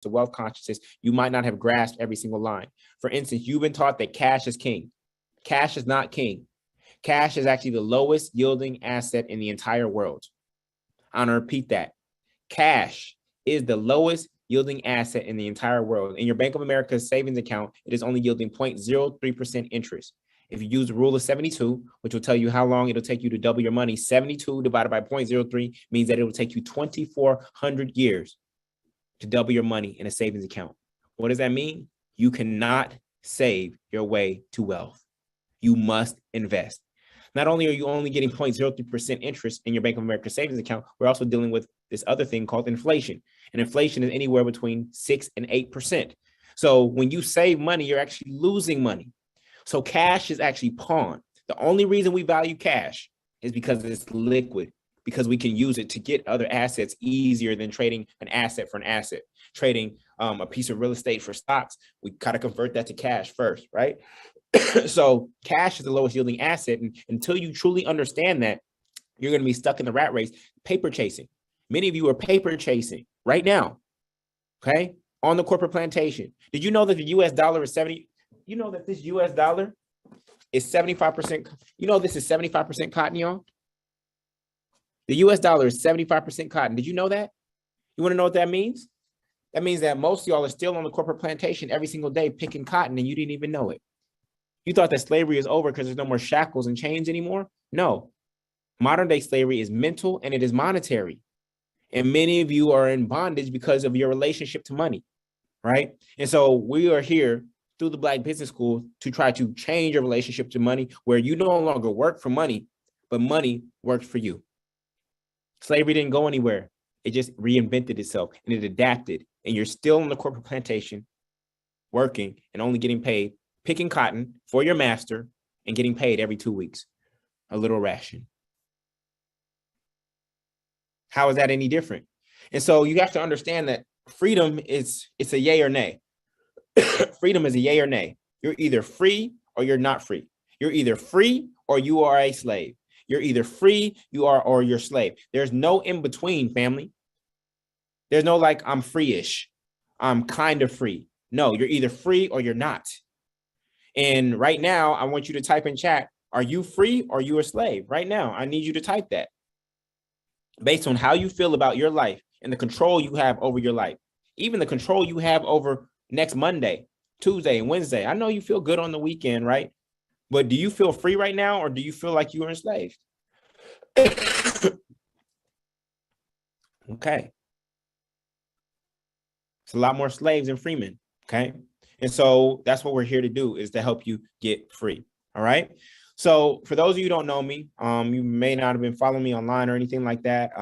to wealth consciousness, you might not have grasped every single line. For instance, you've been taught that cash is king. Cash is not king. Cash is actually the lowest yielding asset in the entire world. I'm going to repeat that. Cash is the lowest yielding asset in the entire world. In your Bank of America savings account, it is only yielding 0.03% interest. If you use the rule of 72, which will tell you how long it'll take you to double your money, 72 divided by 0.03 means that it will take you 2,400 years to double your money in a savings account. What does that mean? You cannot save your way to wealth. You must invest. Not only are you only getting 0.03% interest in your Bank of America savings account, we're also dealing with this other thing called inflation. And inflation is anywhere between 6 and 8%. So when you save money, you're actually losing money. So cash is actually pawn. The only reason we value cash is because it's liquid, because we can use it to get other assets easier than trading an asset for an asset. Trading a piece of real estate for stocks, we gotta convert that to cash first, right? So cash is the lowest yielding asset. And until you truly understand that, you're going to be stuck in the rat race, paper chasing. Many of you are paper chasing right now, okay, on the corporate plantation. Did you know that the US dollar is 70? You know that this US dollar is 75%. You know this is 75% cotton, y'all? The US dollar is 75% cotton. Did you know that? You want to know what that means? That means that most of y'all are still on the corporate plantation every single day picking cotton and you didn't even know it. You thought that slavery is over because there's no more shackles and chains anymore? No. Modern day slavery is mental and it is monetary. And many of you are in bondage because of your relationship to money, right? And so we are here through the Black Business School to try to change your relationship to money where you no longer work for money, but money works for you. Slavery didn't go anywhere. It just reinvented itself and it adapted. And you're still on the corporate plantation working and only getting paid, picking cotton for your master and getting paid every 2 weeks, a little ration. How is that any different? And so you have to understand that freedom it's a yay or nay. Freedom is a yay or nay. You're either free or you're not free. You're either free or you are a slave. You're either free, you are, or you're slave. There's no in between, family. There's no like, I'm free-ish. I'm kind of free. No, you're either free or you're not. And right now, I want you to type in chat, are you free or you a slave? Right now, I need you to type that. Based on how you feel about your life and the control you have over your life, even the control you have over next Monday, Tuesday, and Wednesday. I know you feel good on the weekend, right? But do you feel free right now or do you feel like you are enslaved? Okay. It's a lot more slaves than freemen, okay? And so that's what we're here to do, is to help you get free, all right? So for those of you who don't know me, you may not have been following me online or anything like that,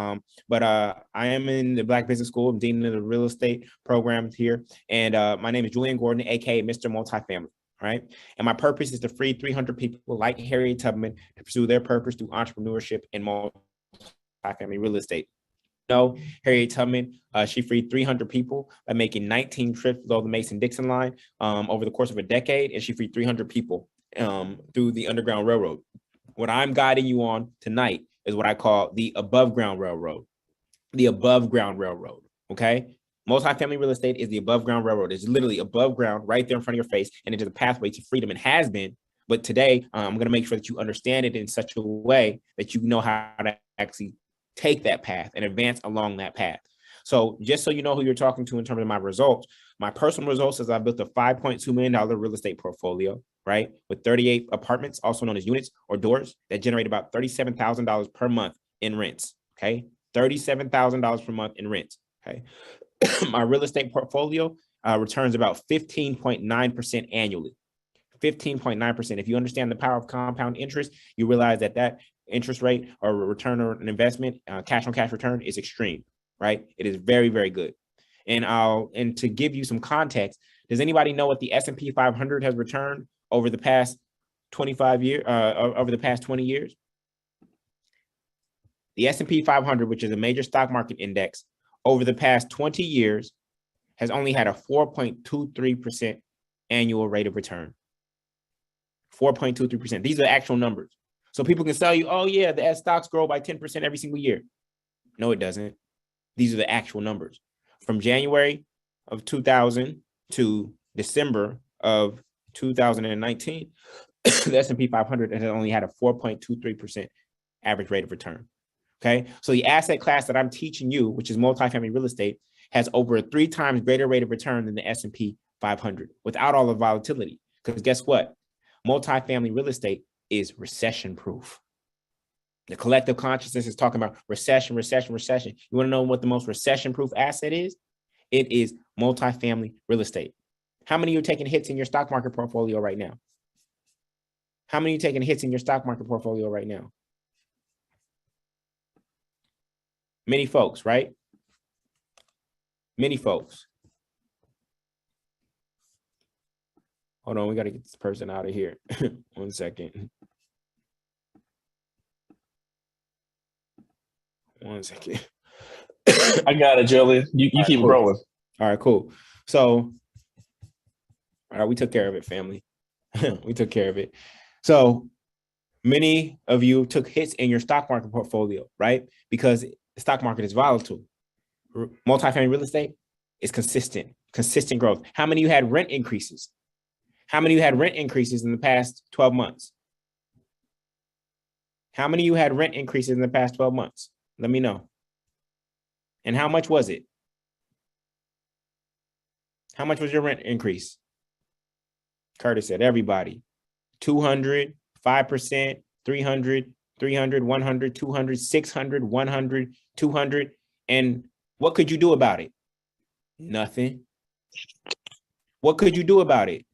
but I am in the Black Business School. I'm dean of the real estate program here, and my name is Julian Gordon, aka Mr. Multifamily, right? And my purpose is to free 300 people like Harriet Tubman to pursue their purpose through entrepreneurship and multifamily real estate. No, Harriet Tubman, she freed 300 people by making 19 trips below the Mason-Dixon line over the course of a decade, and she freed 300 people through the Underground Railroad. What I'm guiding you on tonight is what I call the above ground railroad. The above ground railroad, okay? Multifamily real estate is the above ground railroad. It's literally above ground right there in front of your face, and it is a pathway to freedom. It has been, but today I'm going to make sure that you understand it in such a way that you know how to actually take that path and advance along that path. So just so you know who you're talking to in terms of my results, my personal results is I built a $5.2 million real estate portfolio, right? With 38 apartments, also known as units or doors, that generate about $37,000 per month in rents, okay? $37,000 per month in rents, okay? My real estate portfolio returns about 15.9% annually. 15.9%. If you understand the power of compound interest, you realize that that interest rate or return on an investment, cash on cash return is extreme, right? It is very, very good. And to give you some context, does anybody know what the S&P 500 has returned over the past 25 years, over the past 20 years? The S&P 500, which is a major stock market index, over the past 20 years has only had a 4.23% annual rate of return. 4.23%. These are the actual numbers. So people can tell you, oh yeah, the stocks grow by 10% every single year. No, it doesn't. These are the actual numbers. From January of 2000 to December of 2019, the S&P 500 has only had a 4.23% average rate of return. Okay, so the asset class that I'm teaching you, which is multifamily real estate, has over a 3 times greater rate of return than the S&P 500 without all the volatility. Because guess what? Multifamily real estate is recession proof. The collective consciousness is talking about recession, recession, recession. You want to know what the most recession proof asset is? It is multifamily real estate. How many of you are taking hits in your stock market portfolio right now? How many are you taking hits in your stock market portfolio right now? Many folks, right? Many folks. Hold on, we got to get this person out of here. 1 second. 1 second. I got it, Julian. You keep cool. rolling. All right, cool. So, all right, we took care of it, family. We took care of it. So many of you took hits in your stock market portfolio, right? Because the stock market is volatile. Multifamily real estate is consistent growth. How many of you had rent increases? How many of you had rent increases in the past 12 months? How many of you had rent increases in the past 12 months? Let me know. And how much was it? How much was your rent increase? Curtis said, everybody. 200, 5%, 300, 300, 100, 200, 600, 100, 200. And what could you do about it? Nothing. What could you do about it?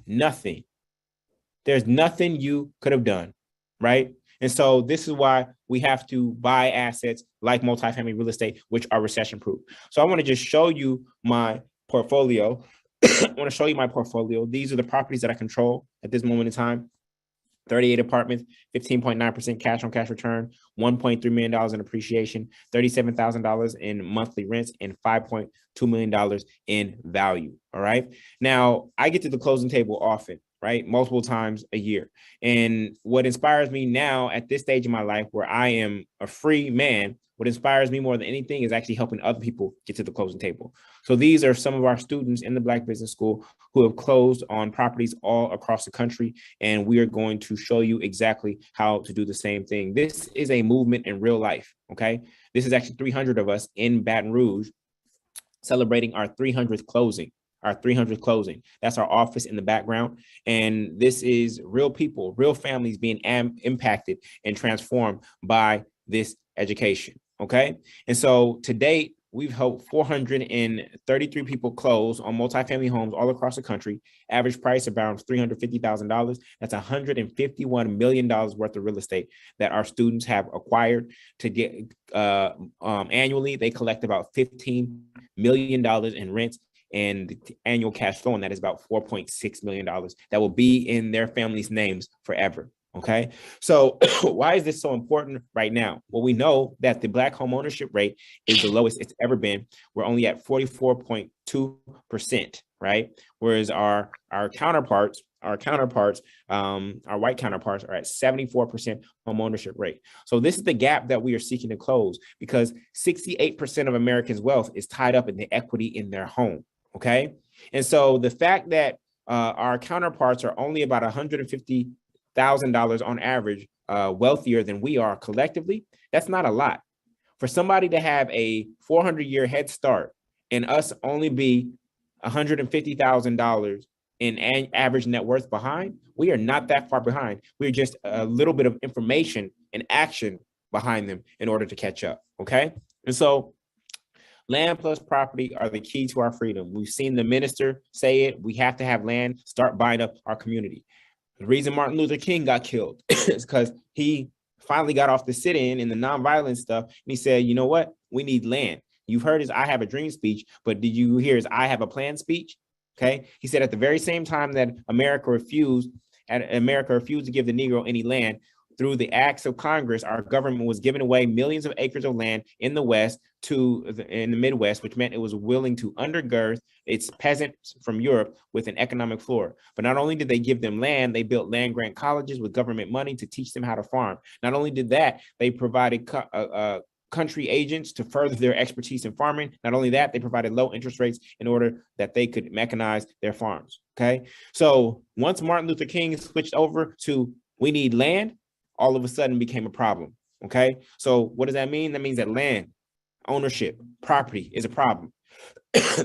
Nothing. There's nothing you could have done, right? And so this is why we have to buy assets like multifamily real estate, which are recession proof. So I want to just show you my portfolio. I want to show you my portfolio. These are the properties that I control at this moment in time. 38 apartments, 15.9% cash on cash return, $1.3 million in appreciation, $37,000 in monthly rents, and $5.2 million in value. All right. Now, I get to the closing table often, right? Multiple times a year. And what inspires me now at this stage in my life where I am a free man, what inspires me more than anything is actually helping other people get to the closing table. So these are some of our students in the Black Business School who have closed on properties all across the country. And we are going to show you exactly how to do the same thing. This is a movement in real life. Okay. This is actually 300 of us in Baton Rouge celebrating our 300th closing. Our 300th closing. That's our office in the background. And this is real people, real families being impacted and transformed by this education. Okay. And so to date, we've helped 433 people close on multifamily homes all across the country. Average price around $350,000. That's $151 million worth of real estate that our students have acquired to get annually. They collect about $15 million in rents, and the annual cash flow on that is about $4.6 million that will be in their families' names forever. Okay. So why is this so important right now? Well, we know that the Black home ownership rate is the lowest it's ever been. We're only at 44.2%, right? Whereas our white counterparts are at 74% home ownership rate. So this is the gap that we are seeking to close, because 68% of Americans' wealth is tied up in the equity in their home. Okay. And so the fact that our counterparts are only about $150,000 on average wealthier than we are collectively, that's not a lot. For somebody to have a 400-year head start and us only be $150,000 in average net worth behind, we are not that far behind. We're just a little bit of information and action behind them in order to catch up. Okay. And so land plus property are the key to our freedom. We've seen the minister say it. We have to have land, start buying up our community. The reason Martin Luther King got killed is because he finally got off the sit-in and the nonviolent stuff. And he said, you know what? We need land. You've heard his I have a dream speech, but did you hear his I have a plan speech? Okay. He said at the very same time that America refused to give the Negro any land, through the acts of Congress, our government was giving away millions of acres of land in the West in the Midwest, which meant it was willing to undergird its peasants from Europe with an economic floor. But not only did they give them land, they built land grant colleges with government money to teach them how to farm. Not only did that, they provided country agents to further their expertise in farming. Not only that, they provided low interest rates in order that they could mechanize their farms. Okay. So once Martin Luther King switched over to we need land, all of a sudden became a problem. Okay. So what does that mean? That means that land ownership, property is a problem.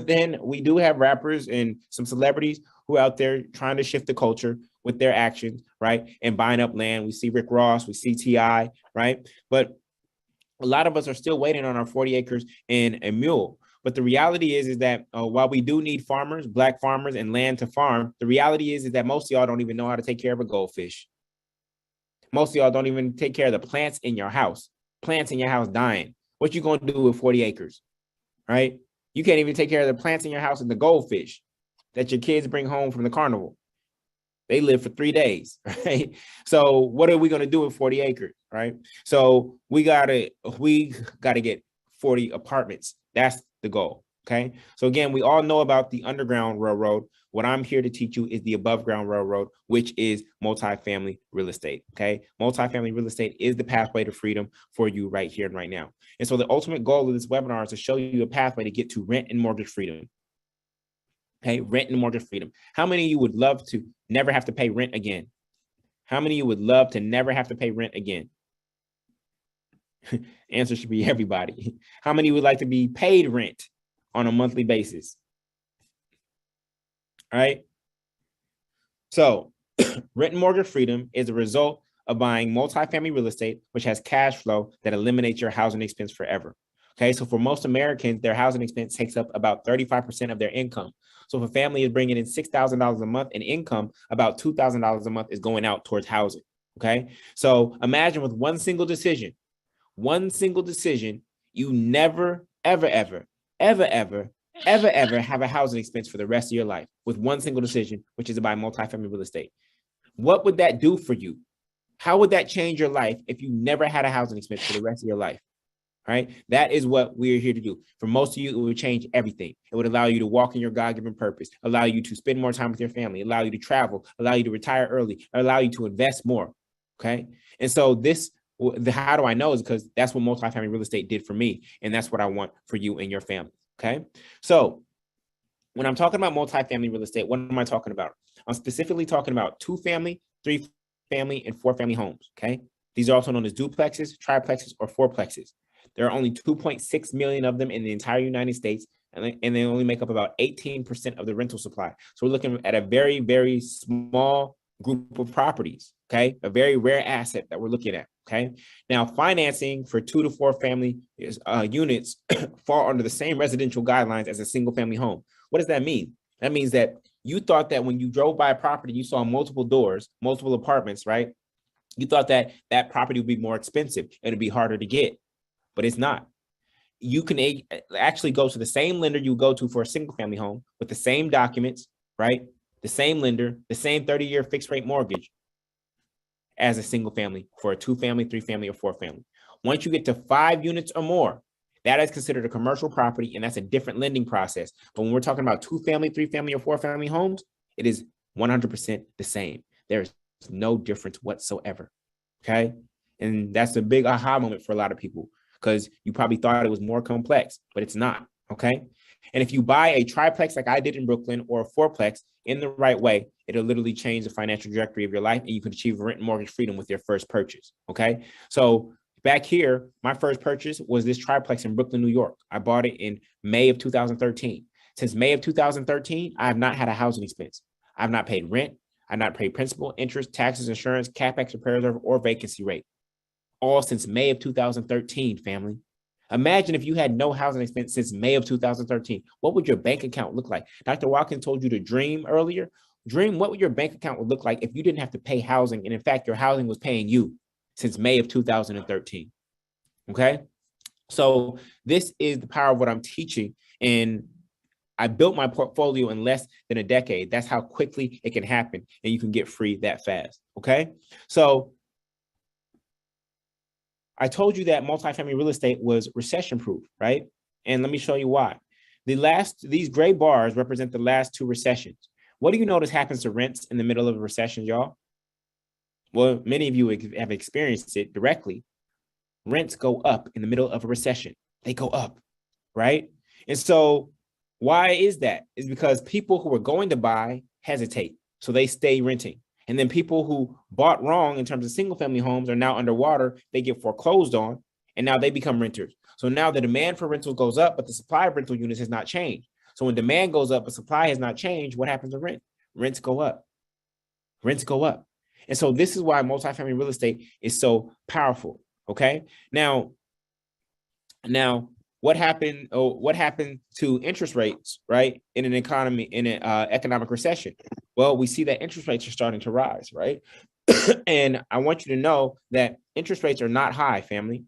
Then we do have rappers and some celebrities who are out there trying to shift the culture with their actions, right? And buying up land. We see Rick Ross, we see T.I., right? But a lot of us are still waiting on our 40 acres and a mule. But the reality is that while we do need farmers, Black farmers and land to farm, the reality is that most of y'all don't even know how to take care of a goldfish. Most of y'all don't even take care of the plants in your house. Plants in your house dying. What you gonna do with 40 acres, right? You can't even take care of the plants in your house and the goldfish that your kids bring home from the carnival. They live for 3 days, right? So what are we going to do with 40 acres, right? So we gotta get 40 apartments. That's the goal, okay? So again, we all know about the Underground Railroad. What I'm here to teach you is the Above Ground Railroad, which is multifamily real estate, okay? Multifamily real estate is the pathway to freedom for you right here and right now. And so the ultimate goal of this webinar is to show you a pathway to get to rent and mortgage freedom. Okay, rent and mortgage freedom. How many of you would love to never have to pay rent again? How many of you would love to never have to pay rent again? Answer should be everybody. How many would like to be paid rent on a monthly basis? All right. So rent and mortgage freedom is a result of buying multifamily real estate, which has cash flow that eliminates your housing expense forever. Okay, so for most Americans, their housing expense takes up about 35% of their income. So if a family is bringing in $6,000 a month in income, about $2,000 a month is going out towards housing. Okay, so imagine with one single decision, you never, ever have a housing expense for the rest of your life with one single decision, which is to buy multifamily real estate. What would that do for you? How would that change your life if you never had a housing expense for the rest of your life? Right? That is what we're here to do. For most of you, it would change everything. It would allow you to walk in your God-given purpose, allow you to spend more time with your family, allow you to travel, allow you to retire early, allow you to invest more. Okay. And so how do I know is because that's what multifamily real estate did for me. And that's what I want for you and your family. Okay. So when I'm talking about multifamily real estate, what am I talking about? I'm specifically talking about 2-family, 3-family, and 4-family homes. Okay. These are also known as duplexes, triplexes, or fourplexes. There are only 2.6 million of them in the entire United States, and they only make up about 18% of the rental supply. So we're looking at a very, very small group of properties, okay? A very rare asset that we're looking at, okay? Now, financing for 2 to 4 family units fall under the same residential guidelines as a single family home. What does that mean? That means that you thought that when you drove by a property, you saw multiple doors, multiple apartments, right? You thought that that property would be more expensive and it'd be harder to get. But it's not. You can actually go to the same lender you go to for a single family home with the same documents, right? The same lender, the same 30-year fixed rate mortgage as a single family for a 2-family, 3-family, or 4-family. Once you get to 5 units or more, that is considered a commercial property, and that's a different lending process. But when we're talking about 2-family, 3-family, or 4-family homes, it is 100% the same. There is no difference whatsoever, okay? And that's a big aha moment for a lot of people, because you probably thought it was more complex, but it's not, okay? And if you buy a triplex like I did in Brooklyn or a fourplex in the right way, it'll literally change the financial trajectory of your life, and you can achieve rent and mortgage freedom with your first purchase, okay? So back here, my first purchase was this triplex in Brooklyn, New York. I bought it in May of 2013. Since May of 2013, I have not had a housing expense. I've not paid rent. I've not paid principal, interest, taxes, insurance, CapEx, repair reserve, or vacancy rate. All since May of 2013, family. Imagine if you had no housing expense since May of 2013. What would your bank account look like? Dr. Watkins told you to dream earlier. Dream what would your bank account would look like if you didn't have to pay housing, and in fact, your housing was paying you since May of 2013. Okay? So this is the power of what I'm teaching, and I built my portfolio in less than a decade. That's how quickly it can happen, and you can get free that fast. Okay? So I told you that multifamily real estate was recession proof, right? And let me show you why. These gray bars represent the last 2 recessions. What do you notice happens to rents in the middle of a recession, y'all? Well, many of you have experienced it directly. rents go up in the middle of a recession. They go up, right? And so why is that? Is because people who are going to buy hesitate. So they stay renting. And then people who bought wrong in terms of single family homes are now underwater. They get foreclosed on, and now they become renters. So now the demand for rentals goes up, but the supply of rental units has not changed. So when demand goes up, but supply has not changed, what happens to rent? Rents go up. Rents go up. And so this is why multifamily real estate is so powerful. Okay. Now, what happened? Oh, what happened to interest rates, right? In an economy, in an economic recession? Well, we see that interest rates are starting to rise, right? And I want you to know that interest rates are not high, family.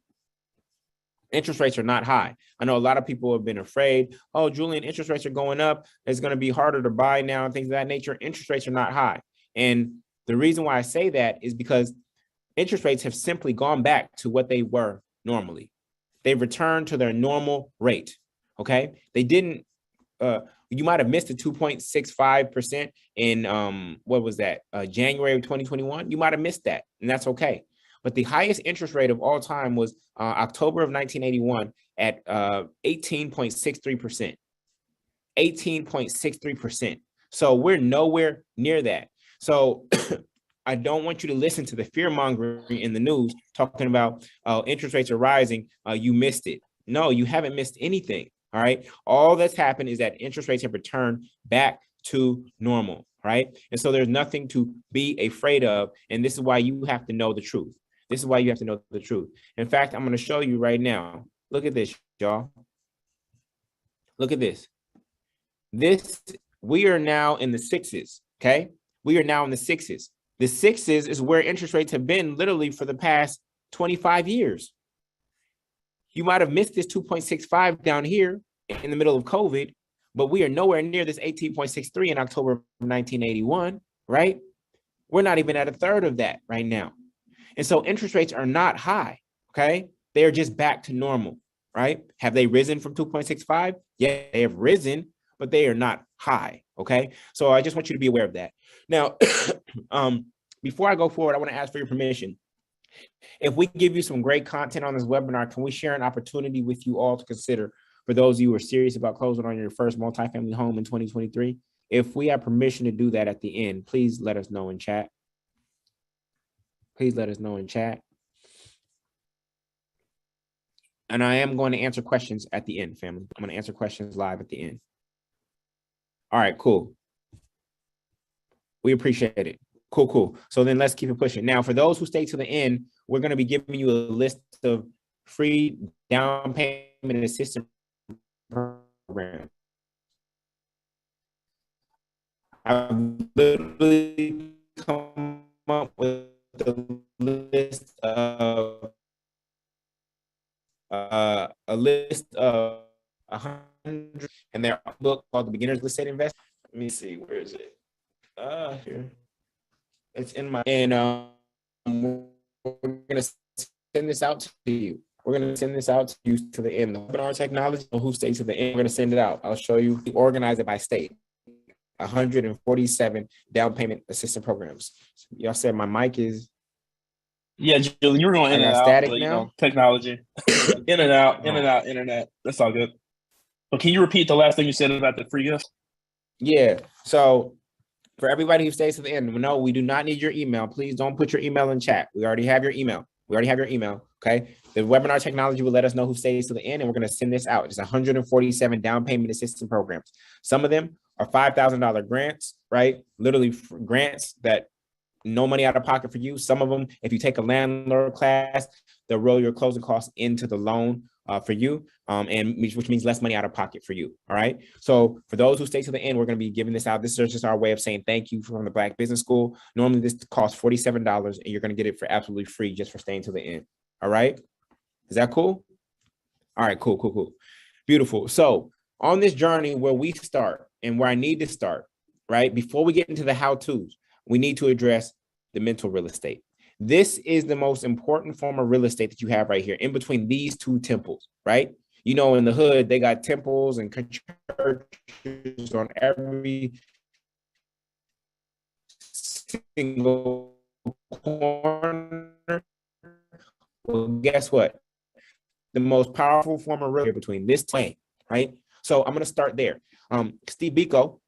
Interest rates are not high. I know a lot of people have been afraid. Oh, Julian, interest rates are going up. It's going to be harder to buy now and things of that nature. Interest rates are not high. And the reason why I say that is because interest rates have simply gone back to what they were normally. They've returned to their normal rate. Okay. They didn't, you might have missed the 2.65% in, what was that? January of 2021. You might have missed that, and that's okay. But the highest interest rate of all time was October of 1981 at 18.63%. 18.63%. So we're nowhere near that. So I don't want you to listen to the fear mongering in the news talking about interest rates are rising. You missed it. No, you haven't missed anything. All right. All that's happened is that interest rates have returned back to normal. Right. And so there's nothing to be afraid of. And this is why you have to know the truth. This is why you have to know the truth. In fact, I'm going to show you right now. Look at this, y'all. Look at this. We are now in the sixes. Okay. We are now in the sixes. The sixes is where interest rates have been literally for the past 25 years. You might have missed this 2.65 down here in the middle of COVID, but we are nowhere near this 18.63 in October of 1981, right? We're not even at a third of that right now. And so interest rates are not high, okay? They are just back to normal, right? Have they risen from 2.65? Yeah, they have risen, but they are not high, okay? So I just want you to be aware of that. Now, before I go forward, I want to ask for your permission. If we give you some great content on this webinar, can we share an opportunity with you all to consider for those of you who are serious about closing on your first multifamily home in 2023? If we have permission to do that at the end, please let us know in chat. Please let us know in chat. And I am going to answer questions at the end, family. I'm going to answer questions live at the end. All right, cool. We appreciate it. Cool. So then let's keep it pushing. Now, for those who stay to the end, we're going to be giving you a list of free down payment assistance programs. I've literally come up with a list of 100, and their book called The Beginner's Real Estate Investor. Let me see, where is it? Here. It's in my, and we're gonna send this out to you. We're gonna send this out to you to the end. The webinar technology, who stays to the end, we're gonna send it out. I'll show you. We organize it by state. 147 down payment assistance programs. Y'all said my mic is. Yeah, Julie, you're going in and out. Static But, now. Technology, in and out, internet. That's all good. But can you repeat the last thing you said about the free gift? Yeah. So for everybody who stays to the end, no, we do not need your email. Please don't put your email in chat. We already have your email. Okay. The webinar technology will let us know who stays to the end, and we're going to send this out. It's 147 down payment assistance programs. Some of them are $5,000 grants, right? Literally grants that no money out of pocket for you. Some of them, if you take a landlord class, they'll roll your closing costs into the loan for you, and which means less money out of pocket for you. All right. So for those who stay to the end, we're going to be giving this out. This is just our way of saying thank you from the Black Business School. Normally this costs $47, and you're going to get it for absolutely free just for staying to the end. All right. Is that cool? All right. Cool. Beautiful. So on this journey where we start and where I need to start, right? Before we get into the how-tos, we need to address the mental real estate. This is the most important form of real estate that you have right here in between these two temples, right? You know, in the hood, they got temples and churches on every single corner. Well, guess what? the most powerful form of real between this way, right? So I'm going to start there. Steve Biko,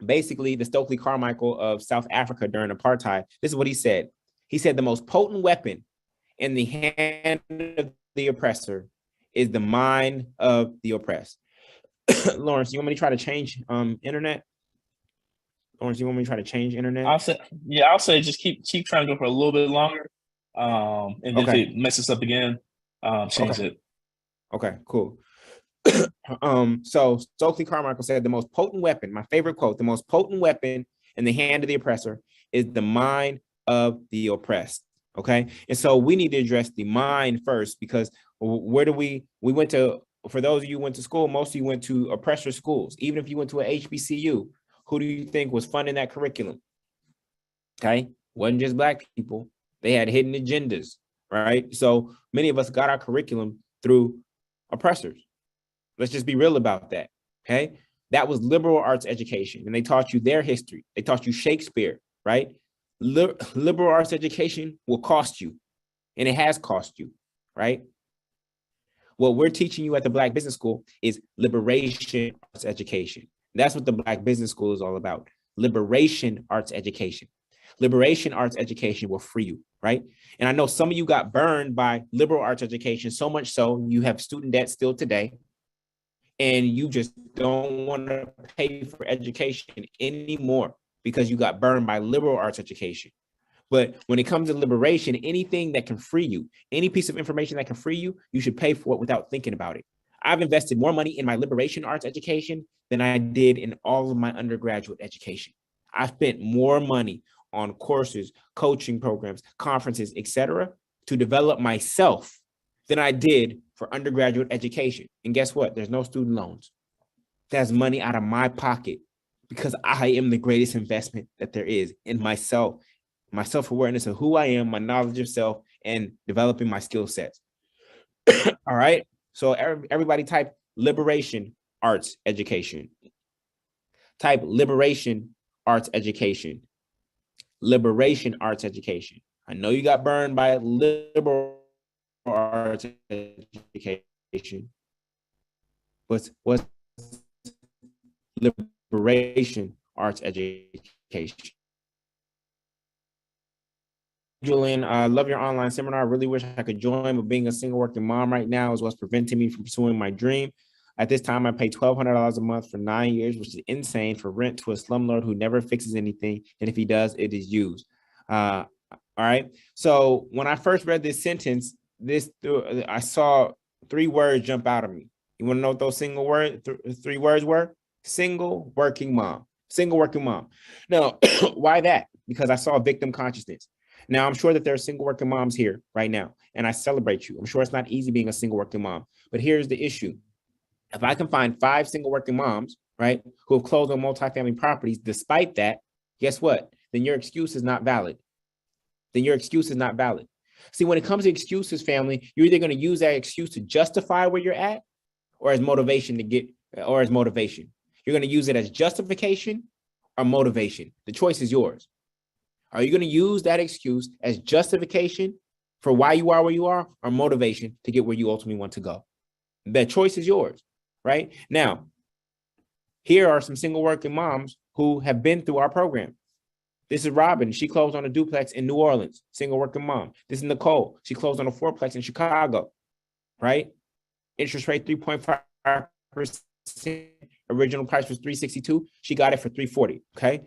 basically the Stokely Carmichael of South Africa during apartheid, this is what he said. He said the most potent weapon in the hand of the oppressor is the mind of the oppressed. Lawrence, you want me to try to change internet? Lawrence, you want me to try to change internet? I'll say just keep trying to go for a little bit longer. And then if it messes up again, change it. Okay, cool. So Stokely Carmichael said the most potent weapon, my favorite quote, the most potent weapon in the hand of the oppressor is the mind of the oppressed. Okay. And so we need to address the mind first, because where do we went to, for those of you who went to school, most of you went to oppressor schools. Even if you went to an HBCU, who do you think was funding that curriculum? Okay. Wasn't just Black people. They had hidden agendas, right? So many of us got our curriculum through oppressors. Let's just be real about that, okay? That was liberal arts education, and they taught you their history. They taught you Shakespeare, right? Liberal arts education will cost you, and it has cost you, right? What we're teaching you at the Black Business School is liberation arts education. That's what the Black Business School is all about, liberation arts education. Liberation arts education will free you, right? And I know some of you got burned by liberal arts education, so much so you have student debt still today, and you just don't want to pay for education anymore because you got burned by liberal arts education. But when it comes to liberation, anything that can free you, any piece of information that can free you, you should pay for it without thinking about it. I've invested more money in my liberation arts education than I did in all of my undergraduate education. I spent more money on courses, coaching programs, conferences, etc., to develop myself than I did for undergraduate education. And guess what? There's no student loans. That's money out of my pocket because I am the greatest investment that there is in myself, my self-awareness of who I am, my knowledge of self, and developing my skill sets. All right. So everybody type liberation arts education. Type liberation arts education. Liberation arts education. I know you got burned by liberal arts education. What's liberation arts education? Julian, I love your online seminar. I really wish I could join, but being a single working mom right now is what's preventing me from pursuing my dream. At this time, I pay $1,200 a month for 9 years, which is insane for rent to a slumlord who never fixes anything. And if he does, it is used. All right. So when I first read this sentence, I saw 3 words jump out of me. You want to know what those single words, 3 words were? Single working mom. Single working mom. Now, why that? Because I saw victim consciousness. Now, I'm sure that there are single working moms here right now, and I celebrate you. I'm sure it's not easy being a single working mom, but here's the issue. If I can find 5 single working moms, right, who have closed on multifamily properties, despite that, guess what? Then your excuse is not valid. Then your excuse is not valid. See, when it comes to excuses, family, you're either going to use that excuse to justify where you're at or as motivation motivation. You're going to use it as justification or motivation. The choice is yours. Are you going to use that excuse as justification for why you are where you are or motivation to get where you ultimately want to go? The choice is yours, right? Now, here are some single working moms who have been through our program. This is Robin. She closed on a duplex in New Orleans, single working mom. This is Nicole. She closed on a 4-plex in Chicago, right? Interest rate 3.5%. Original price was $362. She got it for $340, okay?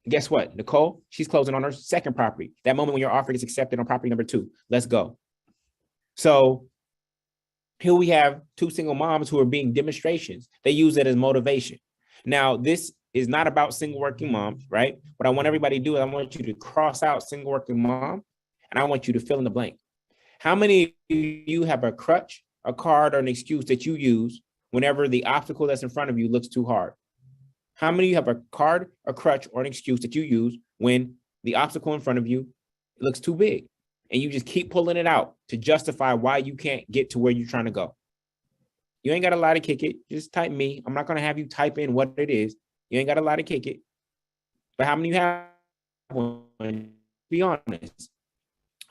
Guess what? Nicole, she's closing on her second property. That moment when your offer is accepted on property number 2. Let's go. So here we have 2 single moms who are being demonstrations. They use it as motivation. Now, this is not about single working moms, right? What I want everybody to do is I want you to cross out single working mom, and I want you to fill in the blank. How many of you have a crutch, a card, or an excuse that you use whenever the obstacle that's in front of you looks too hard? How many of you have a card, a crutch, or an excuse that you use when the obstacle in front of you looks too big and you just keep pulling it out to justify why you can't get to where you're trying to go? You ain't got a lot to kick it. Just type me. I'm not going to have you type in what it is. You ain't got a lot to kick it. But how many of you have one? Be honest.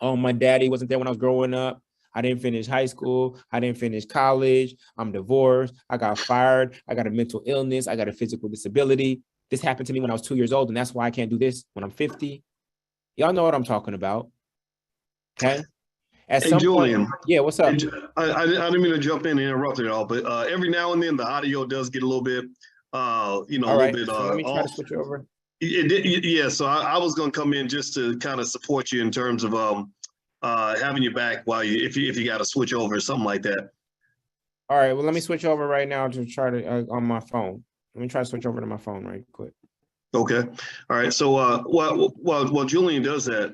Oh, my daddy wasn't there when I was growing up. I didn't finish high school. I didn't finish college. I'm divorced. I got fired. I got a mental illness. I got a physical disability. This happened to me when I was 2 years old, and that's why I can't do this when I'm 50. Y'all know what I'm talking about. Okay. At Hey, some Julian. point, yeah, what's up? I didn't mean to jump in and interrupt it all, but every now and then the audio does get a little bit, All little right. bit So let me try to off. switch over. Yeah, so I was going to come in just to kind of support you in terms of having you back while if you got to switch over or something like that. All right. Well, let me switch over right now to try to on my phone. Let me try to switch over to my phone right quick. Okay. All right. So while Julian does that,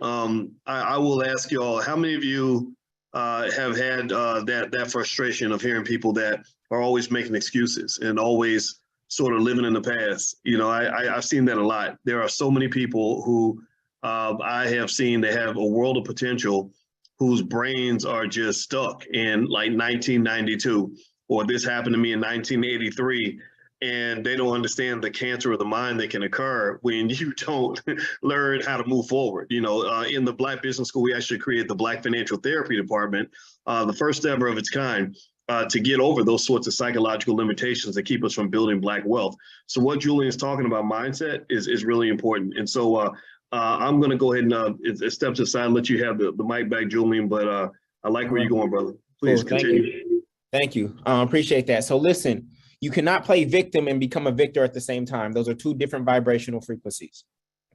I will ask you all, how many of you have had that frustration of hearing people that are always making excuses and always sort of living in the past? You know, I've seen that a lot. There are so many people who I have seen that have a world of potential whose brains are just stuck in like 1992, or this happened to me in 1983. And they don't understand the cancer of the mind that can occur when you don't learn how to move forward. You know, in the Black Business School, we actually created the Black Financial Therapy Department, the first ever of its kind, to get over those sorts of psychological limitations that keep us from building Black wealth. So what Julian's talking about, mindset, is really important. And so I'm going to go ahead and step to the side and let you have the mic back, Julian. But I like where you're going, brother. Please continue. Thank you. Appreciate that. So listen, you cannot play victim and become a victor at the same time. Those are two different vibrational frequencies.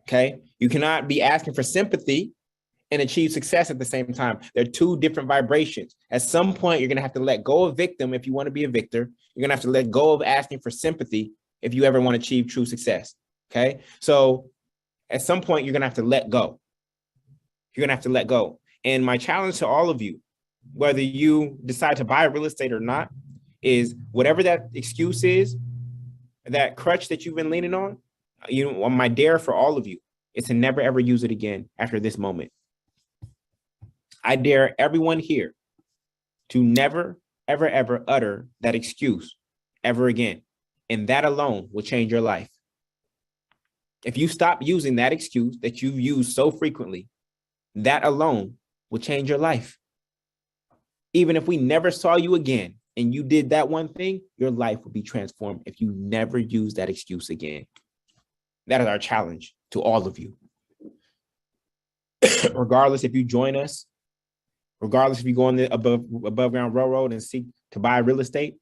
Okay. You cannot be asking for sympathy and achieve success at the same time. They're two different vibrations. At some point, you're going to have to let go of victim if you want to be a victor. You're going to have to let go of asking for sympathy if you ever want to achieve true success. Okay. So at some point, you're going to have to let go. You're going to have to let go. And my challenge to all of you, whether you decide to buy real estate or not, is whatever that excuse is, that crutch that you've been leaning on, my dare for all of you is to never, ever use it again after this moment. I dare everyone here to never, ever, ever utter that excuse ever again. And that alone will change your life. If you stop using that excuse that you've used so frequently, that alone will change your life. Even if we never saw you again, and you did that one thing, your life will be transformed if you never use that excuse again. That is our challenge to all of you. Regardless if you join us, regardless if you go on the above ground railroad and seek to buy real estate,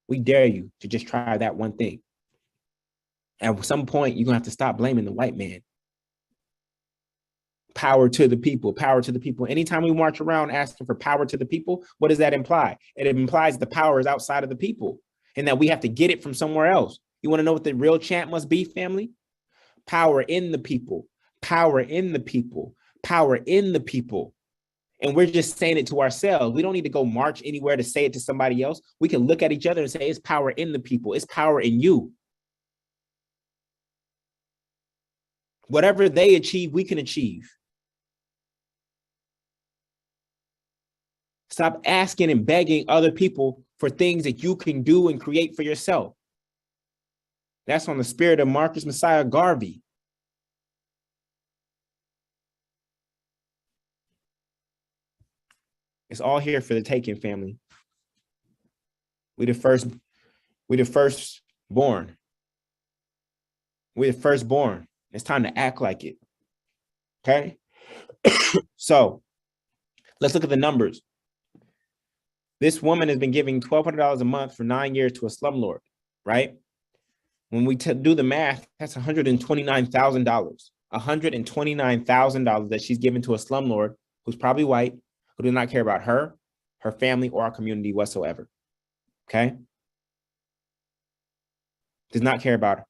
we dare you to just try that one thing. At some point, you're going to have to stop blaming the white man. Power to the people, power to the people. Anytime we march around asking for power to the people, what does that imply? It implies the power is outside of the people and that we have to get it from somewhere else. You want to know what the real chant must be, family? Power in the people, power in the people, power in the people. And we're just saying it to ourselves. We don't need to go march anywhere to say it to somebody else. We can look at each other and say, it's power in the people. It's power in you. Whatever they achieve, we can achieve. Stop asking and begging other people for things that you can do and create for yourself. That's on the spirit of Marcus Messiah Garvey. It's all here for the taking, family. We the firstborn. We're the firstborn. It's time to act like it. Okay? So let's look at the numbers. This woman has been giving $1,200 a month for 9 years to a slumlord, right? When we do the math, that's $129,000. $129,000 that she's given to a slumlord who's probably white, who does not care about her, her family, or our community whatsoever. Okay? Does not care about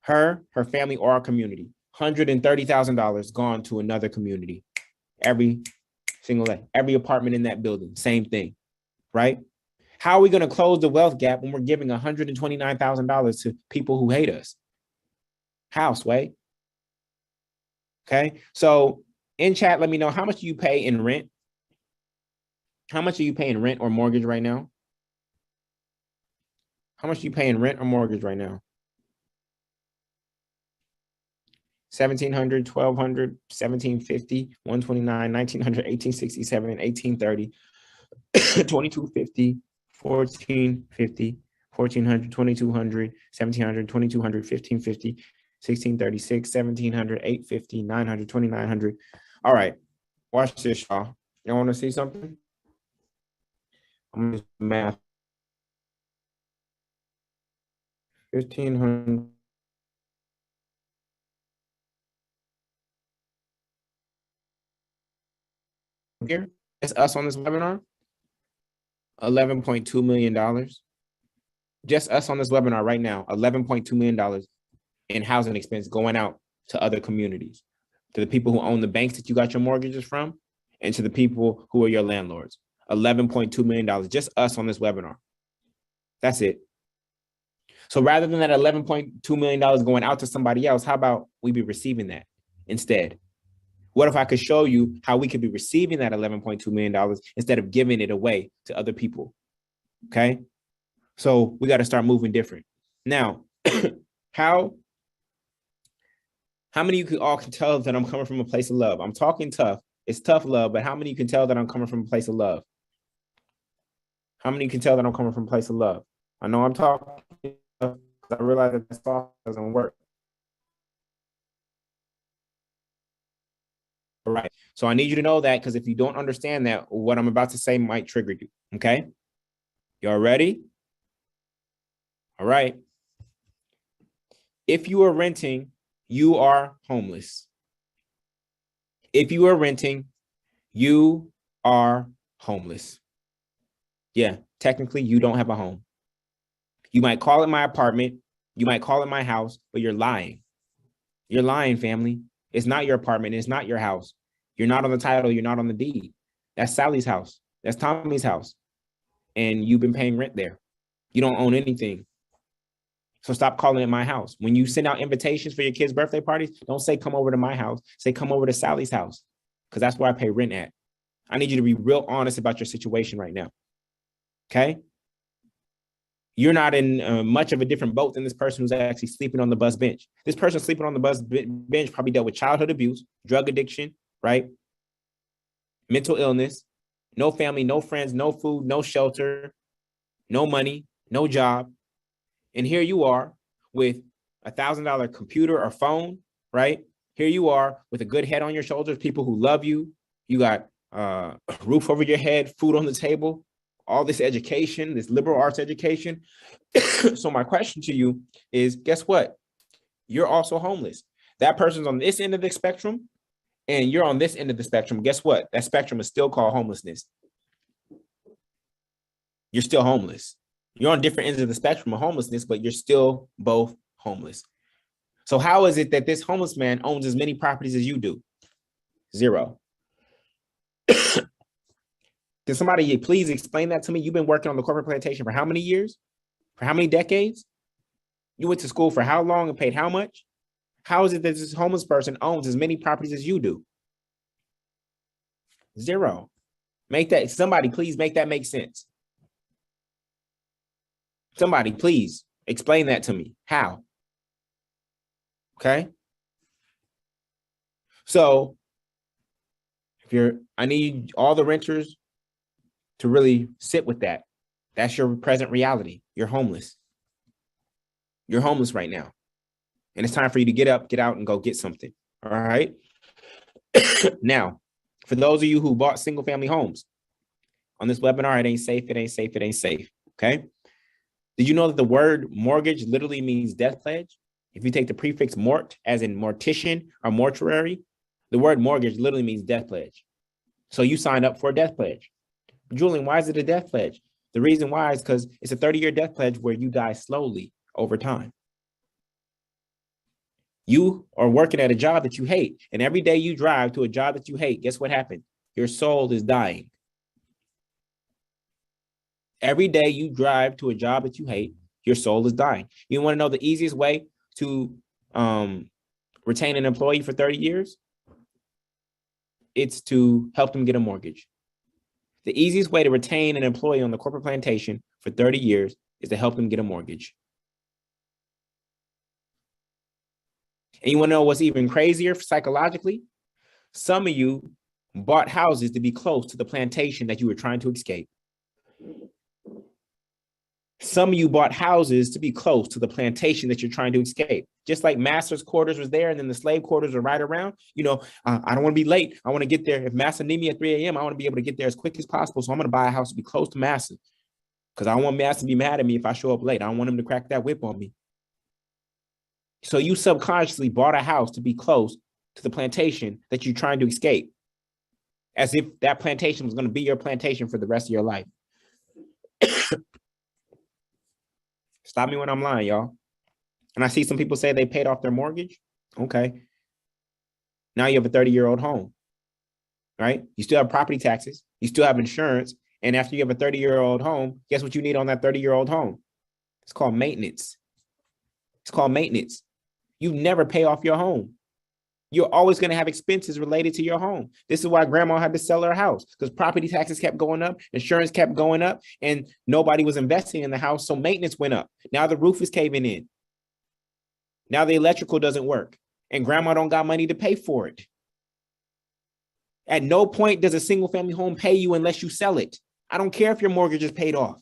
her, her family, or our community. $130,000 gone to another community every single day. Every apartment in that building, same thing, right? How are we going to close the wealth gap when we're giving $129,000 to people who hate us? How, Sway? Okay, so in chat, let me know, how much do you pay in rent? How much are you paying rent or mortgage right now? How much do you pay in rent or mortgage right now? 1700, 1200, 1750, 129, 1900, 1867, 1830, 2250, 1450, 1400, 2200, 1700, 2200, 1550, 1636, 1700, 850, 900, 2900. All right, watch this, y'all. You want to see something? I'm going to do math. 1500. Here, it's us on this webinar. $11.2 million. Just us on this webinar right now, $11.2 million in housing expense going out to other communities, to the people who own the banks that you got your mortgages from, and to the people who are your landlords. $11.2 million, just us on this webinar. That's it. So rather than that $11.2 million going out to somebody else, how about we be receiving that instead? What if I could show you how we could be receiving that $11.2 million instead of giving it away to other people? Okay. So we got to start moving different. Now, how many of you all can tell that I'm coming from a place of love? I'm talking tough. It's tough love, but how many of you can tell that I'm coming from a place of love? How many of you can tell that I'm coming from a place of love? I know I'm talking tough because I realize that this talk doesn't work. All right. So I need you to know that, because if you don't understand that, what I'm about to say might trigger you. Okay. Y'all ready? All right. If you are renting, you are homeless. If you are renting, you are homeless. Yeah, technically you don't have a home. You might call it my apartment. You might call it my house, but you're lying. You're lying, family. It's not your apartment. It's not your house. You're not on the title. You're not on the deed. That's Sally's house. That's Tommy's house. And you've been paying rent there. You don't own anything. So stop calling it my house. When you send out invitations for your kids' birthday parties, don't say come over to my house. Say come over to Sally's house, because that's where I pay rent at. I need you to be real honest about your situation right now. Okay? You're not in much of a different boat than this person who's actually sleeping on the bus bench. This person sleeping on the bus bench probably dealt with childhood abuse, drug addiction, right? Mental illness, no family, no friends, no food, no shelter, no money, no job. And here you are with $1,000 computer or phone, right? Here you are with a good head on your shoulders, people who love you. You got a roof over your head, food on the table, all this education, this liberal arts education. So my question to you is, guess what? You're also homeless. That person's on this end of the spectrum, and you're on this end of the spectrum. Guess what? That spectrum is still called homelessness. You're still homeless. You're on different ends of the spectrum of homelessness, but you're still both homeless. So how is it that this homeless man owns as many properties as you do? Zero. Can somebody please explain that to me? You've been working on the corporate plantation for how many years? For how many decades? You went to school for how long and paid how much? How is it that this homeless person owns as many properties as you do? Zero. Somebody please make that make sense. Somebody please explain that to me. How? Okay. So I need all the renters to really sit with that. That's your present reality. You're homeless. You're homeless right now. And it's time for you to get up, get out, and go get something. All right. Now, for those of you who bought single family homes on this webinar, it ain't safe, it ain't safe, it ain't safe. Okay. Did you know that the word mortgage literally means death pledge? If you take the prefix mort, as in mortician or mortuary, the word mortgage literally means death pledge. So you signed up for a death pledge. Julian, why is it a death pledge? The reason why is because it's a 30-year death pledge where you die slowly over time. You are working at a job that you hate, and every day you drive to a job that you hate, guess what happened? Your soul is dying. Every day you drive to a job that you hate, your soul is dying. You want to know the easiest way to retain an employee for 30 years? It's to help them get a mortgage. The easiest way to retain an employee on the corporate plantation for 30 years is to help them get a mortgage. And you want to know what's even crazier psychologically? Some of you bought houses to be close to the plantation that you were trying to escape. Some of you bought houses to be close to the plantation that you're trying to escape. Just like master's quarters was there and then the slave quarters are right around. I don't want to be late. I want to get there. If master need me at 3 a.m., I want to be able to get there as quick as possible. So I'm going to buy a house to be close to master because I don't want master to be mad at me if I show up late. I don't want him to crack that whip on me. So you subconsciously bought a house to be close to the plantation that you're trying to escape, as if that plantation was going to be your plantation for the rest of your life. Stop me when I'm lying, y'all. And I see some people say they paid off their mortgage. Okay. Now you have a 30-year-old home, right? You still have property taxes. You still have insurance. And after you have a 30-year-old home, guess what you need on that 30-year-old home? It's called maintenance. It's called maintenance. You never pay off your home. You're always going to have expenses related to your home. This is why grandma had to sell her house, because property taxes kept going up, insurance kept going up, and nobody was investing in the house, so maintenance went up. Now the roof is caving in. Now the electrical doesn't work, and grandma don't got money to pay for it. At no point does a single-family home pay you unless you sell it. I don't care if your mortgage is paid off.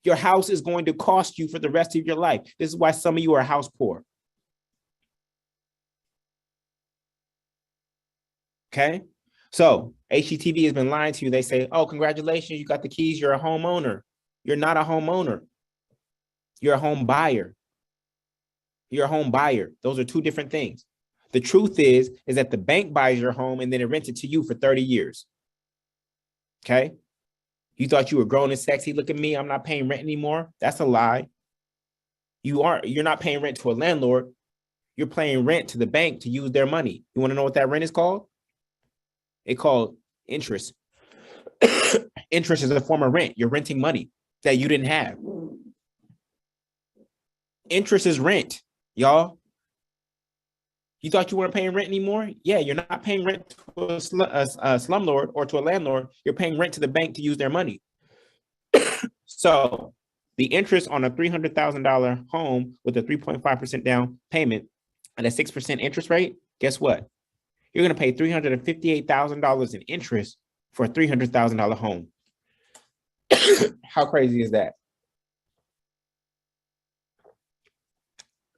Your house is going to cost you for the rest of your life. This is why some of you are house poor. Okay, so HGTV has been lying to you. They say, oh, congratulations, you got the keys. You're a homeowner. You're not a homeowner. You're a home buyer. You're a home buyer. Those are two different things. The truth is that the bank buys your home and then it rents it to you for 30 years. Okay, you thought you were grown and sexy. Look at me. I'm not paying rent anymore. That's a lie. You're not paying rent to a landlord. You're paying rent to the bank to use their money. You want to know what that rent is called? It's called interest. Interest is a form of rent. You're renting money that you didn't have. Interest is rent, y'all. You thought you weren't paying rent anymore? Yeah, you're not paying rent to a slumlord or to a landlord. You're paying rent to the bank to use their money. So the interest on a $300,000 home with a 3.5% down payment and a 6% interest rate, guess what? You're going to pay $358,000 in interest for a $300,000 home. How crazy is that?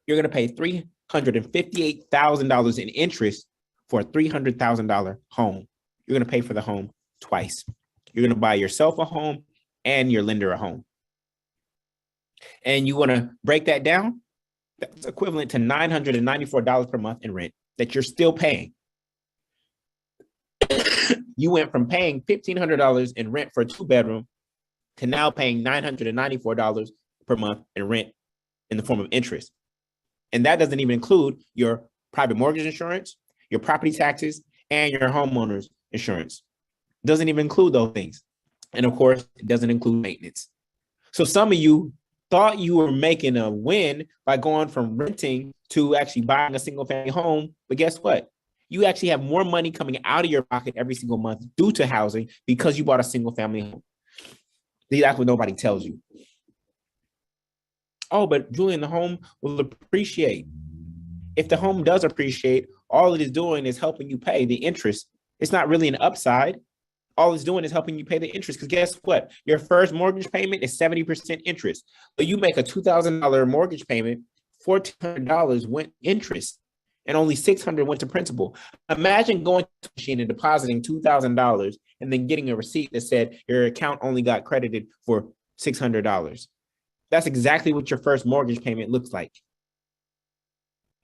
You're going to pay $358,000 in interest for a $300,000 home. You're going to pay for the home twice. You're going to buy yourself a home and your lender a home. And you want to break that down? That's equivalent to $994 per month in rent that you're still paying. You went from paying $1,500 in rent for a 2-bedroom to now paying $994 per month in rent in the form of interest. And that doesn't even include your private mortgage insurance, your property taxes, and your homeowner's insurance. It doesn't even include those things. And of course, it doesn't include maintenance. So some of you thought you were making a win by going from renting to actually buying a single family home. But guess what? You actually have more money coming out of your pocket every single month due to housing because you bought a single family home. That's what nobody tells you. Oh, but Julian, the home will appreciate. If the home does appreciate, all it is doing is helping you pay the interest. It's not really an upside. All it's doing is helping you pay the interest. Because guess what? Your first mortgage payment is 70% interest. But you make a $2,000 mortgage payment, $1,400 went interest, and only $600 went to principal. Imagine going to the machine and depositing $2,000 and then getting a receipt that said your account only got credited for $600. That's exactly what your first mortgage payment looks like.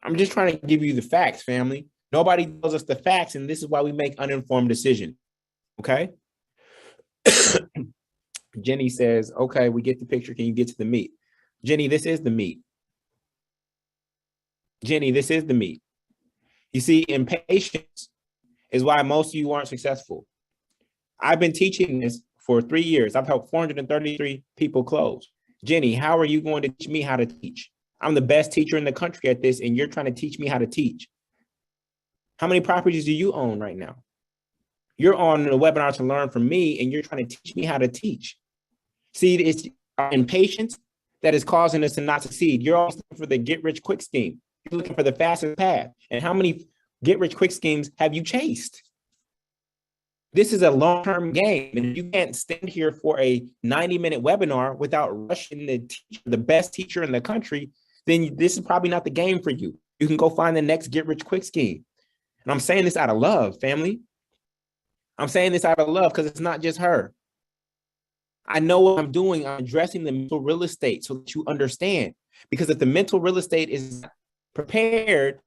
I'm just trying to give you the facts, family. Nobody tells us the facts, and this is why we make uninformed decisions. Okay? Jenny says, okay, we get the picture. Can you get to the meat? Jenny, this is the meat. Jenny, this is the meat. You see, impatience is why most of you aren't successful. I've been teaching this for 3 years. I've helped 433 people close. Jenny, how are you going to teach me how to teach? I'm the best teacher in the country at this, and you're trying to teach me how to teach. How many properties do you own right now? You're on a webinar to learn from me, and you're trying to teach me how to teach. See, it's our impatience that is causing us to not succeed. You're always looking for the get-rich-quick scheme. You're looking for the fastest path. And how many get-rich-quick schemes have you chased? This is a long-term game. And if you can't stand here for a 90-minute webinar without rushing the best teacher in the country, then this is probably not the game for you. You can go find the next get-rich-quick scheme. And I'm saying this out of love, family. I'm saying this out of love because it's not just her. I know what I'm doing. I'm addressing the mental real estate so that you understand. Because if the mental real estate is prepared,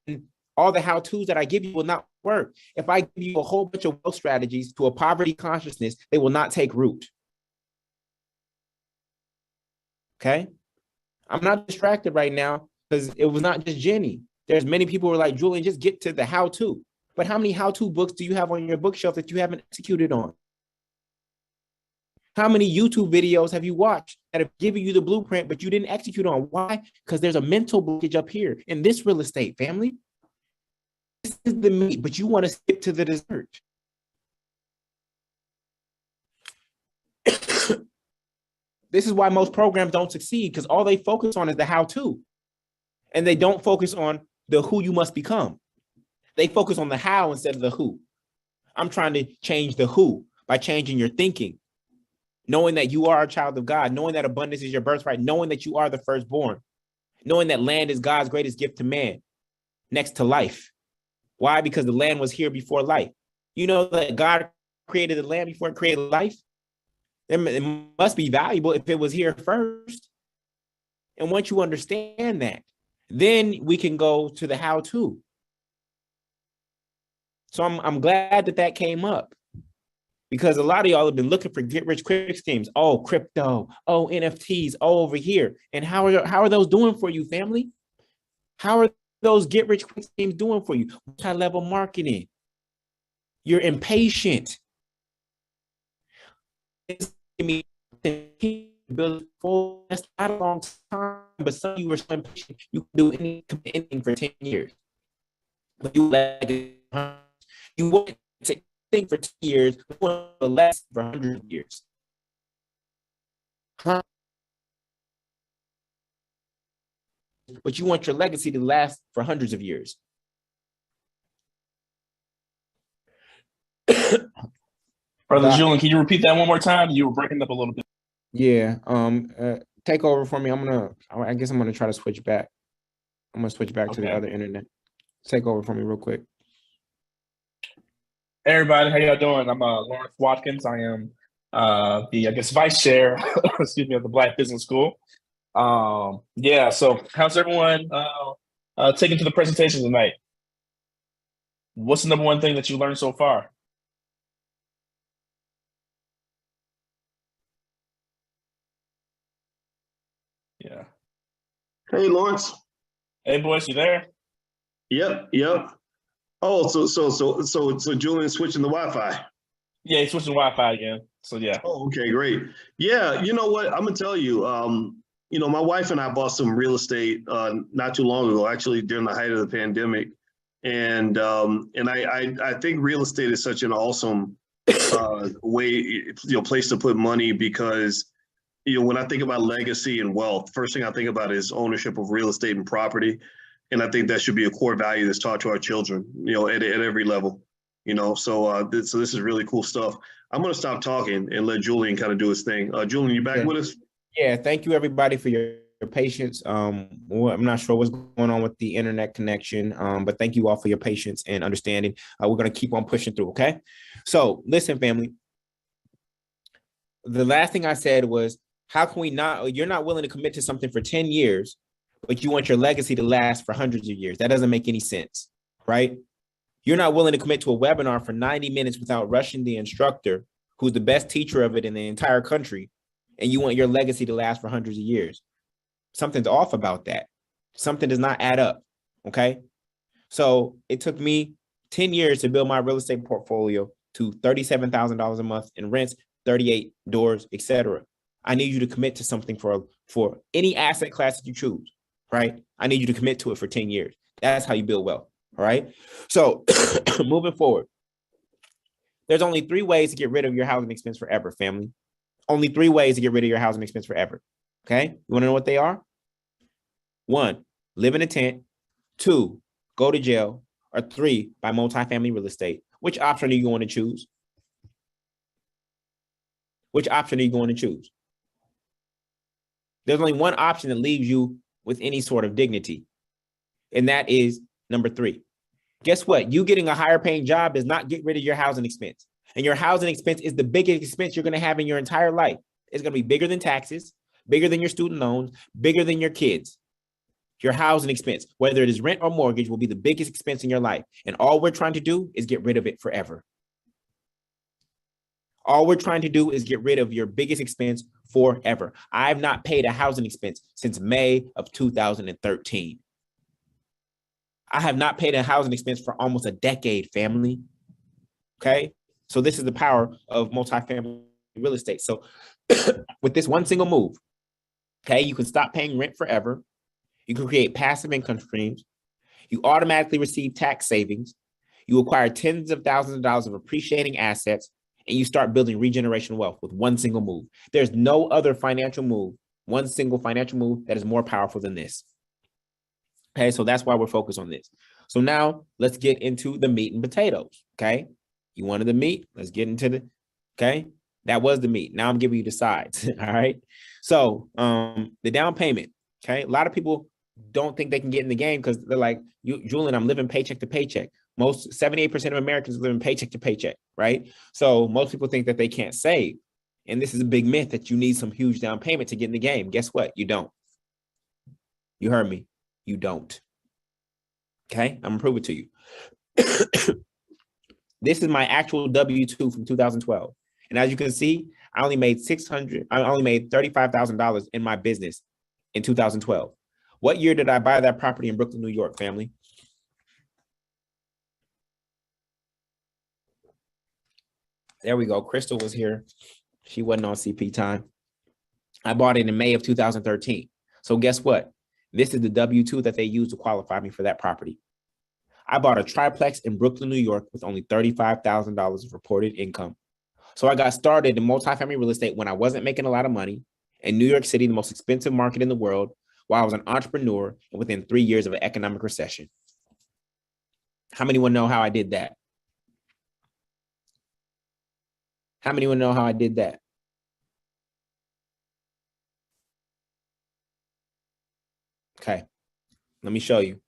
all the how-tos that I give you will not work. If I give you a whole bunch of wealth strategies to a poverty consciousness, they will not take root. Okay? I'm not distracted right now because it was not just Jenny. There's many people who are like, Julian, just get to the how-to. But how many how-to books do you have on your bookshelf that you haven't executed on? How many YouTube videos have you watched that have given you the blueprint, but you didn't execute on? Why? Because there's a mental blockage up here in this real estate, family. This is the meat, but you want to skip to the dessert. This is why most programs don't succeed, because all they focus on is the how-to. And they don't focus on the who you must become. They focus on the how instead of the who. I'm trying to change the who by changing your thinking. Knowing that you are a child of God, knowing that abundance is your birthright, knowing that you are the firstborn, knowing that land is God's greatest gift to man, next to life. Why? Because the land was here before life. You know that God created the land before it created life? It must be valuable if it was here first. And once you understand that, then we can go to the how-to. So I'm glad that came up. Because a lot of y'all have been looking for get-rich-quick schemes. Oh, crypto. Oh, NFTs. Oh, over here. And how are those doing for you, family? How are those get-rich-quick schemes doing for you? Multi-level marketing. You're impatient. It's build full. That's not a long time, but some of you are so impatient. You can do anything for 10 years. But you want to thing for 2 years, less for 100 years. Huh? But you want your legacy to last for hundreds of years. Brother Julian, can you repeat that one more time? You were breaking up a little bit. Yeah. Take over for me. I guess I'm gonna try to switch back. I'm gonna switch back to the other internet. Take over for me real quick. Hey everybody, how y'all doing? I'm Lawrence Watkins. I am the vice chair, excuse me, of the Black Business School. Yeah. So how's everyone taking to the presentation tonight? What's the number one thing that you learned so far? Yeah. Hey, Lawrence. Hey, boys, you there? Yep. Oh, so Julian's switching the Wi-Fi. Yeah, he's switching Wi-Fi again. So yeah. Oh, okay, great. Yeah, you know what? I'm gonna tell you. My wife and I bought some real estate not too long ago, actually during the height of the pandemic, and I think real estate is such an awesome place to put money because when I think about legacy and wealth, first thing I think about is ownership of real estate and property. And I think that should be a core value that's taught to our children, at every level, so this is really cool stuff. I'm going to stop talking and let Julian kind of do his thing. Julian, you back with us? Yeah. Thank you everybody for your patience. I'm not sure what's going on with the internet connection, but thank you all for your patience and understanding. We're going to keep on pushing through. Okay. So listen, family, the last thing I said was, how can we you're not willing to commit to something for 10 years, but you want your legacy to last for hundreds of years. That doesn't make any sense, right? You're not willing to commit to a webinar for 90 minutes without rushing the instructor, who's the best teacher of it in the entire country, and you want your legacy to last for hundreds of years. Something's off about that. Something does not add up, okay? So it took me 10 years to build my real estate portfolio to $37,000 a month in rents, 38 doors, etc. I need you to commit to something for any asset class that you choose, right? I need you to commit to it for 10 years. That's how you build wealth, all right? So moving forward, there's only 3 ways to get rid of your housing expense forever, family. Only 3 ways to get rid of your housing expense forever, okay? You wanna know what they are? 1, live in a tent. 2, go to jail, or 3, buy multifamily real estate. Which option are you going to choose? Which option are you going to choose? There's only one option that leaves you with any sort of dignity, and that is number 3. Guess what? You getting a higher paying job does not get rid of your housing expense. And your housing expense is the biggest expense you're going to have in your entire life. It's going to be bigger than taxes, bigger than your student loans, bigger than your kids. Your housing expense, whether it is rent or mortgage, will be the biggest expense in your life. And all we're trying to do is get rid of it forever. All we're trying to do is get rid of your biggest expense forever. I've not paid a housing expense since May of 2013. I have not paid a housing expense for almost a decade, family. Okay? So this is the power of multifamily real estate. So with this one single move, okay, you can stop paying rent forever. You can create passive income streams. You automatically receive tax savings. You acquire tens of thousands of dollars of appreciating assets, and you start building regeneration wealth with one single move. There's no other financial move, one single financial move that is more powerful than this. Okay, so that's why we're focused on this. So now let's get into the meat and potatoes. Okay, you wanted the meat, let's get into the, okay, that was the meat. Now I'm giving you the sides. All right, so the down payment. Okay, a lot of people don't think they can get in the game because they're like, Julian, I'm living paycheck to paycheck. Most 78% of Americans live in paycheck to paycheck, right? So most people think that they can't save. And this is a big myth that you need some huge down payment to get in the game. Guess what? You don't. You heard me. You don't. Okay, I'm gonna prove it to you. This is my actual W-2 from 2012. And as you can see, I only made $35,000 in my business in 2012. What year did I buy that property in Brooklyn, New York, family? There we go. Crystal was here. She wasn't on CP time. I bought it in May of 2013. So guess what? This is the W-2 that they used to qualify me for that property. I bought a triplex in Brooklyn, New York with only $35,000 of reported income. So I got started in multifamily real estate when I wasn't making a lot of money in New York City, the most expensive market in the world, while I was an entrepreneur and within 3 years of an economic recession. How many want to know how I did that? How many want to know how I did that? Okay, let me show you.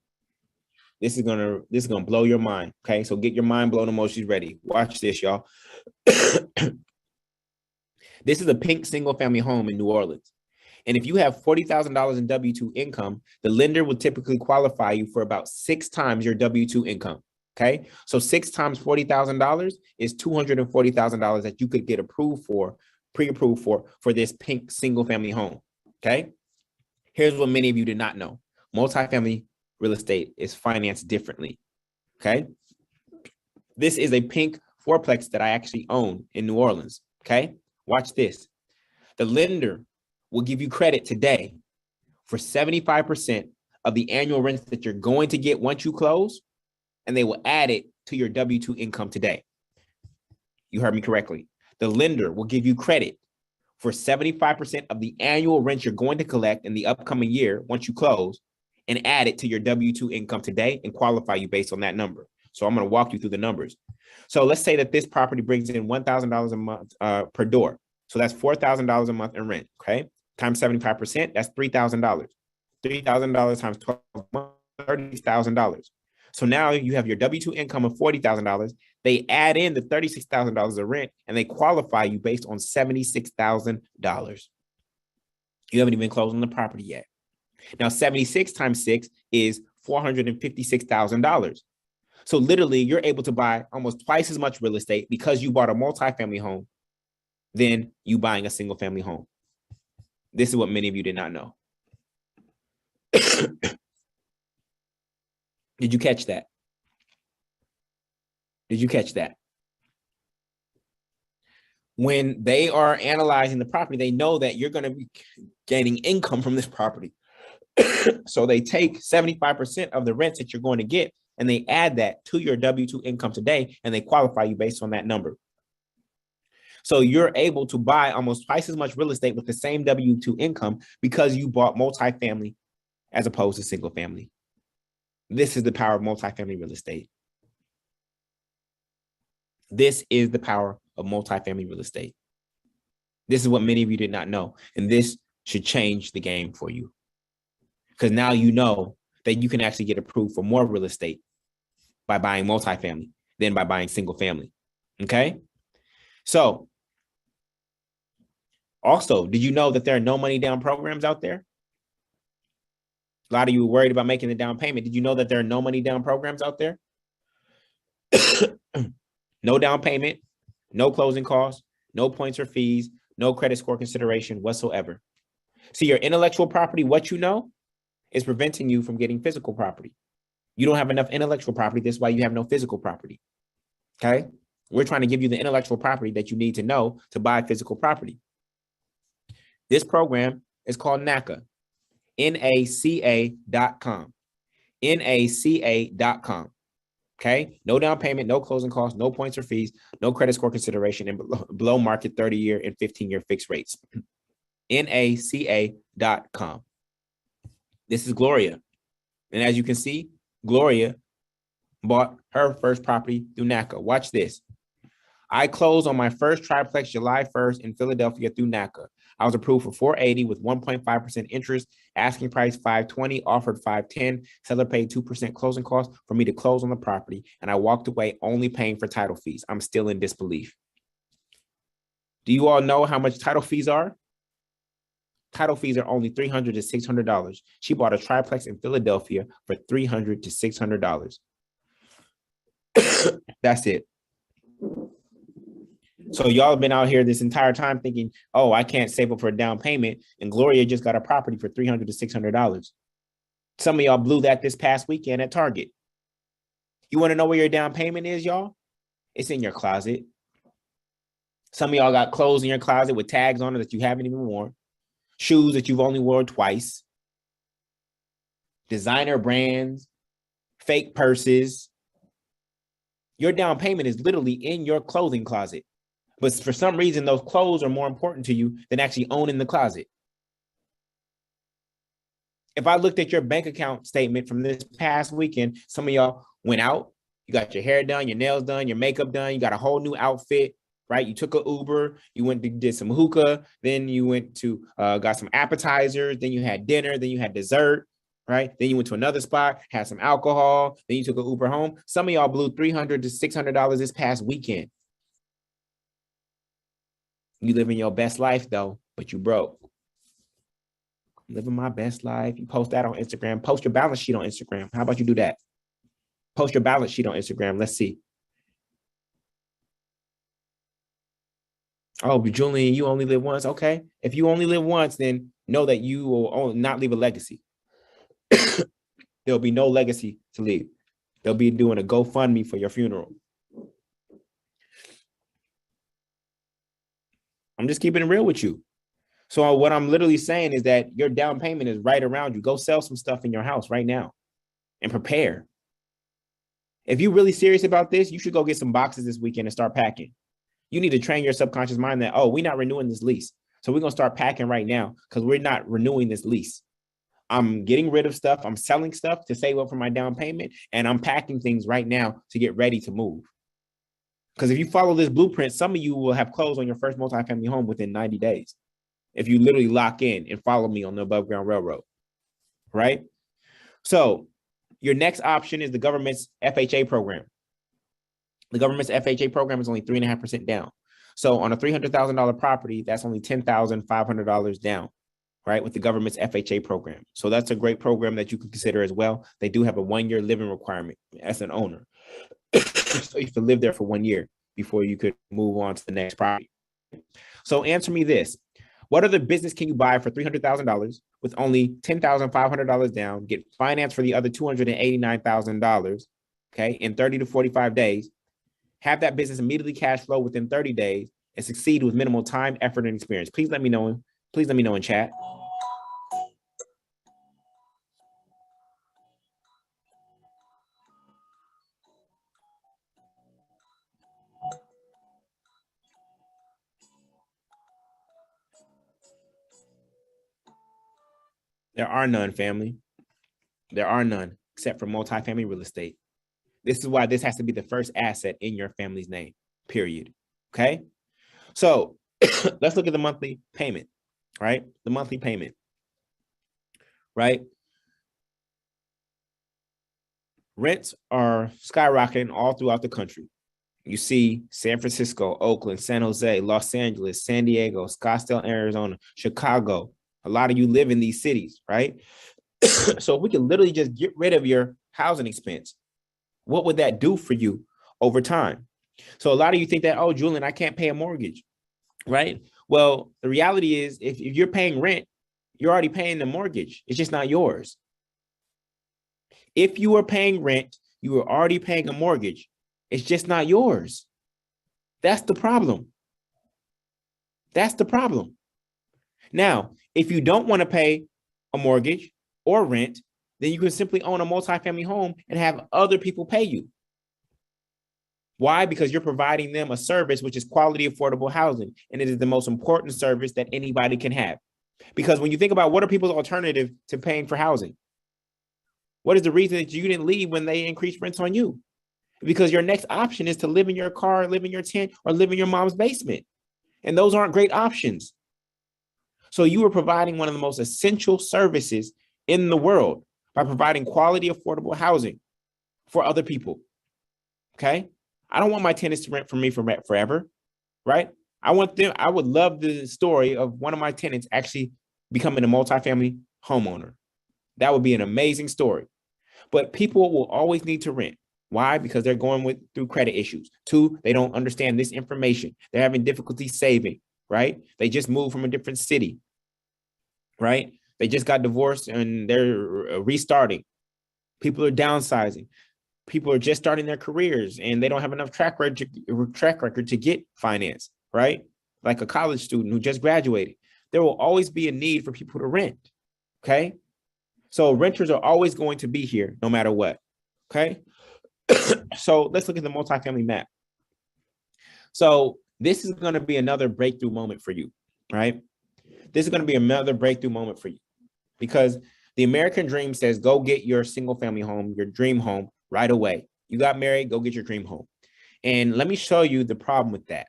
This is gonna blow your mind. Okay, so get your mind blown emotions ready. Watch this, y'all. This is a pink single family home in New Orleans. And if you have $40,000 in W-2 income, the lender will typically qualify you for about 6 times your W-2 income. Okay, so 6 times $40,000 is $240,000 that you could get approved for, pre-approved for this pink single family home. Okay, here's what many of you did not know: multifamily real estate is financed differently. Okay, this is a pink fourplex that I actually own in New Orleans. Okay, watch this. The lender will give you credit today for 75% of the annual rents that you're going to get once you close, and they will add it to your W-2 income today. You heard me correctly. The lender will give you credit for 75% of the annual rent you're going to collect in the upcoming year once you close, and add it to your W-2 income today and qualify you based on that number. So I'm going to walk you through the numbers. So let's say that this property brings in $1,000 a month per door. So that's $4,000 a month in rent, okay? Times 75%, that's $3,000. $3,000 times 12 months, $30,000. So now you have your W-2 income of $40,000. They add in the $36,000 of rent, and they qualify you based on $76,000. You haven't even closed on the property yet. Now, 76 times 6 is $456,000. So literally, you're able to buy almost twice as much real estate because you bought a multifamily home than you buying a single family home. This is what many of you did not know. Did you catch that? Did you catch that? When they are analyzing the property, they know that you're going to be gaining income from this property. So they take 75% of the rents that you're going to get, and they add that to your W-2 income today, and they qualify you based on that number. So you're able to buy almost twice as much real estate with the same W-2 income because you bought multifamily as opposed to single family. This is the power of multifamily real estate. This is the power of multifamily real estate. This is what many of you did not know. And this should change the game for you. Because now you know that you can actually get approved for more real estate by buying multifamily than by buying single family. Okay? So, also, did you know that there are no money down programs out there? A lot of you were worried about making the down payment. Did you know that there are no money down programs out there? No down payment, no closing costs, no points or fees, no credit score consideration whatsoever. See, your intellectual property, what you know, is preventing you from getting physical property. You don't have enough intellectual property. That's why you have no physical property. Okay? We're trying to give you the intellectual property that you need to know to buy physical property. This program is called NACA, NACA.com, NACA.com. Okay? No down payment, no closing costs, no points or fees, no credit score consideration, and below market 30-year and 15-year fixed rates. NACA.com. This is Gloria. And as you can see, Gloria bought her first property through NACA. Watch this. I closed on my first triplex July 1st in Philadelphia through NACA. I was approved for 480 with 1.5% interest, asking price 520, offered 510, seller paid 2% closing costs for me to close on the property, and I walked away only paying for title fees. I'm still in disbelief. Do you all know how much title fees are? Title fees are only $300 to $600. She bought a triplex in Philadelphia for $300 to $600. That's it. So y'all have been out here this entire time thinking, oh, I can't save up for a down payment. And Gloria just got a property for $300 to $600. Some of y'all blew that this past weekend at Target. You want to know where your down payment is, y'all? It's in your closet. Some of y'all got clothes in your closet with tags on it that you haven't even worn. Shoes that you've only worn twice. Designer brands. Fake purses. Your down payment is literally in your clothing closet. But for some reason, those clothes are more important to you than actually owning the closet. If I looked at your bank account statement from this past weekend, some of y'all went out, you got your hair done, your nails done, your makeup done, you got a whole new outfit, right? You took an Uber, you went to did some hookah, then you went to got some appetizers, then you had dinner, then you had dessert, right? Then you went to another spot, had some alcohol, then you took an Uber home. Some of y'all blew $300 to $600 this past weekend. You living your best life though, but you broke. Living my best life. You post that on Instagram. Post your balance sheet on Instagram. How about you do that? Post your balance sheet on Instagram. Let's see. Oh, but Julian, you only live once. Okay. If you only live once, then know that you will not leave a legacy. There'll be no legacy to leave. They'll be doing a GoFundMe for your funeral. I'm just keeping it real with you. So what I'm literally saying is that your down payment is right around you. Go sell some stuff in your house right now and prepare. If you're really serious about this, you should go get some boxes this weekend and start packing. You need to train your subconscious mind that, oh, we're not renewing this lease. So we're going to start packing right now because we're not renewing this lease. I'm getting rid of stuff. I'm selling stuff to save up for my down payment. And I'm packing things right now to get ready to move. Because if you follow this blueprint, some of you will have closed on your first multifamily home within 90 days. If you literally lock in and follow me on the Above Ground Railroad, right? So your next option is the government's FHA program. The government's FHA program is only 3.5% down. So on a $300,000 property, that's only $10,500 down, right? With the government's FHA program. So that's a great program that you can consider as well. They do have a 1-year living requirement as an owner. So you have to live there for 1 year before you could move on to the next property. So answer me this. What other business can you buy for $300,000 with only $10,500 down, get financed for the other $289,000, okay, in 30 to 45 days, have that business immediately cash flow within 30 days, and succeed with minimal time, effort, and experience? Please let me know. Please let me know in chat. There are none, family. There are none. except for multifamily real estate. This is why this has to be the first asset in your family's name, period. Okay. So let's look at the monthly payment, right? The monthly payment, right? Rents are skyrocketing all throughout the country. You see San Francisco, Oakland, San Jose, Los Angeles, San Diego, Scottsdale, Arizona, Chicago. A lot of you live in these cities, right? So if we can literally just get rid of your housing expense, what would that do for you over time? So a lot of you think that, oh, Julian, I can't pay a mortgage, right? Well, the reality is if you're paying rent, you're already paying the mortgage. It's just not yours. If you are paying rent, you are already paying a mortgage. It's just not yours. That's the problem. That's the problem. Now, if you don't want to pay a mortgage or rent, then you can simply own a multifamily home and have other people pay you. Why? Because you're providing them a service, which is quality, affordable housing. And it is the most important service that anybody can have. Because when you think about what are people's alternative to paying for housing? What is the reason that you didn't leave when they increased rents on you? Because your next option is to live in your car, live in your tent, or live in your mom's basement. And those aren't great options. So you are providing one of the most essential services in the world by providing quality, affordable housing for other people. Okay? I don't want my tenants to rent from me forever, right? I would love the story of one of my tenants actually becoming a multifamily homeowner. That would be an amazing story. But people will always need to rent. Why? Because they're going through credit issues. 2, they don't understand this information. They're having difficulty saving, right? They just moved from a different city, right? They just got divorced and they're restarting. People are downsizing. People are just starting their careers and they don't have enough track record to get finance, right? Like a college student who just graduated. There will always be a need for people to rent, okay? So renters are always going to be here no matter what, okay? So let's look at the multifamily map. So this is going to be another breakthrough moment for you, right? This is going to be another breakthrough moment for you because the American dream says, go get your single family home, your dream home right away. You got married, go get your dream home. And let me show you the problem with that.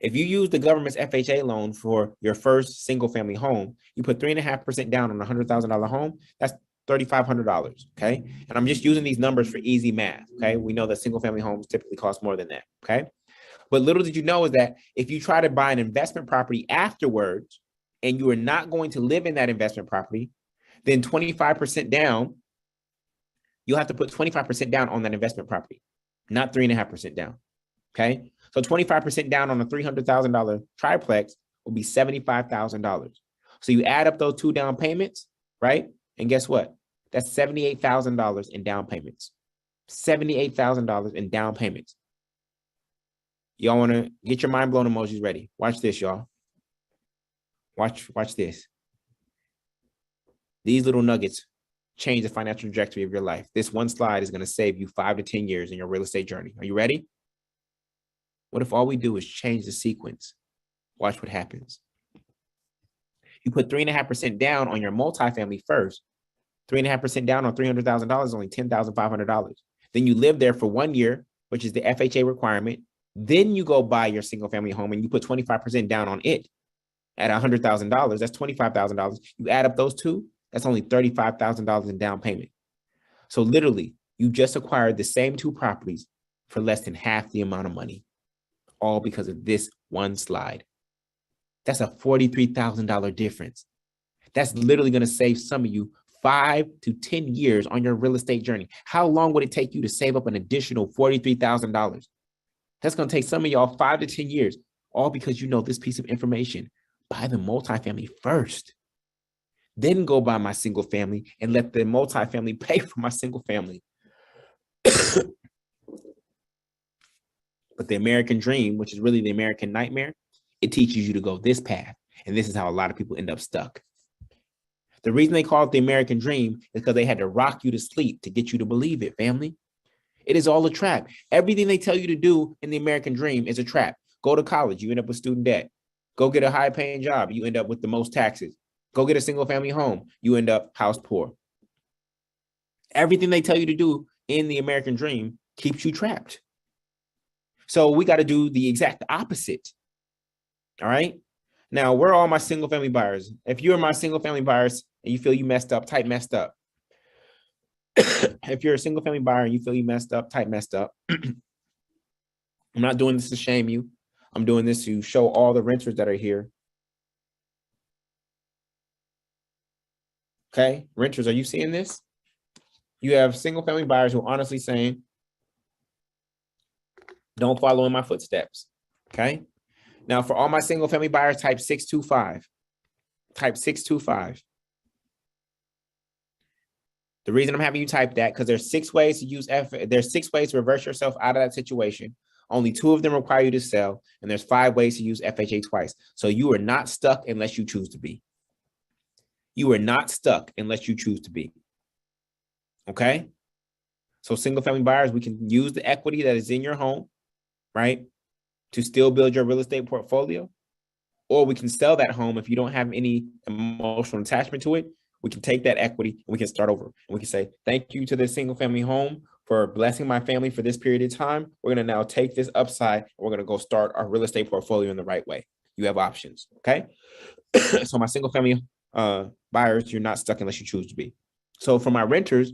If you use the government's FHA loan for your first single family home, you put 3.5% down on a $100,000 home, that's $3,500, okay? And I'm just using these numbers for easy math, okay? We know that single family homes typically cost more than that, okay? But little did you know is that if you try to buy an investment property afterwards and you are not going to live in that investment property, then 25% down, you'll have to put 25% down on that investment property, not 3.5% down, okay? So 25% down on a $300,000 triplex will be $75,000. So you add up those 2 down payments, right? And guess what? That's $78,000 in down payments. $78,000 in down payments. Y'all want to get your mind blown emojis ready. Watch this, y'all. Watch this. These little nuggets change the financial trajectory of your life. This one slide is going to save you 5 to 10 years in your real estate journey. Are you ready? What if all we do is change the sequence? Watch what happens. You put 3.5% down on your multifamily first. 3.5% down on $300,000 is only $10,500. Then you live there for 1 year, which is the FHA requirement. Then you go buy your single family home and you put 25% down on it at $100,000. That's $25,000. You add up those 2, that's only $35,000 in down payment. So literally, you just acquired the same 2 properties for less than half the amount of money, all because of this one slide. That's a $43,000 difference. That's literally going to save some of you 5 to 10 years on your real estate journey. How long would it take you to save up an additional $43,000? That's going to take some of y'all 5 to 10 years, all because you know this piece of information. Buy the multifamily first. Then go buy my single family and let the multifamily pay for my single family. But the American dream, which is really the American nightmare, it teaches you to go this path. And this is how a lot of people end up stuck. The reason they call it the American dream is because they had to rock you to sleep to get you to believe it, family. It is all a trap. Everything they tell you to do in the American dream is a trap. Go to college, you end up with student debt. Go get a high-paying job, you end up with the most taxes. Go get a single-family home, you end up house poor. Everything they tell you to do in the American dream keeps you trapped. So we got to do the exact opposite. All right. Now, where are all my single family buyers? If you're my single family buyers and you feel you messed up, type messed up. If you're a single family buyer and you feel you messed up, type messed up. I'm not doing this to shame you. I'm doing this to show all the renters that are here. Okay, renters, are you seeing this? You have single family buyers who are honestly saying, don't follow in my footsteps. Okay. Now, for all my single family buyers, type 625. Type 625. The reason I'm having you type that because there's 6 ways to use there's 6 ways to reverse yourself out of that situation. Only 2 of them require you to sell, and there's 5 ways to use FHA twice. So you are not stuck unless you choose to be. You are not stuck unless you choose to be. Okay? So single family buyers, we can use the equity that is in your home, right, to still build your real estate portfolio. Or we can sell that home if you don't have any emotional attachment to it. We can take that equity and we can start over. And we can say, thank you to this single family home for blessing my family for this period of time. We're going to now take this upside and we're going to go start our real estate portfolio in the right way. You have options. Okay. So my single family buyers, you're not stuck unless you choose to be. So for my renters,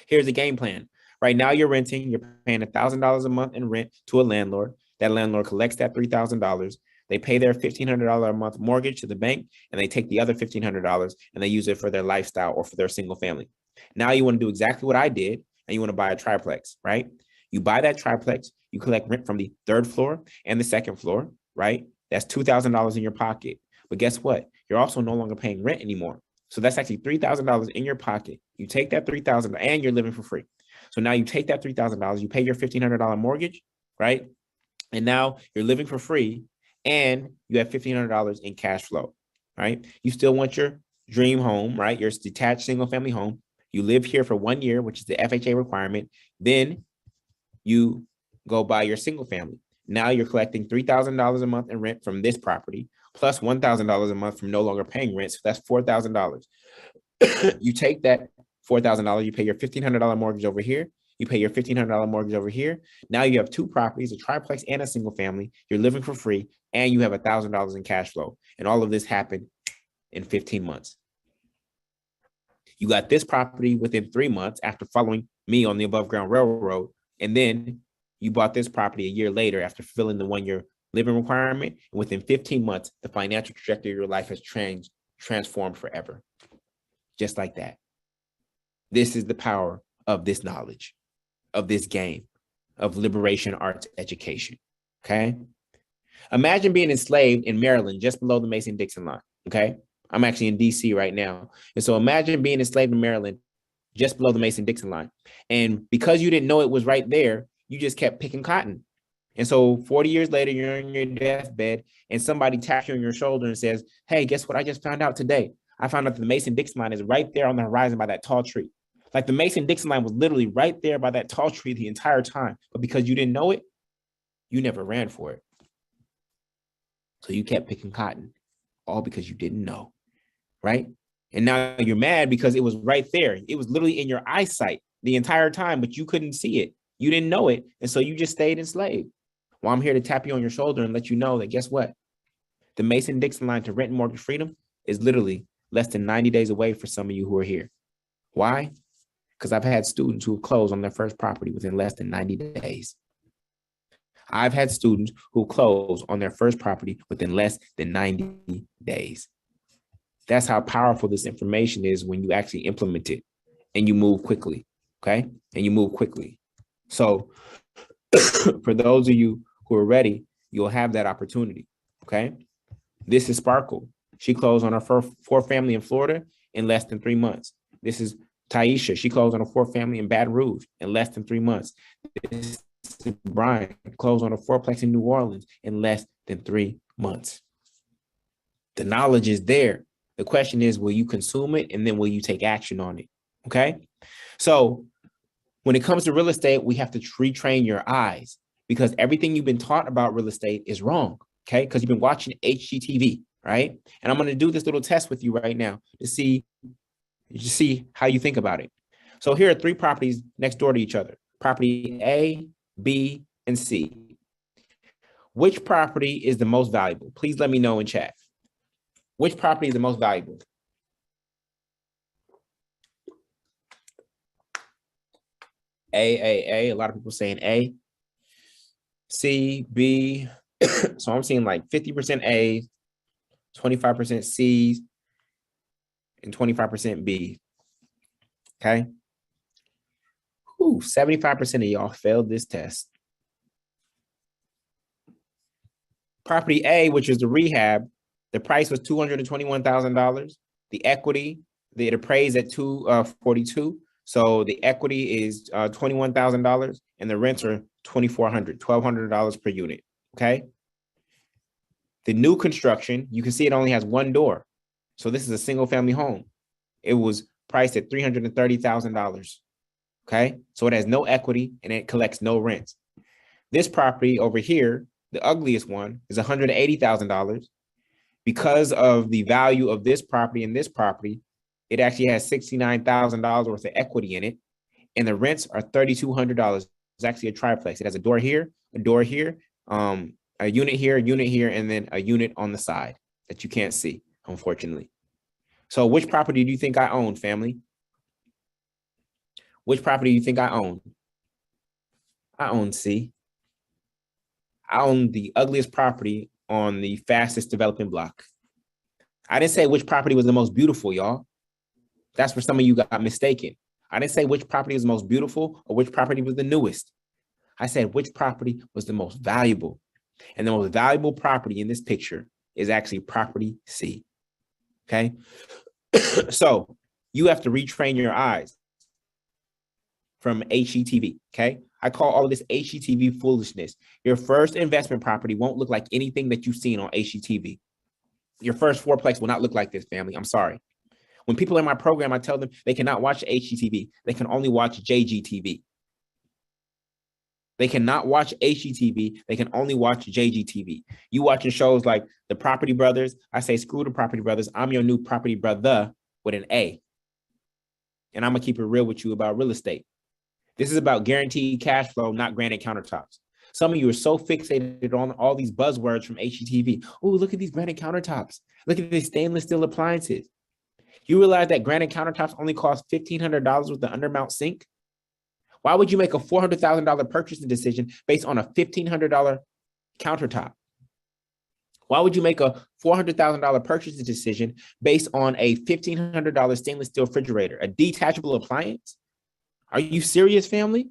here's the game plan. Right now you're renting, you're paying $1,000 a month in rent to a landlord. That landlord collects that $3,000. They pay their $1,500 a month mortgage to the bank, and they take the other $1,500 and they use it for their lifestyle or for their single family. Now you want to do exactly what I did, and you want to buy a triplex, right? You buy that triplex, you collect rent from the 3rd floor and the 2nd floor, right? That's $2,000 in your pocket. But guess what? You're also no longer paying rent anymore. So that's actually $3,000 in your pocket. You take that $3,000 and you're living for free. So now you take that $3,000, you pay your $1,500 mortgage, right? And now you're living for free and you have $1,500 in cash flow, right? You still want your dream home, right? Your detached single family home. You live here for 1 year, which is the FHA requirement. Then you go buy your single family. Now you're collecting $3,000 a month in rent from this property, plus $1,000 a month from no longer paying rent. So that's $4,000. You take that $4,000, you pay your $1,500 mortgage over here. You pay your $1,500 mortgage over here. Now you have 2 properties, a triplex and a single family. You're living for free and you have $1,000 in cash flow. And all of this happened in 15 months. You got this property within 3 months after following me on the above ground railroad. And then you bought this property a year later after fulfilling the 1-year living requirement. And within 15 months, the financial trajectory of your life has transformed forever. Just like that. This is the power of this knowledge, of this game, of liberation arts education. Okay. Imagine being enslaved in Maryland, just below the Mason-Dixon line. Okay. I'm actually in DC right now. And so imagine being enslaved in Maryland, just below the Mason-Dixon line. And because you didn't know it was right there, you just kept picking cotton. And so 40 years later, you're on your deathbed and somebody taps you on your shoulder and says, hey, guess what I just found out today? I found out that the Mason-Dixon line is right there on the horizon by that tall tree. Like the Mason-Dixon line was literally right there by that tall tree the entire time. But because you didn't know it, you never ran for it. So you kept picking cotton, all because you didn't know, right? And now you're mad because it was right there. It was literally in your eyesight the entire time, but you couldn't see it. You didn't know it. And so you just stayed enslaved. Well, I'm here to tap you on your shoulder and let you know that guess what? The Mason-Dixon line to rent and mortgage freedom is literally less than 90 days away for some of you who are here. Why? Because I've had students who have closed on their first property within less than 90 days. I've had students who close on their first property within less than 90 days. That's how powerful this information is when you actually implement it and you move quickly, okay? And you move quickly. So for those of you who are ready, you'll have that opportunity, okay? This is Sparkle. She closed on her first 4 family in Florida in less than 3 months. This is Taisha. She closed on a 4 family in Baton Rouge in less than 3 months. This is Brian, closed on a 4-plex in New Orleans in less than 3 months. The knowledge is there. The question is, will you consume it? And then will you take action on it? Okay. So when it comes to real estate, we have to retrain your eyes because everything you've been taught about real estate is wrong. Okay. Because you've been watching HGTV, right? And I'm going to do this little test with you right now to see how you think about it. So here are three properties next door to each other. Property A, B, and C. Which property is the most valuable? Please let me know in chat. Which property is the most valuable? A. A lot of people saying A. C, B. So I'm seeing like 50% A, 25% C, and 25% B. Okay. 75% of y'all failed this test. Property A, which is the rehab, the price was $221,000. The equity, it appraised at $242,000. So the equity is $21,000, and the rents are $2,400, $1,200 per unit. Okay. The new construction, you can see it only has one door. So this is a single family home. It was priced at $330,000. Okay. So it has no equity and it collects no rent. This property over here, the ugliest one, is $180,000. Because of the value of this property and this property, it actually has $69,000 worth of equity in it. And the rents are $3,200. It's actually a triplex. It has a door here, a unit here, and then a unit on the side that you can't see, unfortunately. So which property do you think I own, family? Which property do you think I own? I own C. I own the ugliest property on the fastest developing block. I didn't say which property was the most beautiful, y'all. That's where some of you got mistaken. I didn't say which property was the most beautiful or which property was the newest. I said which property was the most valuable. And the most valuable property in this picture is actually property C. Okay. So you have to retrain your eyes from HGTV. Okay. I call all of this HGTV foolishness. Your first investment property won't look like anything that you've seen on HGTV. Your first fourplex will not look like this, family. I'm sorry. When people in my program, I tell them they cannot watch HGTV. They can only watch JGTV. They cannot watch HGTV. They can only watch JGTV. You watching shows like The Property Brothers. I say, screw The Property Brothers. I'm your new property brother with an A. And I'm going to keep it real with you about real estate. This is about guaranteed cash flow, not granite countertops. Some of you are so fixated on all these buzzwords from HGTV. Oh, look at these granite countertops. Look at these stainless steel appliances. You realize that granite countertops only cost $1,500 with the undermount sink? Why would you make a $400,000 purchasing decision based on a $1,500 countertop? Why would you make a $400,000 purchasing decision based on a $1,500 stainless steel refrigerator, a detachable appliance? Are you serious, family?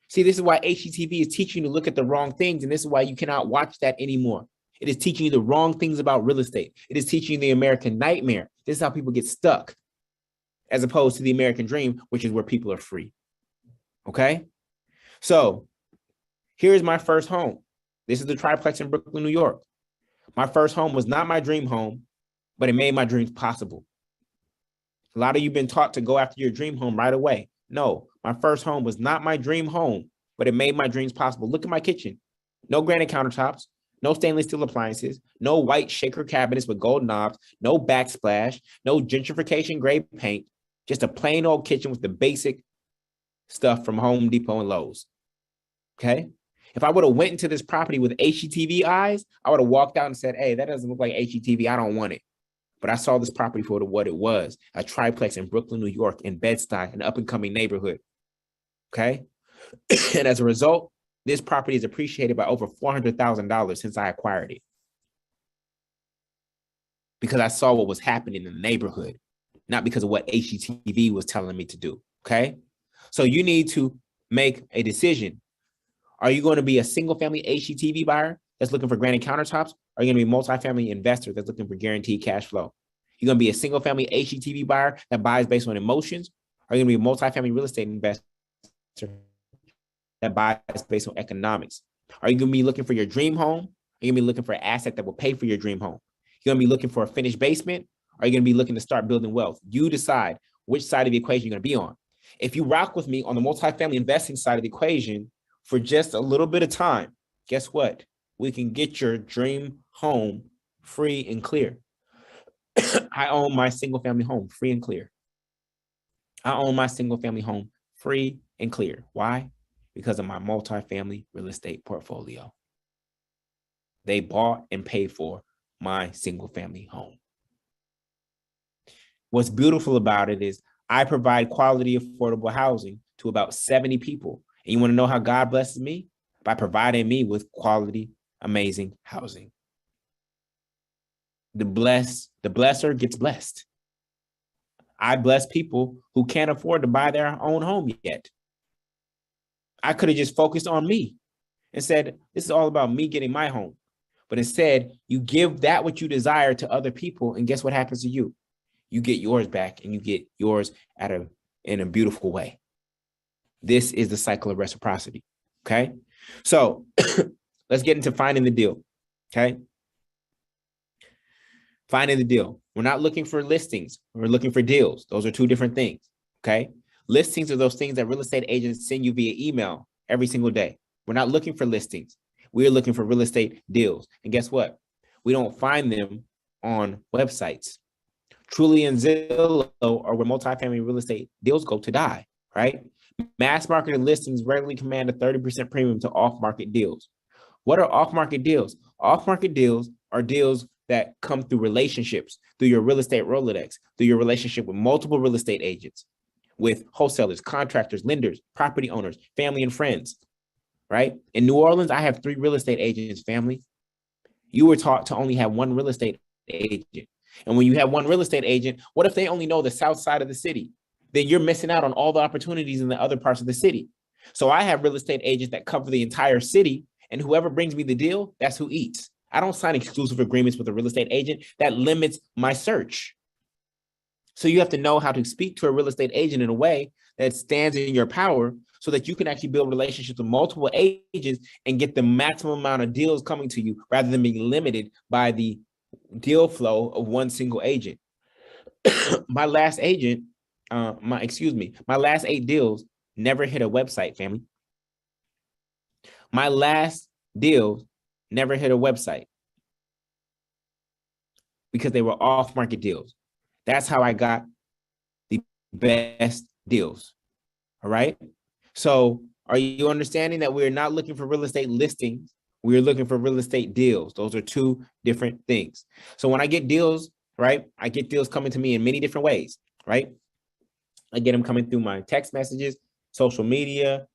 See, this is why HGTV is teaching you to look at the wrong things, and this is why you cannot watch that anymore. It is teaching you the wrong things about real estate. It is teaching you the American nightmare. This is how people get stuck, as opposed to the American dream, which is where people are free. Okay? So here's my first home. This is the triplex in Brooklyn, New York. My first home was not my dream home, but it made my dreams possible. A lot of you have been taught to go after your dream home right away. No, my first home was not my dream home, but it made my dreams possible. Look at my kitchen. No granite countertops, no stainless steel appliances, no white shaker cabinets with gold knobs, no backsplash, no gentrification grade paint, just a plain old kitchen with the basic stuff from Home Depot and Lowe's. Okay? If I would have went into this property with HGTV eyes, I would have walked out and said, hey, that doesn't look like HGTV. I don't want it. But I saw this property for what it was, a triplex in Brooklyn, New York, in Bed-Stuy, an up-and-coming neighborhood. Okay? And as a result, this property is appreciated by over $400,000 since I acquired it. Because I saw what was happening in the neighborhood, not because of what HGTV was telling me to do. Okay? So you need to make a decision. Are you going to be a single-family HGTV buyer that's looking for granite countertops? Or are you going to be a multifamily investor that's looking for guaranteed cash flow? You're going to be a single-family HGTV buyer that buys based on emotions? Or are you going to be a multifamily real estate investor that buys based on economics? Are you going to be looking for your dream home? Are you going to be looking for an asset that will pay for your dream home? You're going to be looking for a finished basement? Or are you going to be looking to start building wealth? You decide which side of the equation you're going to be on. If you rock with me on the multifamily investing side of the equation for just a little bit of time, guess what? We can get your dream home free and clear. I own my single family home free and clear. I own my single family home free and clear. Why? Because of my multifamily real estate portfolio. They bought and paid for my single family home. What's beautiful about it is I provide quality, affordable housing to about 70 people. And you want to know how God blesses me? By providing me with quality, amazing housing. The blesser gets blessed. I bless people who can't afford to buy their own home yet. I could have just focused on me and said, this is all about me getting my home. But instead, you give that what you desire to other people, and guess what happens to you? You get yours back, and you get yours in a beautiful way. This is the cycle of reciprocity, okay? So let's get into finding the deal, okay? Finding the deal. We're not looking for listings. We're looking for deals. Those are two different things, okay? Listings are those things that real estate agents send you via email every single day. We're not looking for listings. We're looking for real estate deals. And guess what? We don't find them on websites. Truly and Zillow are where multifamily real estate deals go to die, right? Mass market listings regularly command a 30% premium to off-market deals. What are off-market deals? Off-market deals are deals that come through relationships, through your real estate Rolodex, through your relationship with multiple real estate agents, with wholesalers, contractors, lenders, property owners, family and friends, right? In New Orleans, I have 3 real estate agents, family. You were taught to only have one real estate agent. And when you have one real estate agent, what if they only know the south side of the city? Then you're missing out on all the opportunities in the other parts of the city. So I have real estate agents that cover the entire city, and whoever brings me the deal, that's who eats. I don't sign exclusive agreements with a real estate agent. That limits my search. So you have to know how to speak to a real estate agent in a way that stands in your power so that you can actually build relationships with multiple agents and get the maximum amount of deals coming to you rather than being limited by the deal flow of one single agent. My last 8 deals never hit a website, family. My last deals never hit a website because they were off-market deals. That's how I got the best deals. All right. So are you understanding that we're not looking for real estate listings? We're looking for real estate deals. Those are two different things. So when I get deals, right, I get deals coming to me in many different ways, right? I get them coming through my text messages, social media,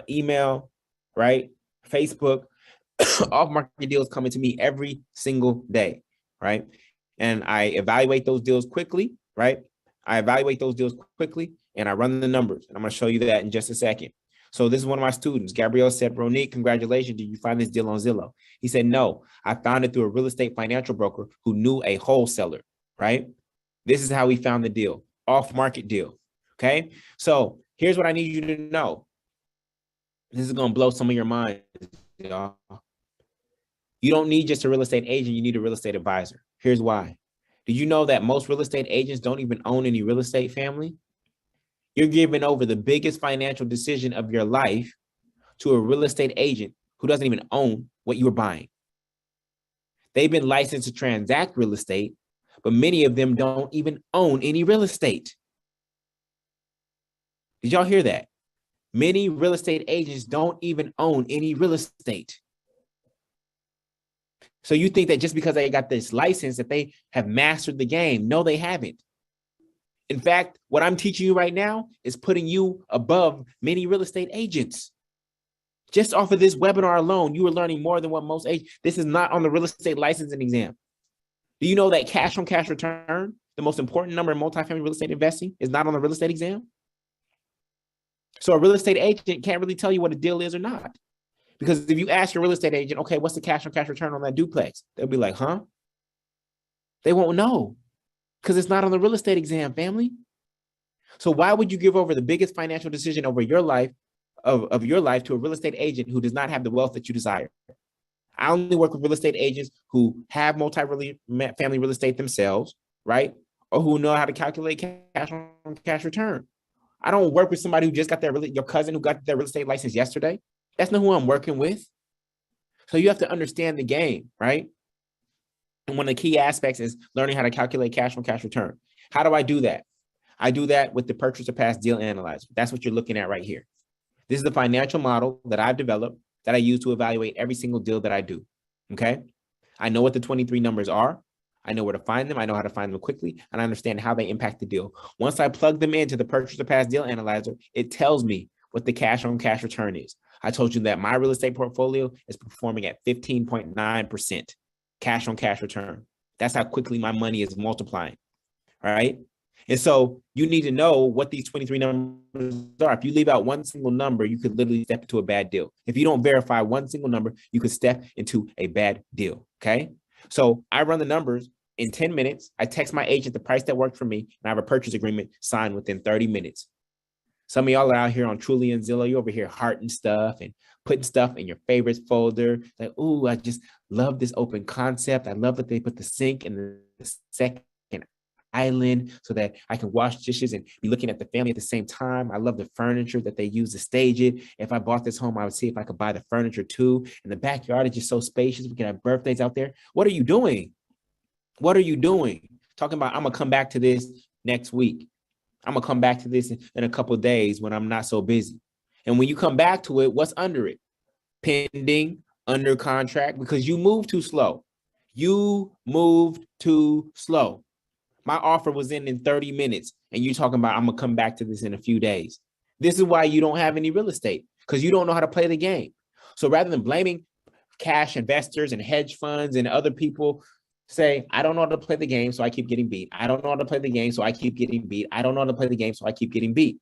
email, right? Facebook, off-market deals coming to me every single day, right? And I evaluate those deals quickly, right? And I run the numbers. And I'm going to show you that in just a second. So this is one of my students. Gabrielle said, Ronique, congratulations. Did you find this deal on Zillow? He said, no, I found it through a real estate financial broker who knew a wholesaler, right? This is how we found the deal, off-market deal, okay? So here's what I need you to know. This is going to blow some of your minds, y'all. You don't need just a real estate agent. You need a real estate advisor. Here's why. Did you know that most real estate agents don't even own any real estate, family? You're giving over the biggest financial decision of your life to a real estate agent who doesn't even own what you're buying. They've been licensed to transact real estate, but many of them don't even own any real estate. Did y'all hear that? Many real estate agents don't even own any real estate. So you think that just because they got this license that they have mastered the game. No, they haven't. In fact, what I'm teaching you right now is putting you above many real estate agents. Just off of this webinar alone, you are learning more than what most agents. This is not on the real estate licensing exam. Do you know that cash on cash return, the most important number in multifamily real estate investing, is not on the real estate exam? So a real estate agent can't really tell you what a deal is or not. Because if you ask your real estate agent, okay, what's the cash on cash return on that duplex? They'll be like, huh? They won't know because it's not on the real estate exam, family. So why would you give over the biggest financial decision over your life, of your life, to a real estate agent who does not have the wealth that you desire? I only work with real estate agents who have multi-family real estate themselves, right? Or who know how to calculate cash on cash return. I don't work with somebody who just got your cousin who got their real estate license yesterday. That's not who I'm working with. So you have to understand the game, right? And one of the key aspects is learning how to calculate cash on cash return. How do I do that? I do that with the purchase or pass deal analyzer. That's what you're looking at right here. This is the financial model that I've developed that I use to evaluate every single deal that I do. Okay. I know what the 23 numbers are. I know where to find them. I know how to find them quickly, and I understand how they impact the deal. Once I plug them into the purchase or pass deal analyzer, it tells me what the cash on cash return is. I told you that my real estate portfolio is performing at 15.9% cash on cash return. That's how quickly my money is multiplying. All right. And so you need to know what these 23 numbers are. If you leave out one single number, you could literally step into a bad deal. If you don't verify one single number, you could step into a bad deal. Okay. So I run the numbers in 10 minutes. I text my agent the price that worked for me, and I have a purchase agreement signed within 30 minutes. Some of y'all are out here on Truly and Zillow. You're over here hearting stuff and putting stuff in your favorites folder. Like, ooh, I just love this open concept. I love that they put the sink in the second island so that I can wash dishes and be looking at the family at the same time. I love the furniture that they use to stage it. If I bought this home, I would see if I could buy the furniture too. And the backyard is just so spacious. We can have birthdays out there. What are you doing? What are you doing? Talking about, I'm going to come back to this next week. I'm going to come back to this in a couple of days when I'm not so busy. And when you come back to it, what's under it? Pending, under contract, because you moved too slow. You moved too slow. My offer was in 30 minutes, and you're talking about, I'm going to come back to this in a few days. This is why you don't have any real estate, because you don't know how to play the game. So rather than blaming cash investors and hedge funds and other people, say, I don't know how to play the game, so I keep getting beat. I don't know how to play the game, so I keep getting beat. I don't know how to play the game, so I keep getting beat.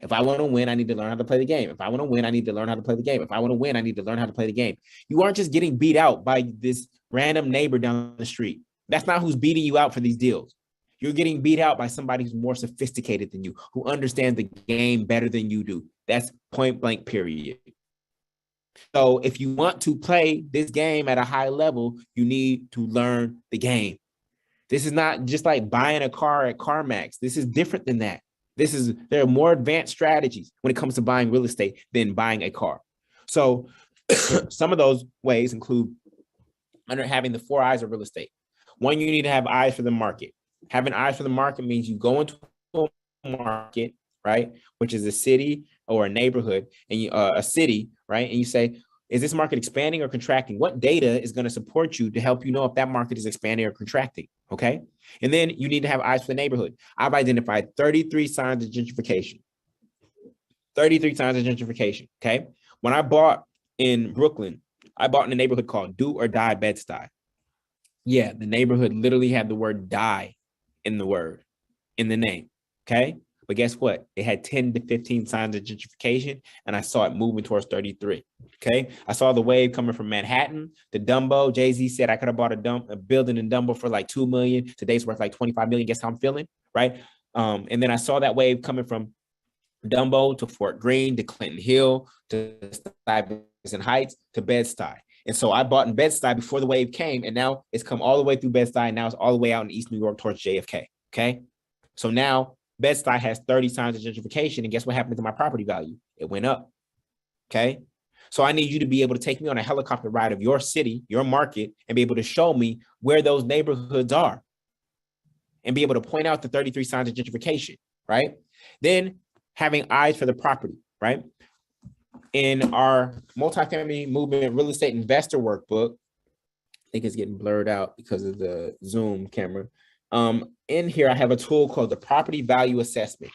If I want to win, I need to learn how to play the game. If I want to win, I need to learn how to play the game. If I want to win, I need to learn how to play the game. You aren't just getting beat out by this random neighbor down the street. That's not who's beating you out for these deals. You're getting beat out by somebody who's more sophisticated than you, who understands the game better than you do. That's point blank, period. So if you want to play this game at a high level, you need to learn the game. This is not just like buying a car at CarMax. This is different than that. There are more advanced strategies when it comes to buying real estate than buying a car. So some of those ways include under having the 4 eyes of real estate. One, you need to have eyes for the market. Having eyes for the market means you go into a market, right, which is a city or a neighborhood, and a city, right, and you say, is this market expanding or contracting? What data is going to support you to help you know if that market is expanding or contracting, okay? And then you need to have eyes for the neighborhood. I've identified 33 signs of gentrification. 33 signs of gentrification, okay? When I bought in Brooklyn, I bought in a neighborhood called Do or Die Bed-Stuy. Yeah, the neighborhood literally had the word die in the name, okay? But guess what? It had 10 to 15 signs of gentrification, and I saw it moving towards 33, okay? I saw the wave coming from Manhattan to Dumbo. Jay-Z said I could have bought a building in Dumbo for like $2 million. Today's worth like 25 million. Guess how I'm feeling, right? And then I saw that wave coming from Dumbo to Fort Greene to Clinton Hill to Stuyvesant Heights to Bed-Stuy. And so I bought in Bed-Stuy before the wave came, and now it's come all the way through Bed-Stuy, and now it's all the way out in East New York towards JFK, okay? So now Bed-Stuy has 30 signs of gentrification, and guess what happened to my property value? It went up, okay? So I need you to be able to take me on a helicopter ride of your city, your market, and be able to show me where those neighborhoods are and be able to point out the 33 signs of gentrification, right? Then having eyes for the property, right? In our multifamily movement real estate investor workbook, I think it's getting blurred out because of the Zoom camera. In here, I have a tool called the property value assessment,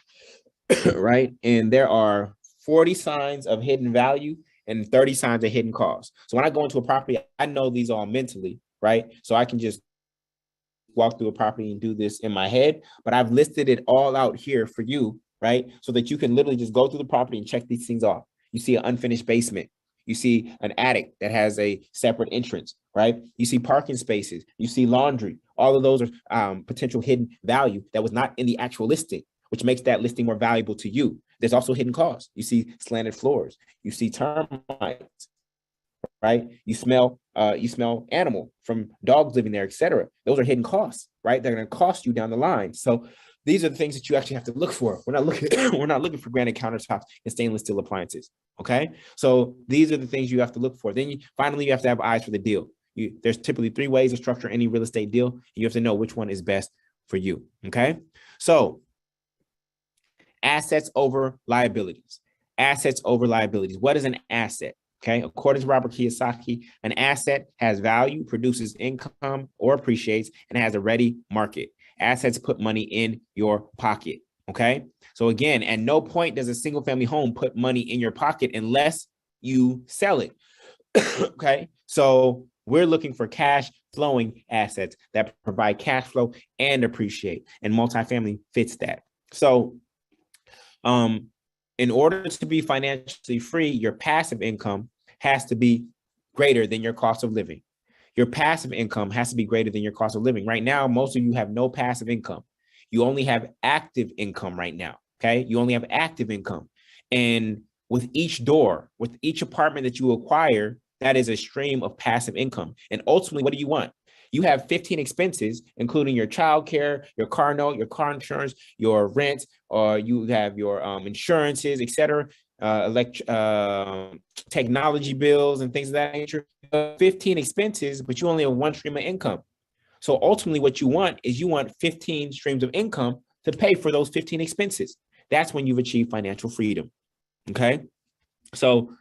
right? And there are 40 signs of hidden value and 30 signs of hidden costs. So when I go into a property, I know these all mentally, right? So I can just walk through a property and do this in my head, but I've listed it all out here for you, right? So that you can literally just go through the property and check these things off. You see an unfinished basement. You see an attic that has a separate entrance, right? You see parking spaces. You see laundry. All of those are potential hidden value that was not in the actual listing, which makes that listing more valuable to you. There's also hidden costs. You see slanted floors. You see termites, right? You smell animal from dogs living there, etc. Those are hidden costs, right? They're going to cost you down the line. So these are the things that you actually have to look for. We're not looking for granite countertops and stainless steel appliances. Okay. So these are the things you have to look for. Then finally, you have to have eyes for the deal. There's typically 3 ways to structure any real estate deal. You have to know which one is best for you. Okay. So Assets over liabilities. Assets over liabilities. What is an asset? Okay, according to Robert Kiyosaki, an asset has value, produces income or appreciates, and has a ready market. Assets put money in your pocket. Okay, so again, at no point does a single family home put money in your pocket unless you sell it. Okay, so we're looking for cash flowing assets that provide cash flow and appreciate, and multifamily fits that. So, in order to be financially free, your passive income has to be greater than your cost of living. Your passive income has to be greater than your cost of living. Right now, most of you have no passive income. You only have active income right now. Okay, you only have active income, and with each door, with each apartment that you acquire, that is a stream of passive income. And ultimately, what do you want? You have 15 expenses, including your childcare, your car note, your car insurance, your rent, or you have your insurances, et cetera, technology bills and things of that nature. 15 expenses, but you only have one stream of income. So ultimately, what you want is you want 15 streams of income to pay for those 15 expenses. That's when you've achieved financial freedom. Okay. So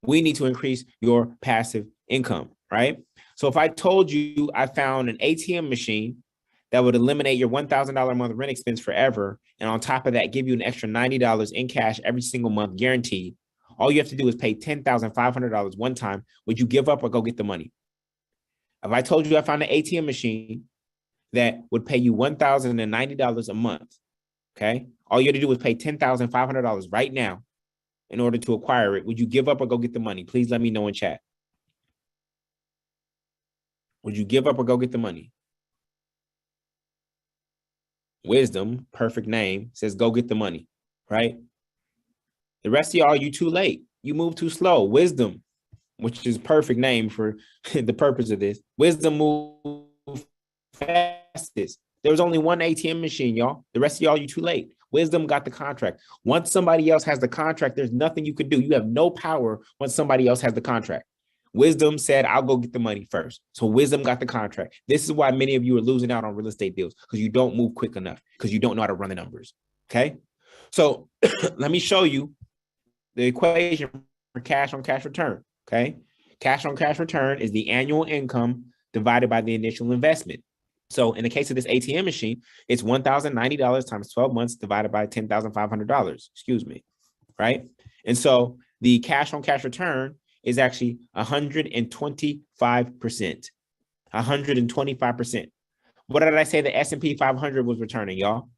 we need to increase your passive income, right? So if I told you I found an ATM machine that would eliminate your $1,000 a month rent expense forever, and on top of that, give you an extra $90 in cash every single month guaranteed, all you have to do is pay $10,500 one time. Would you give up or go get the money? If I told you I found an ATM machine that would pay you $1,090 a month, okay? All you have to do is pay $10,500 right now in order to acquire it. Would you give up or go get the money? Please let me know in chat. Would you give up or go get the money? Wisdom, perfect name, says go get the money, right? The rest of y'all, you too late. You move too slow. Wisdom, which is perfect name for the purpose of this. Wisdom move fastest. There was only one ATM machine, y'all. The rest of y'all, you too late. Wisdom got the contract. Once somebody else has the contract, there's nothing you can do. You have no power once somebody else has the contract. Wisdom said, I'll go get the money first. So Wisdom got the contract. This is why many of you are losing out on real estate deals, because you don't move quick enough, because you don't know how to run the numbers. Okay. So let me show you the equation for cash on cash return. Okay. Cash on cash return is the annual income divided by the initial investment. So in the case of this ATM machine, it's $1,090 times 12 months divided by $10,500, excuse me, right? And so the cash on cash return is actually 125%, 125%. What did I say the S&P 500 was returning, y'all?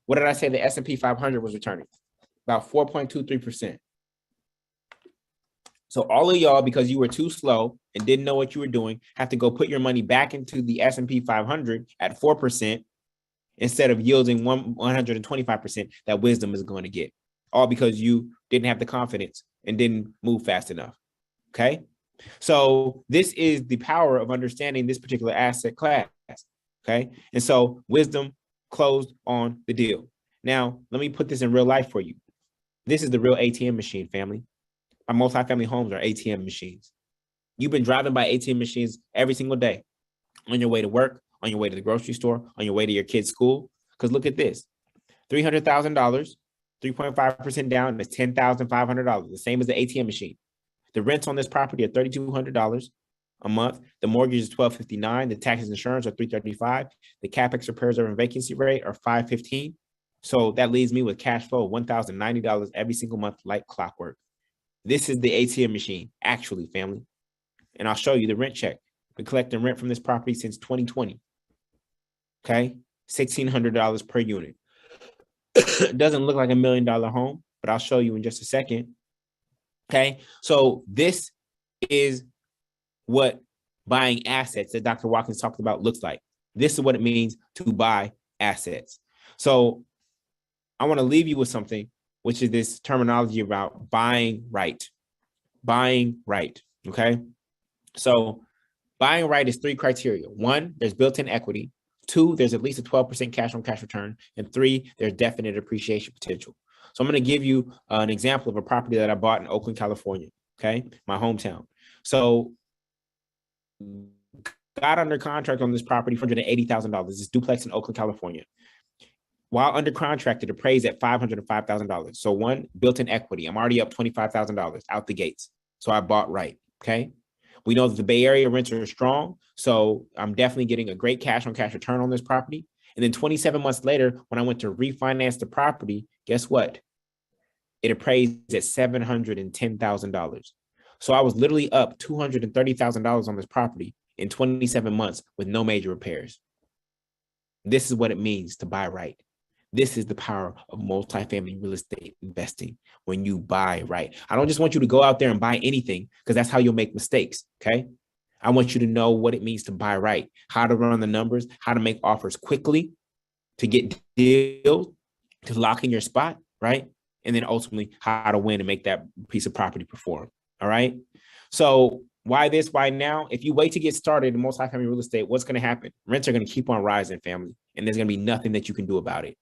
What did I say the S&P 500 was returning? About 4.23%. So all of y'all, because you were too slow and didn't know what you were doing, have to go put your money back into the S&P 500 at 4% instead of yielding 125% that Wisdom is going to get. All because you didn't have the confidence and didn't move fast enough. Okay. So this is the power of understanding this particular asset class. Okay. And so Wisdom closed on the deal. Now, let me put this in real life for you. This is the real ATM machine, family. Our multifamily homes are ATM machines. You've been driving by ATM machines every single day on your way to work, on your way to the grocery store, on your way to your kid's school. Because look at this, $300,000, 3.5% down is $10,500, the same as the ATM machine. The rents on this property are $3,200 a month. The mortgage is $1,259. The taxes and insurance are $335. The capex repairs and vacancy rate are $515. So that leaves me with cash flow of $1,090 every single month, like clockwork. This is the ATM machine, actually, family. And I'll show you the rent check. Been collecting rent from this property since 2020. Okay, $1,600 per unit. It doesn't look like $1 million home, but I'll show you in just a second. Okay, so this is what buying assets that Dr. Watkins talked about looks like. This is what it means to buy assets. So I want to leave you with something, which is this terminology about buying right. Buying right, okay? So buying right is 3 criteria. 1, there's built-in equity. 2, there's at least a 12% cash on cash return. And 3, there's definite appreciation potential. So I'm going to give you an example of a property that I bought in Oakland, California, okay? My hometown. So got under contract on this property for $180,000. This duplex in Oakland, California. while under contract, it appraised at $505,000. So one, built-in equity. I'm already up $25,000 out the gates. So I bought right. Okay. We know that the Bay Area rents are strong. So I'm definitely getting a great cash on cash return on this property. And then 27 months later, when I went to refinance the property, guess what? It appraised at $710,000. So I was literally up $230,000 on this property in 27 months with no major repairs. This is what it means to buy right. This is the power of multifamily real estate investing when you buy right. I don't just want you to go out there and buy anything because that's how you'll make mistakes, okay? I want you to know what it means to buy right, how to run the numbers, how to make offers quickly, to get deals, to lock in your spot, right? And then ultimately how to win and make that piece of property perform, all right? So why this, why now? If you wait to get started in multifamily real estate, what's going to happen? Rents are going to keep on rising, family, and there's going to be nothing that you can do about it.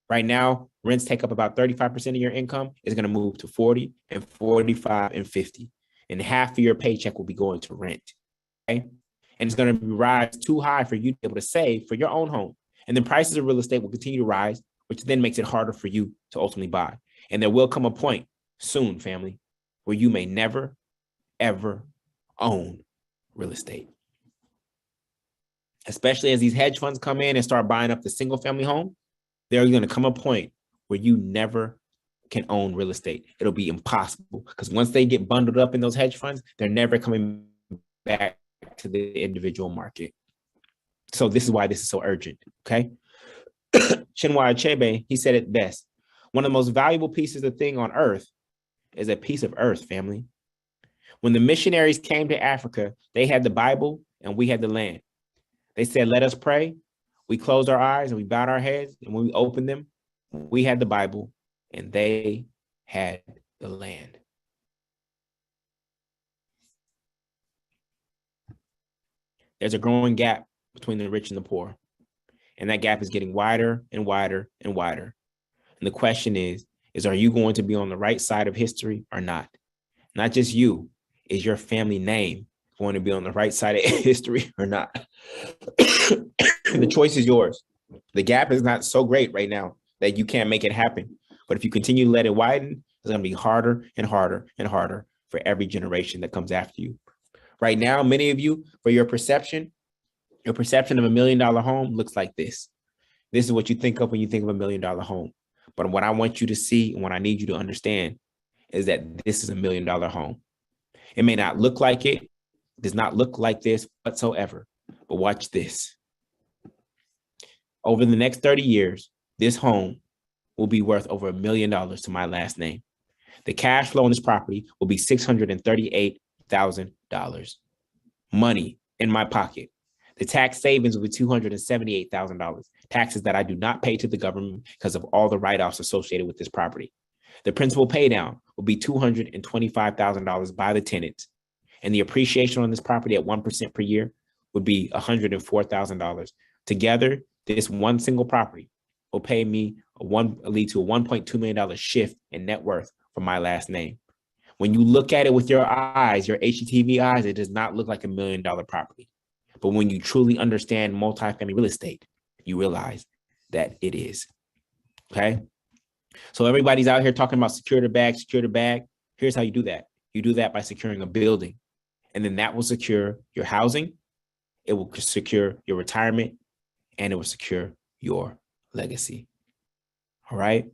Right now, rents take up about 35% of your income. It's going to move to 40 and 45 and 50. And half of your paycheck will be going to rent. Okay? And it's going to rise too high for you to be able to save for your own home. And then prices of real estate will continue to rise, which then makes it harder for you to ultimately buy. And there will come a point soon, family, where you may never, ever own real estate. Especially as these hedge funds come in and start buying up the single family home, there's going to come a point where you never can own real estate. It'll be impossible because once they get bundled up in those hedge funds, they're never coming back to the individual market. So this is why this is so urgent, okay? Chinua Achebe, he said it best. One of the most valuable pieces of thing on earth is a piece of earth, family. When the missionaries came to Africa, they had the Bible and we had the land. They said, let us pray. We closed our eyes and we bowed our heads. And when we opened them, we had the Bible and they had the land. There's a growing gap between the rich and the poor. And that gap is getting wider and wider and wider. And the question is are you going to be on the right side of history or not? Not just you, is your family name going to be on the right side of history or not? The choice is yours. The gap is not so great right now that you can't make it happen. But if you continue to let it widen, it's going to be harder and harder and harder for every generation that comes after you. Right now, many of you, for your perception of $1 million home looks like this. This is what you think of when you think of $1 million home. But what I want you to see and what I need you to understand is that this is $1 million home. It may not look like it, does not look like this whatsoever, but watch this. Over the next 30 years, this home will be worth over $1 million to my last name. The cash flow on this property will be $638,000. Money in my pocket. The tax savings will be $278,000. Taxes that I do not pay to the government because of all the write-offs associated with this property. The principal pay down will be $225,000 by the tenants. And the appreciation on this property at 1% per year would be $104,000. Together, this one single property will pay me lead to a $1.2 million shift in net worth for my last name. When you look at it with your eyes, your HGTV eyes, it does not look like $1 million property. But when you truly understand multifamily real estate, you realize that it is. Okay? So everybody's out here talking about secure the bag, secure the bag. Here's how you do that. You do that by securing a building. And then that will secure your housing. It will secure your retirement. And it will secure your legacy. All right?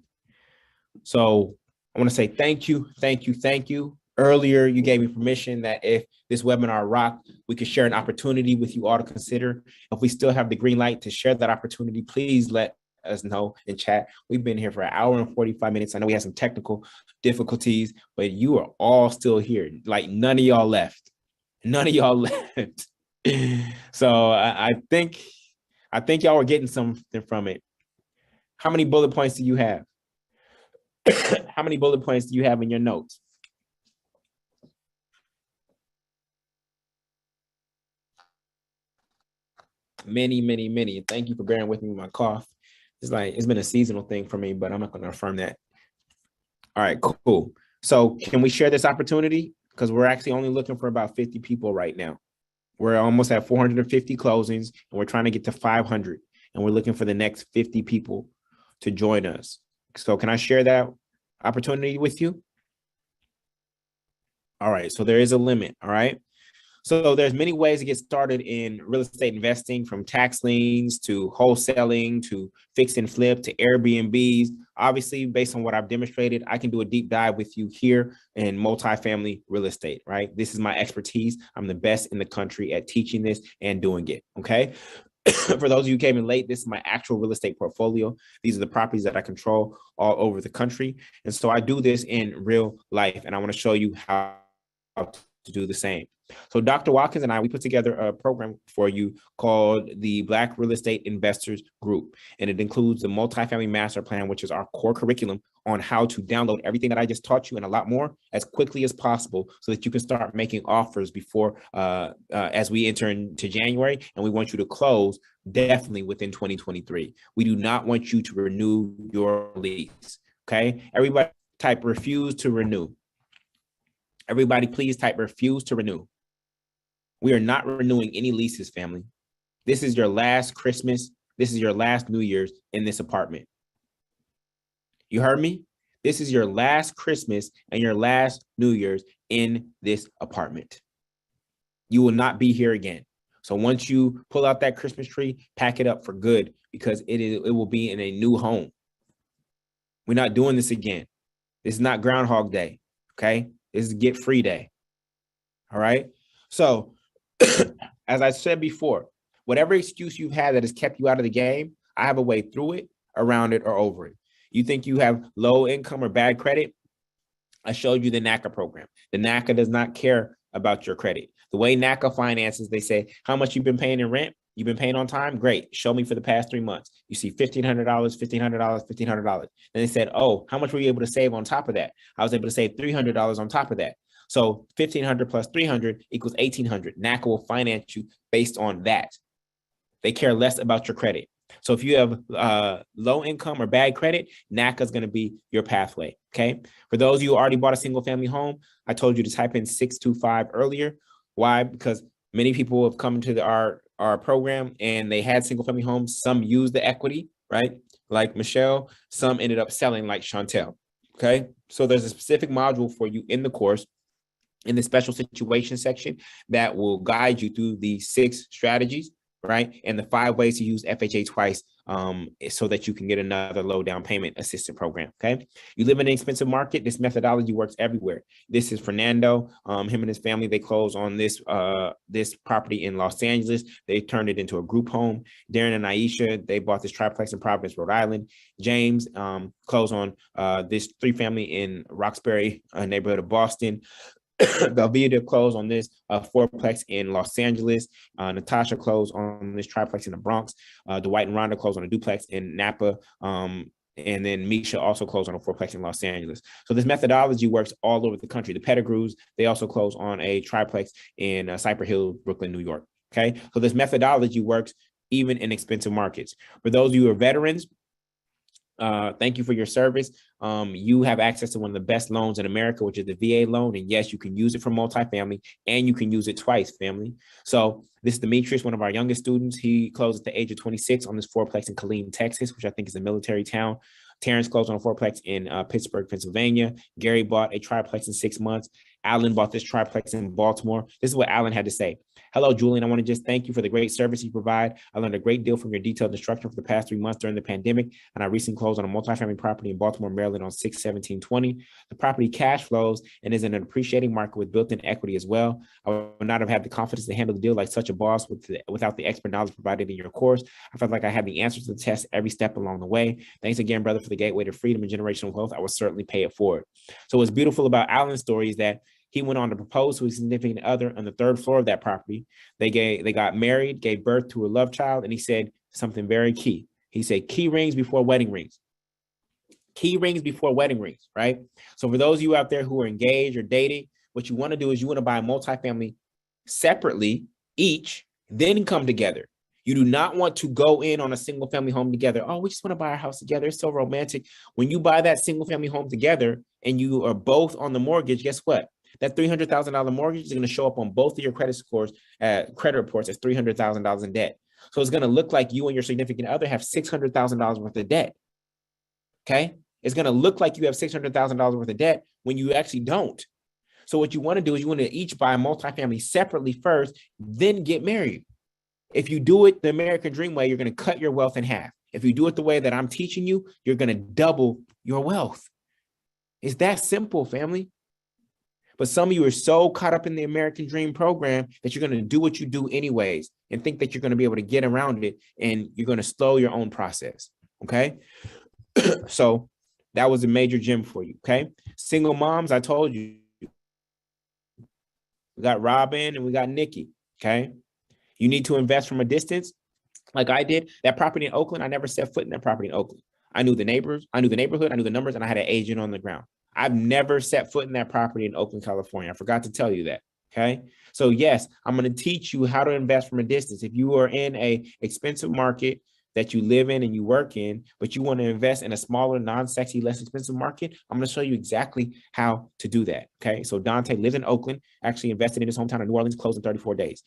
So I want to say thank you, thank you, thank you. Earlier, you gave me permission that if this webinar rocked, we could share an opportunity with you all to consider. If we still have the green light to share that opportunity, please let us know in chat. We've been here for an hour and 45 minutes. I know we had some technical difficulties, but you are all still here. Like none of y'all left. None of y'all left. So I think y'all were getting something from it. How many bullet points do you have? How many bullet points do you have in your notes? Many, many, many. Thank you for bearing with me with my cough. It's been a seasonal thing for me, but I'm not going to affirm that. All right, cool. So can we share this opportunity? Because we're actually only looking for about 50 people right now. We're almost at 450 closings, and we're trying to get to 500. And we're looking for the next 50 people to join us. So can I share that opportunity with you? All right, so there is a limit, all right? So there's many ways to get started in real estate investing, from tax liens to wholesaling to fix and flip to Airbnbs. Obviously, based on what I've demonstrated, I can do a deep dive with you here in multifamily real estate, right? This is my expertise. I'm the best in the country at teaching this and doing it, okay? For those of you who came in late, this is my actual real estate portfolio. These are the properties that I control all over the country. And so I do this in real life, and I want to show you how to do the same. So Dr. Watkins and I, we put together a program for you called the Black Real Estate Investors Group. And it includes the Multifamily Master Plan, which is our core curriculum on how to download everything that I just taught you and a lot more as quickly as possible so that you can start making offers before as we enter into January. And we want you to close definitely within 2023. We do not want you to renew your lease. Okay. Everybody type refuse to renew. Everybody, please type refuse to renew. We are not renewing any leases, family. This is your last Christmas. This is your last New Year's in this apartment. You heard me? This is your last Christmas and your last New Year's in this apartment. You will not be here again. So once you pull out that Christmas tree, pack it up for good, because it will be in a new home. We're not doing this again. This is not Groundhog Day, okay? This is Get Free Day, all right? So as I said before, whatever excuse you've had that has kept you out of the game, I have a way through it, around it, or over it. You think you have low income or bad credit? I showed you the NACA program. The NACA does not care about your credit. The way NACA finances, they say, how much you've been paying in rent? You've been paying on time? Great. Show me for the past 3 months. You see $1,500, $1,500, $1,500. Then they said, oh, how much were you able to save on top of that? I was able to save $300 on top of that. So 1,500 plus 300 equals 1,800. NACA will finance you based on that. They care less about your credit. So if you have low income or bad credit, NACA is going to be your pathway. Okay. For those of you who already bought a single family home, I told you to type in 625 earlier. Why? Because many people have come to our program and they had single family homes. Some used the equity, right? Like Michelle. Some ended up selling, like Chantel. Okay. So there's a specific module for you in the course, in the special situation section, that will guide you through the 6 strategies, right? And the 5 ways to use FHA twice so that you can get another low down payment assistance program, okay? You live in an expensive market, this methodology works everywhere. This is Fernando, him and his family, they closed on this property in Los Angeles. They turned it into a group home. Darren and Aisha, they bought this triplex in Providence, Rhode Island. James closed on this 3-family in Roxbury neighborhood of Boston. Velveeta closed on this 4-plex in Los Angeles. Natasha closed on this triplex in the Bronx. Dwight and Rhonda closed on a duplex in Napa. And then Misha also closed on a 4-plex in Los Angeles. So this methodology works all over the country. The Pettigrews, they also closed on a triplex in Cypress Hill, Brooklyn, New York. Okay, so this methodology works even in expensive markets. For those of you who are veterans, thank you for your service. You have access to one of the best loans in America, which is the VA loan. And yes, you can use it for multifamily, and you can use it twice, family. So this is Demetrius, one of our youngest students. He closed at the age of 26 on this 4-plex in Killeen, Texas, which I think is a military town. Terrence closed on a 4-plex in Pittsburgh, Pennsylvania. Gary bought a triplex in 6 months. Alan bought this triplex in Baltimore. This is what Alan had to say. Hello, Julian. I want to just thank you for the great service you provide. I learned a great deal from your detailed instruction for the past 3 months during the pandemic, and I recently closed on a multifamily property in Baltimore, Maryland on 6/17/20. The property cash flows and is in an appreciating market with built-in equity as well. I would not have had the confidence to handle the deal like such a boss without the expert knowledge provided in your course. I felt like I had the answers to the test every step along the way. Thanks again, brother, for the gateway to freedom and generational wealth. I will certainly pay it forward. So what's beautiful about Alan's story is that he went on to propose to his significant other on the 3rd floor of that property. They got married, gave birth to a love child, and he said something very key. He said, key rings before wedding rings. Key rings before wedding rings, right? So for those of you out there who are engaged or dating, what you want to do is you want to buy a multifamily separately, each, then come together. You do not want to go in on a single family home together. Oh, we just want to buy our house together. It's so romantic. When you buy that single family home together and you are both on the mortgage, guess what? That $300,000 mortgage is going to show up on both of your credit scores, credit reports as $300,000 in debt. So it's going to look like you and your significant other have $600,000 worth of debt. Okay. It's going to look like you have $600,000 worth of debt when you actually don't. So what you want to do is you want to each buy a multifamily separately first, then get married. If you do it the American dream way, you're going to cut your wealth in half. If you do it the way that I'm teaching you, you're going to double your wealth. It's that simple, family. But some of you are so caught up in the American dream program that you're going to do what you do anyways and think that you're going to be able to get around it, and you're going to slow your own process. Okay. So that was a major gem for you. Okay. Single moms, I told you, we got Robin and we got Nikki. Okay. You need to invest from a distance. Like I did. That property in Oakland, I never set foot in that property in Oakland. I knew the neighbors, I knew the neighborhood, I knew the numbers, and I had an agent on the ground. I've never set foot in that property in Oakland, California. I forgot to tell you that. Okay. So yes, I'm going to teach you how to invest from a distance. If you are in a expensive market that you live in and you work in, but you want to invest in a smaller, non-sexy, less expensive market, I'm going to show you exactly how to do that. Okay. So Dante lives in Oakland, actually invested in his hometown of New Orleans, closed in 34 days.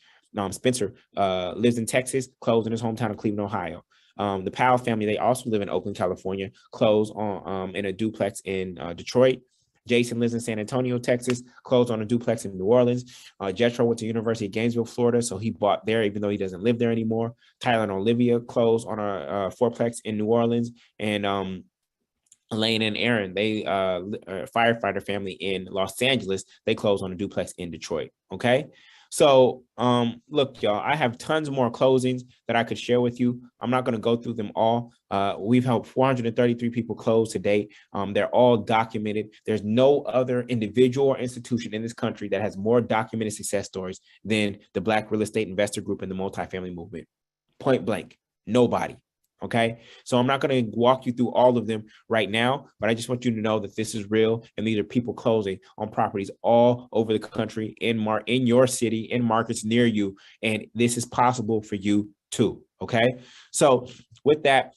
Spencer lives in Texas, closed in his hometown of Cleveland, Ohio. The Powell family, they also live in Oakland, California, closed on in a duplex in Detroit. Jason lives in San Antonio, Texas, closed on a duplex in New Orleans. Jetro went to University of Gainesville, Florida, so he bought there even though he doesn't live there anymore. Tyler and Olivia closed on a fourplex in New Orleans. And Elaine and Aaron, they firefighter family in Los Angeles, they closed on a duplex in Detroit. Okay. So look, y'all, I have tons more closings that I could share with you. I'm not going to go through them all. We've helped 433 people close to date. They're all documented. There's no other individual or institution in this country that has more documented success stories than the Black Real Estate Investor Group and the multifamily movement. Point blank, nobody. Okay. So I'm not going to walk you through all of them right now, but I just want you to know that this is real. And these are people closing on properties all over the country, in your city, in markets near you. And this is possible for you too. Okay. So with that,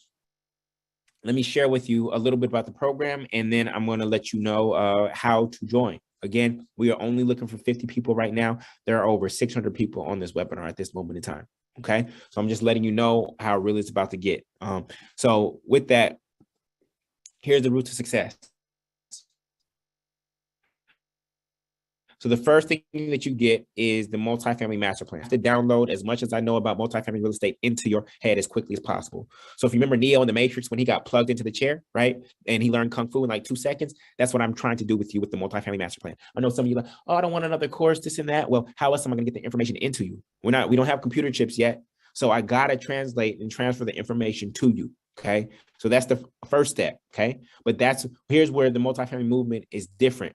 let me share with you a little bit about the program, and then I'm going to let you know how to join. Again, we are only looking for 50 people right now. There are over 600 people on this webinar at this moment in time. Okay. So I'm just letting you know how real it's about to get. So with that, here's the route to success. So the first thing that you get is the multifamily master plan. To download as much as I know about multifamily real estate into your head as quickly as possible. So if you remember Neo in the Matrix, when he got plugged into the chair, right? And he learned Kung Fu in like 2 seconds. That's what I'm trying to do with you with the multifamily master plan. I know some of you are like, oh, I don't want another course, this and that. Well, how else am I going to get the information into you? We don't have computer chips yet. So I got to translate and transfer the information to you. Okay. So that's the first step. Okay. But here's where the multifamily movement is different.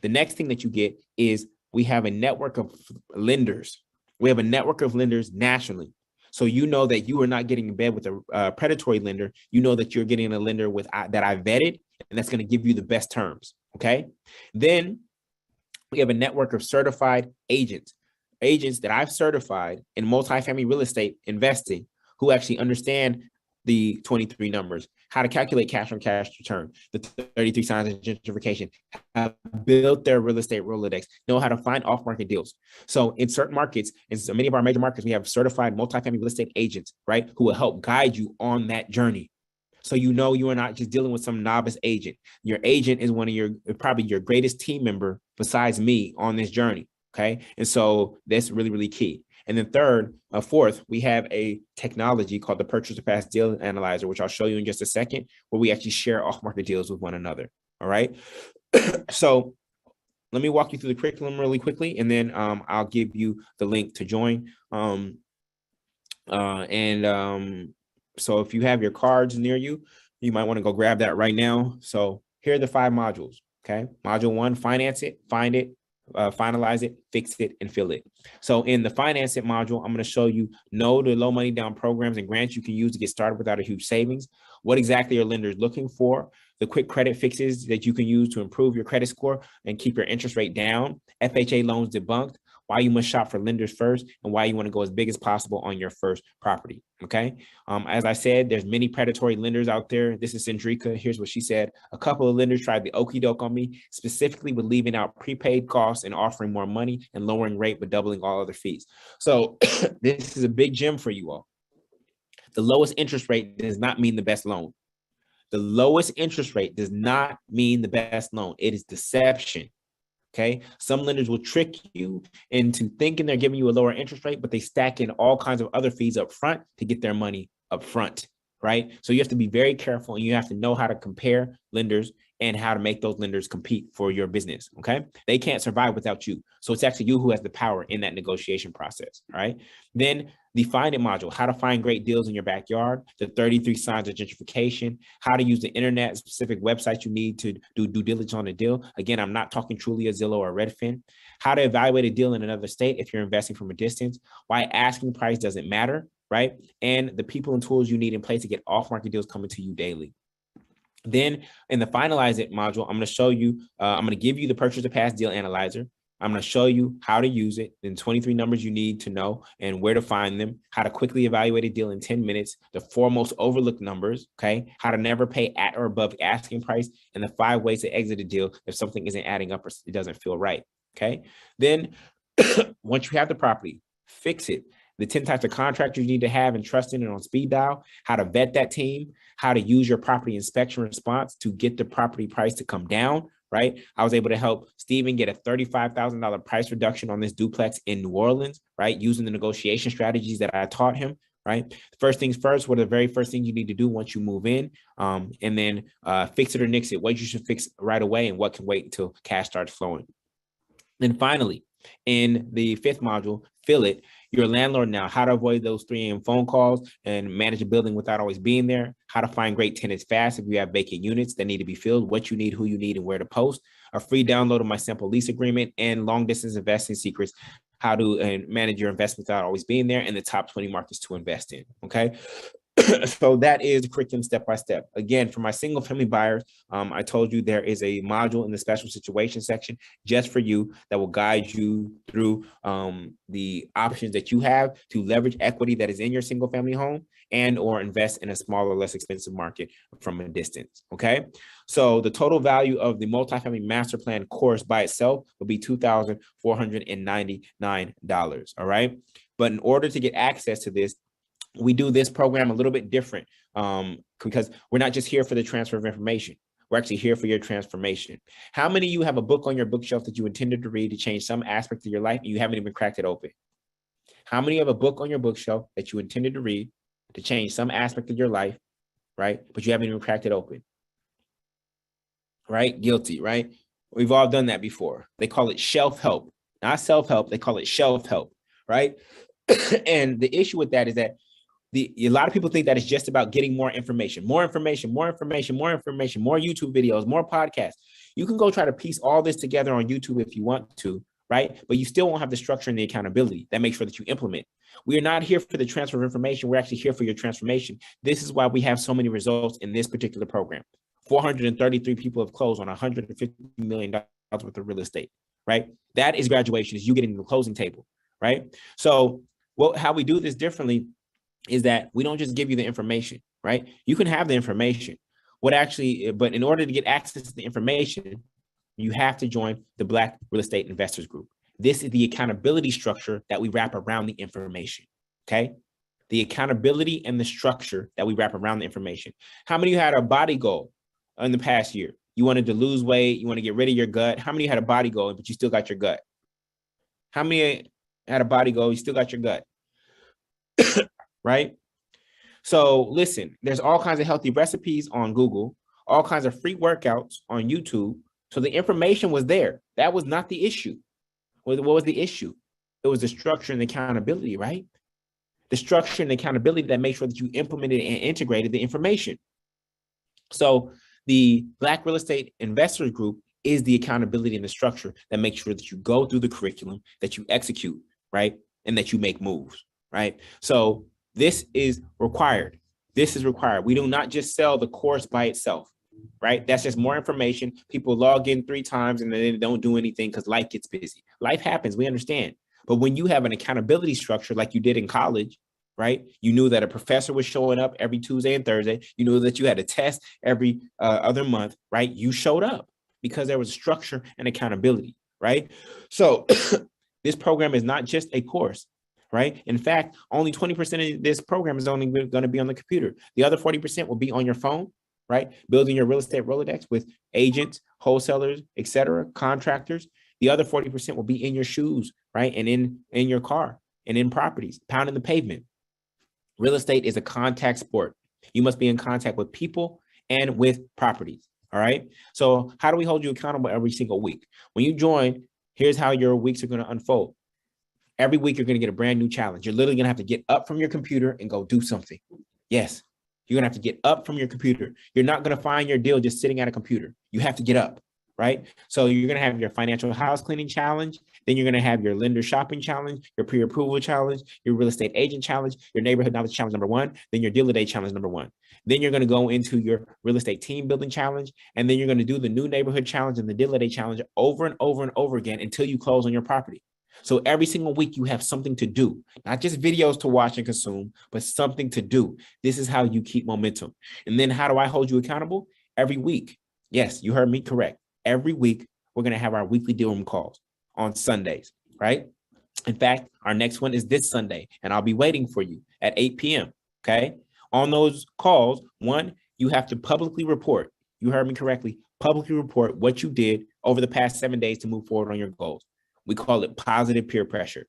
The next thing that you get is we have a network of lenders. We have a network of lenders nationally. So you know that you are not getting in bed with a predatory lender. You know that you're getting a lender that I vetted, and that's going to give you the best terms. Okay. Then we have a network of certified agents that I've certified in multifamily real estate investing, who actually understand the 23 numbers, how to calculate cash on cash return, the 33 signs of gentrification, have built their real estate Rolodex, know how to find off-market deals. So in certain markets, in so many of our major markets, we have certified multifamily real estate agents, right, who will help guide you on that journey. So you know you are not just dealing with some novice agent. Your agent is probably your greatest team member besides me on this journey. Okay. And so that's really, really key. And then fourth, we have a technology called the Purchase to Pass Deal Analyzer, which I'll show you in just a second, where we actually share off-market deals with one another. All right. So let me walk you through the curriculum really quickly, and then I'll give you the link to join. So if you have your cards near you, you might want to go grab that right now. So here are the 5 modules. Okay. Module 1, finance it, find it, finalize it, fix it, and fill it. So in the finance it module, I'm going to show you the low money down programs and grants you can use to get started without a huge savings. What exactly are lenders looking for? The quick credit fixes that you can use to improve your credit score and keep your interest rate down. FHA loans debunked. Why you must shop for lenders first, and why you want to go as big as possible on your first property. Okay. As I said, there's many predatory lenders out there. This is Cendrika. Here's what she said. A couple of lenders tried the okie doke on me, specifically with leaving out prepaid costs and offering more money and lowering rate, but doubling all other fees. So this is a big gem for you all. The lowest interest rate does not mean the best loan. The lowest interest rate does not mean the best loan. It is deception. Okay. Some lenders will trick you into thinking they're giving you a lower interest rate, but they stack in all kinds of other fees up front to get their money up front. Right. So you have to be very careful, and you have to know how to compare lenders and how to make those lenders compete for your business. Okay. They can't survive without you. So it's actually you who has the power in that negotiation process. Right. Then the Find It module, how to find great deals in your backyard, the 33 signs of gentrification, how to use the internet, specific websites you need to do due diligence on a deal. Again, I'm not talking truly a Zillow or Redfin. How to evaluate a deal in another state if you're investing from a distance, why asking price doesn't matter, right? And the people and tools you need in place to get off-market deals coming to you daily. Then in the Finalize It module, I'm going to show you, I'm going to give you the purchase to pass deal analyzer. I'm going to show you how to use it, and 23 numbers you need to know and where to find them, how to quickly evaluate a deal in 10 minutes, the 4 most overlooked numbers, okay, how to never pay at or above asking price, and the 5 ways to exit a deal if something isn't adding up or it doesn't feel right, okay? Then once you have the property, fix it. The 10 types of contractors you need to have and trust in and on speed dial, how to vet that team, how to use your property inspection response to get the property price to come down, right? I was able to help Steven get a $35,000 price reduction on this duplex in New Orleans, right? Using the negotiation strategies that I taught him, right? First things first, what are the very first things you need to do once you move in? And then fix it or nix it, what you should fix right away and what can wait until cash starts flowing. Then finally, in the 5th module, Fill It, you're a landlord now, how to avoid those 3 a.m. phone calls and manage a building without always being there, how to find great tenants fast if you have vacant units that need to be filled, what you need, who you need, and where to post, a free download of my simple lease agreement, and long distance investing secrets, how to manage your investments without always being there, and the top 20 markets to invest in, okay? So that is the curriculum step by step. Again, for my single family buyers, I told you there is a module in the special situation section just for you that will guide you through the options that you have to leverage equity that is in your single family home and or invest in a smaller, less expensive market from a distance. Okay. So the total value of the multifamily master plan course by itself will be $2,499. All right. But in order to get access to this, we do this program a little bit different because we're not just here for the transfer of information. We're actually here for your transformation. How many of you have a book on your bookshelf that you intended to read to change some aspect of your life and you haven't even cracked it open? How many have a book on your bookshelf that you intended to read to change some aspect of your life, right? But you haven't even cracked it open, right? Guilty, right? We've all done that before. They call it shelf help, not self-help. They call it shelf help, right? And the issue with that is that a lot of people think that it's just about getting more information, more YouTube videos, more podcasts. You can go try to piece all this together on YouTube if you want to, right? But you still won't have the structure and the accountability that makes sure that you implement. We are not here for the transfer of information. We're actually here for your transformation. This is why we have so many results in this particular program. 433 people have closed on $150 million worth of real estate, right? That is graduation, is you getting to the closing table, right? So how we do this differently is that we don't just give you the information, right? You can have the information. But in order to get access to the information, you have to join the Black Real Estate Investors Group. This is the accountability structure that we wrap around the information, okay? The accountability and the structure that we wrap around the information. How many of you had a body goal in the past year? You wanted to lose weight, you want to get rid of your gut. How many of you had a body goal, but you still got your gut? How many had a body goal, you still got your gut? Right? So listen, there's all kinds of healthy recipes on Google, all kinds of free workouts on YouTube. So the information was there. That was not the issue. What was the issue? It was the structure and the accountability, right? The structure and accountability that made sure that you implemented and integrated the information. So the Black Real Estate Investors Group is the accountability and the structure that makes sure that you go through the curriculum, that you execute, right? And that you make moves, right? So this is required. This is required. We do not just sell the course by itself, right? That's just more information. People log in 3 times and then they don't do anything because life gets busy. Life happens, we understand. But when you have an accountability structure like you did in college, right? You knew that a professor was showing up every Tuesday and Thursday. You knew that you had a test every other month, right? You showed up because there was structure and accountability, right? So this program is not just a course. Right. In fact, only 20% of this program is only going to be on the computer. The other 40% will be on your phone, right? Building your real estate Rolodex with agents, wholesalers, etc., contractors. The other 40% will be in your shoes, right? And in your car and in properties, pounding the pavement. Real estate is a contact sport. You must be in contact with people and with properties. All right. So how do we hold you accountable every single week? When you join, here's how your weeks are going to unfold. Every week, you're going to get a brand new challenge. You're literally going to have to get up from your computer and go do something. Yes, you're going to have to get up from your computer. You're not going to find your deal just sitting at a computer. You have to get up, right? So you're going to have your financial house cleaning challenge. Then you're going to have your lender shopping challenge, your pre-approval challenge, your real estate agent challenge, your neighborhood knowledge challenge number 1, then your deal of day challenge number 1. Then you're going to go into your real estate team building challenge, and then you're going to do the new neighborhood challenge and the deal of day challenge over and over and over again until you close on your property. So every single week you have something to do, not just videos to watch and consume, but something to do. This is how you keep momentum. And then how do I hold you accountable? Every week. Yes, you heard me correct. Every week, we're going to have our weekly deal room calls on Sundays, right? In fact, our next one is this Sunday, and I'll be waiting for you at 8 p.m., okay? On those calls, one, you have to publicly report. You heard me correctly. Publicly report what you did over the past 7 days to move forward on your goals. We call it positive peer pressure.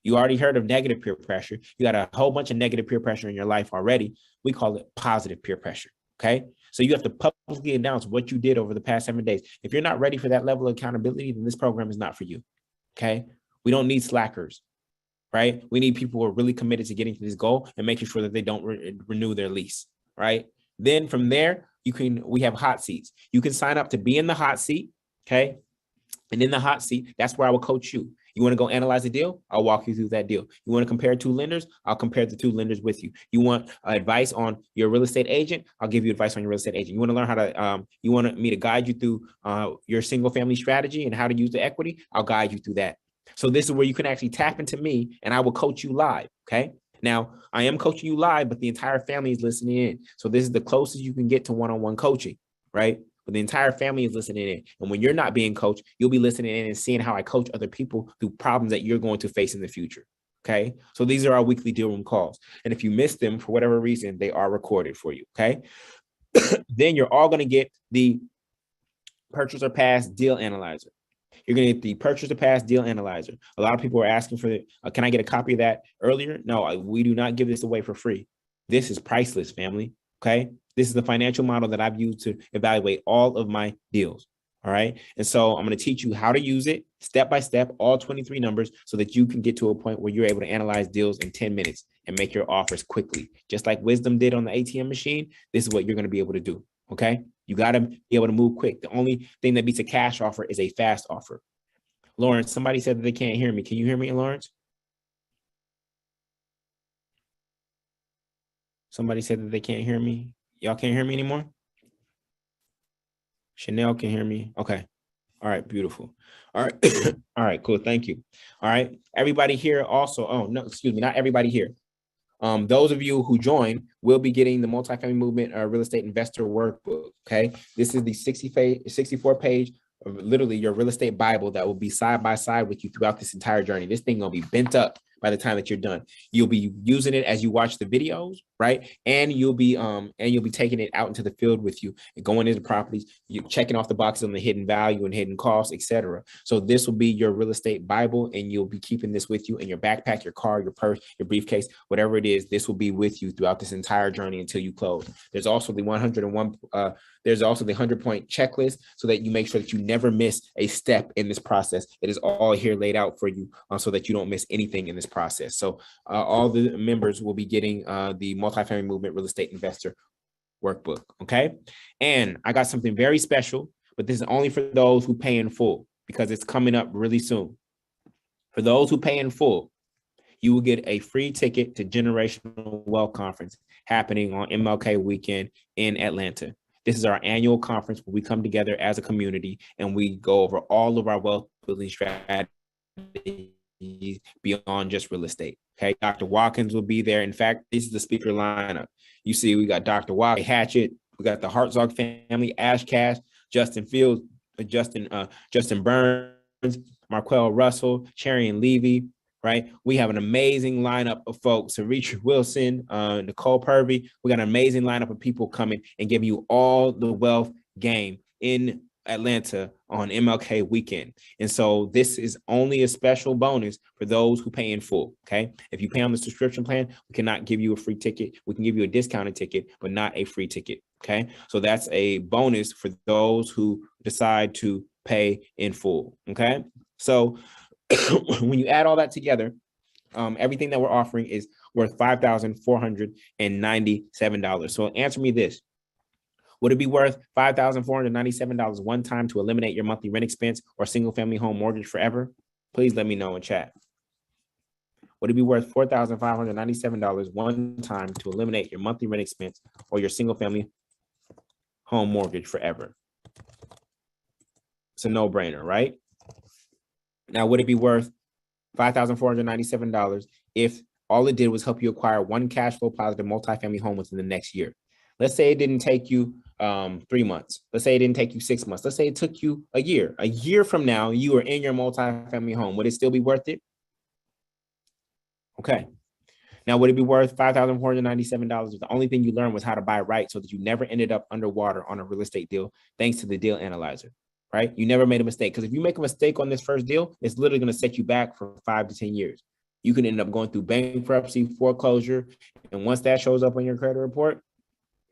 You already heard of negative peer pressure. You got a whole bunch of negative peer pressure in your life already. We call it positive peer pressure, okay? So you have to publicly announce what you did over the past 7 days. If you're not ready for that level of accountability, then this program is not for you, okay? We don't need slackers, right? We need people who are really committed to getting to this goal and making sure that they don't renew their lease, right? Then from there, we have hot seats. You can sign up to be in the hot seat, okay? And in the hot seat, that's where I will coach you. You want to go analyze a deal? I'll walk you through that deal. You want to compare 2 lenders? I'll compare the 2 lenders with you. You want advice on your real estate agent? I'll give you advice on your real estate agent. You want to learn how to, you want me to guide you through your single family strategy and how to use the equity? I'll guide you through that. So this is where you can actually tap into me and I will coach you live, okay? Now, I am coaching you live, but the entire family is listening in. So this is the closest you can get to one-on-one coaching, right? But the entire family is listening in. And when you're not being coached, you'll be listening in and seeing how I coach other people through problems that you're going to face in the future. Okay. So these are our weekly deal room calls. And if you miss them for whatever reason, they are recorded for you. Okay. Then you're all going to get the purchase or pass deal analyzer. You're going to get the purchase or pass deal analyzer. A lot of people are asking for can I get a copy of that earlier? No, we do not give this away for free. This is priceless, family. Okay. This is the financial model that I've used to evaluate all of my deals. All right. And so I'm going to teach you how to use it step by step, all 23 numbers, so that you can get to a point where you're able to analyze deals in 10 minutes and make your offers quickly. Just like Wisdom did on the ATM machine, this is what you're going to be able to do. Okay. You got to be able to move quick. The only thing that beats a cash offer is a fast offer. Lawrence, somebody said that they can't hear me. Can you hear me, Lawrence? Somebody said that they can't hear me. Y'all can't hear me anymore? Chanel can hear me. Okay. All right. Beautiful. All right. All right. Cool. Thank you. All right. Everybody here also. Oh, no, excuse me. Not everybody here. Those of you who join will be getting the Multifamily Movement Real Estate Investor Workbook. Okay. This is the 64-page of literally your real estate Bible that will be side by side with you throughout this entire journey. This thing will be bent up by the time that you're done. You'll be using it as you watch the videos, right? And you'll be taking it out into the field with you and going into properties, you checking off the boxes on the hidden value and hidden costs, etc. So this will be your real estate Bible, and you'll be keeping this with you in your backpack, your car, your purse, your briefcase, whatever it is. This will be with you throughout this entire journey until you close. There's also the 100-point checklist so that you make sure that you never miss a step in this process. It is all here laid out for you so that you don't miss anything in this process. So all the members will be getting the Multifamily Movement Real Estate Investor Workbook. Okay. And I got something very special, but this is only for those who pay in full because it's coming up really soon. For those who pay in full, you will get a free ticket to Generational Wealth Conference happening on MLK weekend in Atlanta. This is our annual conference where we come together as a community and we go over all of our wealth building strategies beyond just real estate. Okay. Dr. Watkins will be there. In fact, this is the speaker lineup. You see, we got Dr. Watkins, Hatchett, we got the Hartzog family, Ash Cash, Justin Fields, Justin Burns, Marquell Russell, Cherian Levy, right? We have an amazing lineup of folks. Richard Wilson, Nicole Purvey. We got an amazing lineup of people coming and giving you all the wealth game in Atlanta on MLK weekend. And so this is only a special bonus for those who pay in full, okay? If you pay on the subscription plan, we cannot give you a free ticket. We can give you a discounted ticket, but not a free ticket, okay? So that's a bonus for those who decide to pay in full, okay? So when you add all that together, everything that we're offering is worth $5,497. So answer me this. Would it be worth $5,497 one time to eliminate your monthly rent expense or single family home mortgage forever? Please let me know in chat. Would it be worth $4,597 one time to eliminate your monthly rent expense or your single family home mortgage forever? It's a no-brainer, right? Now, would it be worth $5,497 if all it did was help you acquire one cash flow positive multifamily home within the next year? Let's say it didn't take you 3 months. Let's say it didn't take you 6 months. Let's say it took you a year. A year from now, you are in your multifamily home. Would it still be worth it? Okay. Now, would it be worth $5,497 if the only thing you learned was how to buy right so that you never ended up underwater on a real estate deal thanks to the deal analyzer, right? You never made a mistake, because if you make a mistake on this first deal, it's literally going to set you back for 5 to 10 years. You can end up going through bankruptcy, foreclosure, and once that shows up on your credit report,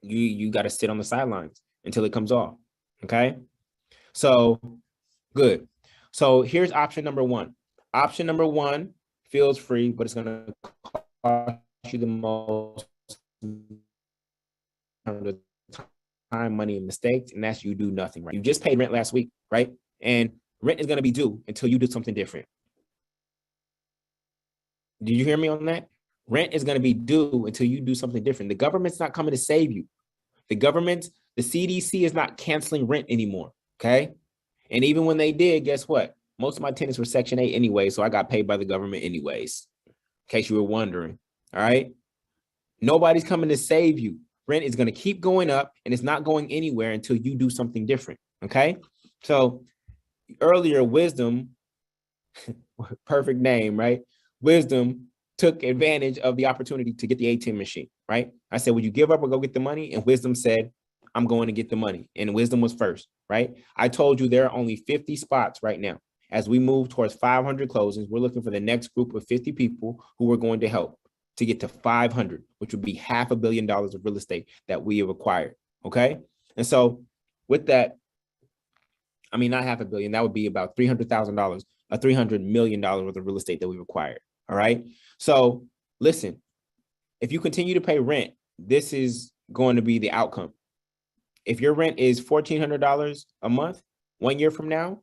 you got to sit on the sidelines until it comes off, okay? So, good. So here's option number one. Option number one feels free, but it's going to cost you the most time, money, and mistakes, and that's you do nothing, right? You just paid rent last week, right? And rent is going to be due until you do something different. Did you hear me on that? Rent is going to be due until you do something different. The government's not coming to save you. The government, the CDC is not canceling rent anymore, okay? And even when they did, guess what? Most of my tenants were Section 8 anyway, so I got paid by the government anyways, in case you were wondering, all right? Nobody's coming to save you. Rent is going to keep going up, and it's not going anywhere until you do something different, okay? So earlier, Wisdom, perfect name, right? Wisdom took advantage of the opportunity to get the ATM machine, right? I said, would you give up or go get the money? And Wisdom said, I'm going to get the money. And Wisdom was first, right? I told you there are only 50 spots right now. As we move towards 500 closings, we're looking for the next group of 50 people who we're going to help to get to 500, which would be $500 million of real estate that we have acquired, okay? And so with that, I mean, not $500 million, that would be about $300,000, $300 million worth of real estate that we've acquired, all right? So listen, if you continue to pay rent, this is going to be the outcome. If your rent is $1,400 a month, 1 year from now,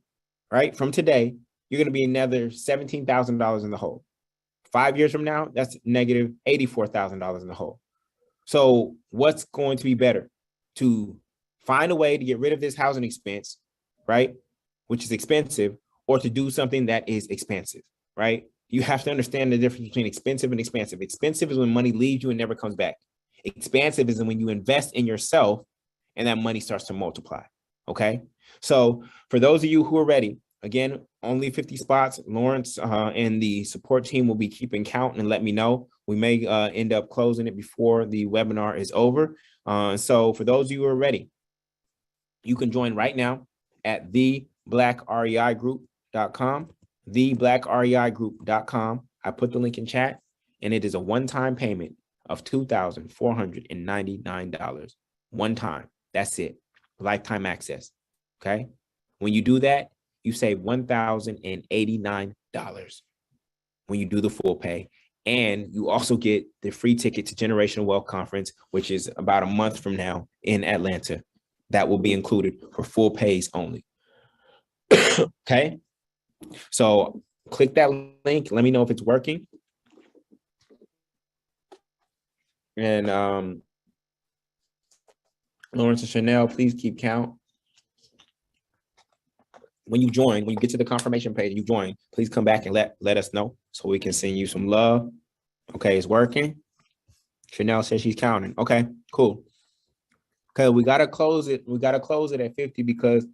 right, from today, you're going to be another $17,000 in the hole. 5 years from now, that's negative $84,000 in the hole. So what's going to be better? To find a way to get rid of this housing expense, right, which is expensive, or to do something that is expensive, right? You have to understand the difference between expensive and expansive. Expensive is when money leaves you and never comes back. Expansive is when you invest in yourself and that money starts to multiply, okay? So for those of you who are ready, again, only 50 spots. Lawrence and the support team will be keeping count and let me know. We may end up closing it before the webinar is over. So for those of you who are ready, you can join right now at theblackreigroup.com, theblackreigroup.com. I put the link in chat, and it is a one-time payment of $2,499. One time. That's it. Lifetime access. Okay. When you do that, you save $1,089 when you do the full pay. And you also get the free ticket to Generational Wealth Conference, which is about a month from now in Atlanta. That will be included for full pays only. Okay. So click that link. Let me know if it's working. And Lawrence and Chanel, please keep count. When you join, when you get to the confirmation page, you join, please come back and let us know so we can send you some love. Okay, it's working. Chanel says she's counting. Okay, cool. Okay, we gotta close it. We gotta close it at 50 because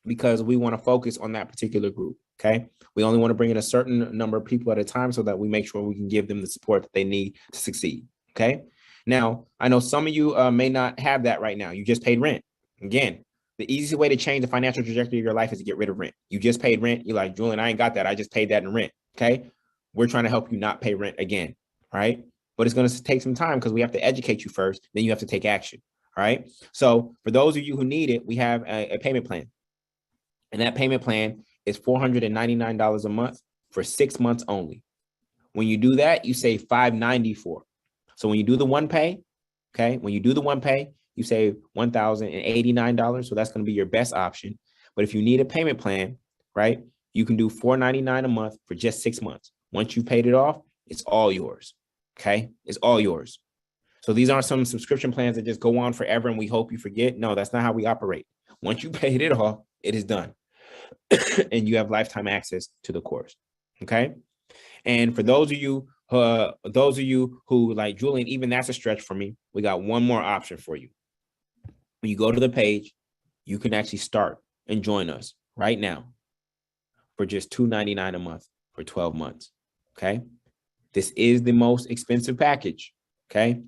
because we want to focus on that particular group. Okay. We only want to bring in a certain number of people at a time so that we make sure we can give them the support that they need to succeed. Okay. Now, I know some of you may not have that right now. You just paid rent. Again, the easiest way to change the financial trajectory of your life is to get rid of rent. You just paid rent. You're like, Julian, I ain't got that. I just paid that in rent. Okay. We're trying to help you not pay rent again. Right. But it's going to take some time because we have to educate you first. Then you have to take action. All right. So for those of you who need it, we have a payment plan. And that payment plan is $499 a month for 6 months only. When you do that, you save $594. So when you do the one pay, okay, when you do the one pay, you save $1,089. So that's going to be your best option. But if you need a payment plan, right, you can do $499 a month for just 6 months. Once you paid it off, it's all yours. Okay, it's all yours. So these aren't some subscription plans that just go on forever and we hope you forget. No, that's not how we operate. Once you paid it off, it is done. And you have lifetime access to the course. Okay. And for those of you who like, Julian, even that's a stretch for me, we got one more option for you. When you go to the page, you can actually start and join us right now for just $299 a month for 12 months. Okay. This is the most expensive package. Okay.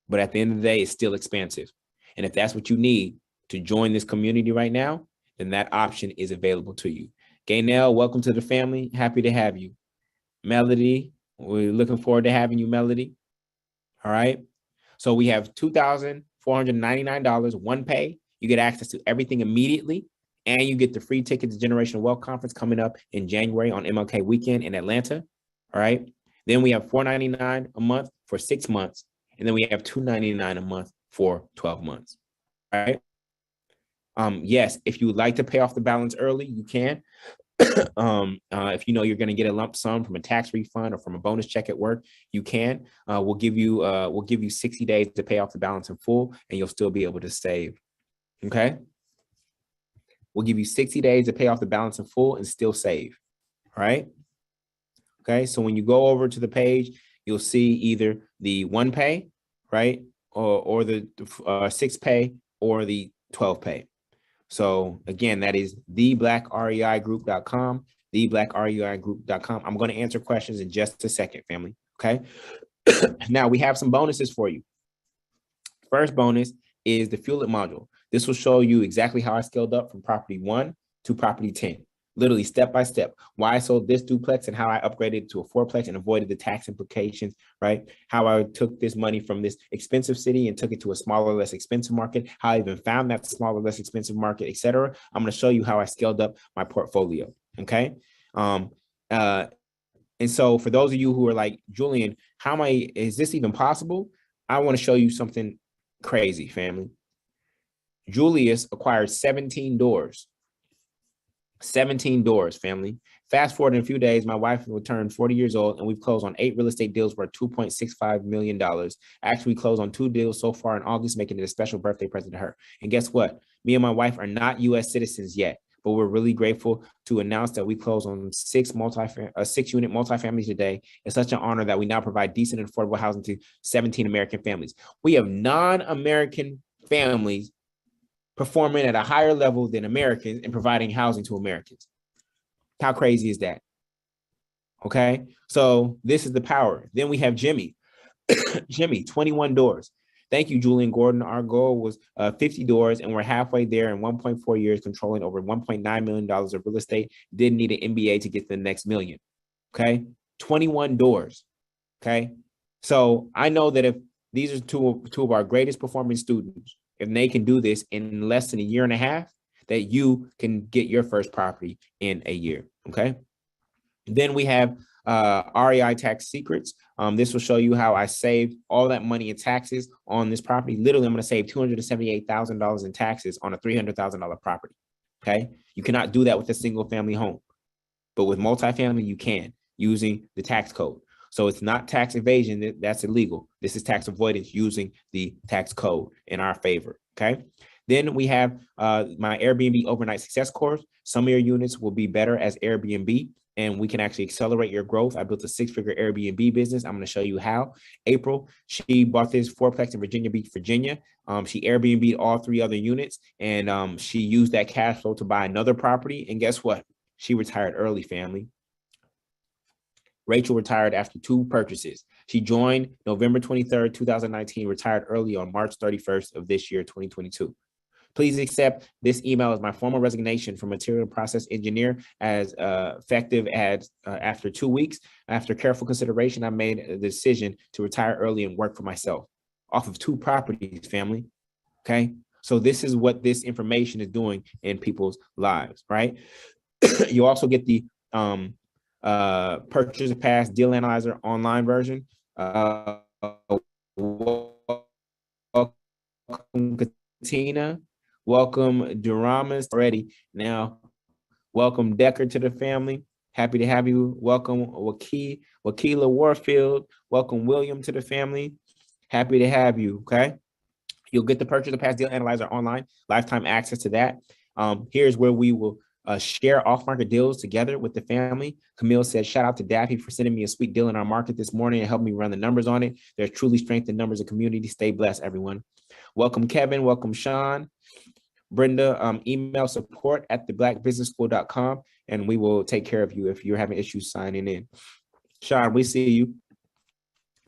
But at the end of the day, it's still expensive. And if that's what you need to join this community right now, then that option is available to you. Gaynell, welcome to the family. Happy to have you. Melody, we're looking forward to having you, Melody. All right. So we have $2,499, one pay. You get access to everything immediately. And you get the free ticket to Generational Wealth Conference coming up in January on MLK weekend in Atlanta. All right. Then we have $499 a month for 6 months. And then we have $299 a month for 12 months. All right. Yes, if you would like to pay off the balance early, you can. If you know you're going to get a lump sum from a tax refund or from a bonus check at work, you can. We'll give you 60 days to pay off the balance in full, and you'll still be able to save. Okay. We'll give you 60 days to pay off the balance in full and still save. All right. Okay. So when you go over to the page, you'll see either the one pay, right, or the 6 pay or the 12 pay. So again, that is theblackreigroup.com, theblackreigroup.com. I'm going to answer questions in just a second, family. Okay. Now we have some bonuses for you. First bonus is the Fuel It module. This will show you exactly how I scaled up from property 1 to property 10. Literally step by step, why I sold this duplex and how I upgraded it to a 4-plex and avoided the tax implications, right? How I took this money from this expensive city and took it to a smaller, less expensive market, how I even found that smaller, less expensive market, et cetera. I'm going to show you how I scaled up my portfolio. Okay. And so for those of you who are like, Julian, is this even possible? I want to show you something crazy, family. Julius acquired 17 doors. 17 doors, family. Fast forward in a few days, my wife will turn 40 years old, and we've closed on 8 real estate deals worth $2.65 million. Actually, we closed on 2 deals so far in August, making it a special birthday present to her. And guess what? Me and my wife are not U.S. citizens yet, but we're really grateful to announce that we closed on 6 unit multifamilies today. It's such an honor that we now provide decent and affordable housing to 17 American families. We have non-American families performing at a higher level than Americans and providing housing to Americans. How crazy is that? Okay, so this is the power. Then we have Jimmy. Jimmy, 21 doors. Thank you, Julian Gordon. Our goal was 50 doors, and we're halfway there in 1.4 years, controlling over $1.9 million of real estate. Didn't need an MBA to get to the next million. Okay, 21 doors. Okay, so I know that if these are two of our greatest performing students, if they can do this in less than a year and a half, that you can get your first property in a year. Okay. Then we have REI Tax Secrets. This will show you how I saved all that money in taxes on this property. Literally, I'm going to save $278,000 in taxes on a $300,000 property. Okay. You cannot do that with a single family home, but with multifamily, you can using the tax code. So it's not tax evasion, that's illegal. This is tax avoidance using the tax code in our favor, okay? Then we have my Airbnb overnight success course. Some of your units will be better as Airbnb, and we can actually accelerate your growth. I built a 6-figure Airbnb business. I'm going to show you how. April, she bought this fourplex in Virginia Beach, Virginia. She Airbnb'd all 3 other units, and she used that cash flow to buy another property. And guess what? She retired early, family. Rachel retired after 2 purchases. She joined November 23rd, 2019, retired early on March 31st of this year, 2022. Please accept this email as my formal resignation from material process engineer as effective as after 2 weeks. After careful consideration, I made a decision to retire early and work for myself off of 2 properties, family. Okay. So this is what this information is doing in people's lives, right? You also get the purchase pass deal analyzer online version. Welcome, Katina. Welcome, Duramas already. Now, welcome, Decker, to the family. Happy to have you. Welcome, Wakila Warfield. Welcome, William, to the family. Happy to have you, okay? You'll get the purchase of past deal analyzer online, lifetime access to that. Here's where we will share off-market deals together with the family. Camille said, shout out to Daffy for sending me a sweet deal in our market this morning and helped me run the numbers on it. There's truly strength in numbers of community. Stay blessed, everyone. Welcome, Kevin. Welcome, Sean. Brenda, email support@theblackbusinessschool.com, and we will take care of you if you're having issues signing in. Sean, we see you.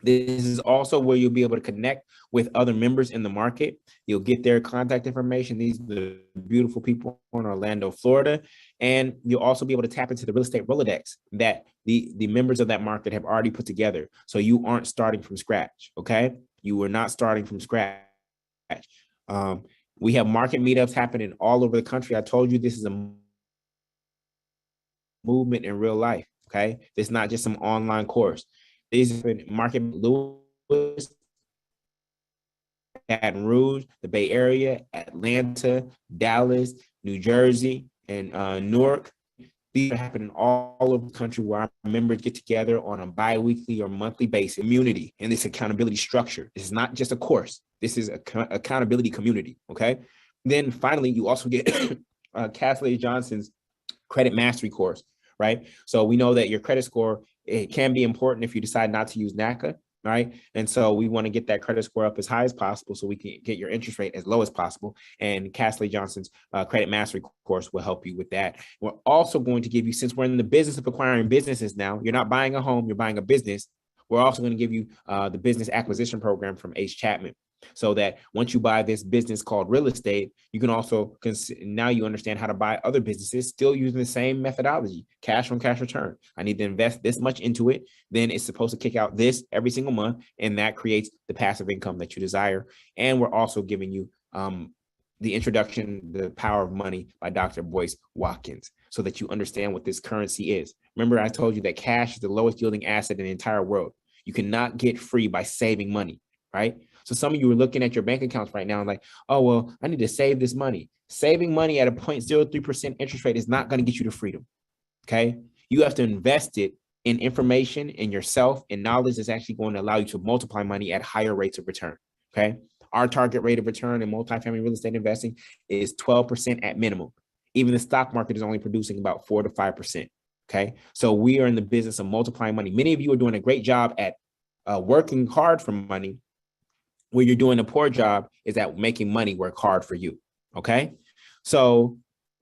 This is also where you'll be able to connect with other members in the market. You'll get their contact information. These are the beautiful people in Orlando, Florida. And you'll also be able to tap into the real estate Rolodex that the members of that market have already put together. So you aren't starting from scratch, okay? You are not starting from scratch. We have market meetups happening all over the country. I told you this is a movement in real life, okay? It's not just some online course. These are market Lewis, Baton Rouge, the Bay Area, Atlanta, Dallas, New Jersey, and Newark. These are happening all over the country where our members get together on a bi-weekly or monthly basis. Community and this accountability structure. This is not just a course. This is an accountability community, okay? Then finally, you also get Kathleen Johnson's credit mastery course, right? So we know that your credit score, it can be important if you decide not to use NACA, right? And so we want to get that credit score up as high as possible so we can get your interest rate as low as possible. And Castley Johnson's credit mastery course will help you with that. We're also going to give you, since we're in the business of acquiring businesses now, you're not buying a home, you're buying a business. We're also going to give you the business acquisition program from Ace Chapman, so that once you buy this business called real estate, you can also now you understand how to buy other businesses still using the same methodology, cash on cash return. I need to invest this much into it. Then it's supposed to kick out this every single month. And that creates the passive income that you desire. And we're also giving you the introduction, The Power of Money by Dr. Boyce Watkins, so that you understand what this currency is. Remember, I told you that cash is the lowest yielding asset in the entire world. You cannot get free by saving money, right? So some of you are looking at your bank accounts right now and like, oh, well, I need to save this money. Saving money at a 0.03% interest rate is not going to get you to freedom, okay? You have to invest it in information, in yourself, and knowledge that's actually going to allow you to multiply money at higher rates of return, okay? Our target rate of return in multifamily real estate investing is 12% at minimum. Even the stock market is only producing about 4 to 5%, okay? So we are in the business of multiplying money. Many of you are doing a great job at working hard for money. Where you're doing a poor job is at making money work hard for you, okay? So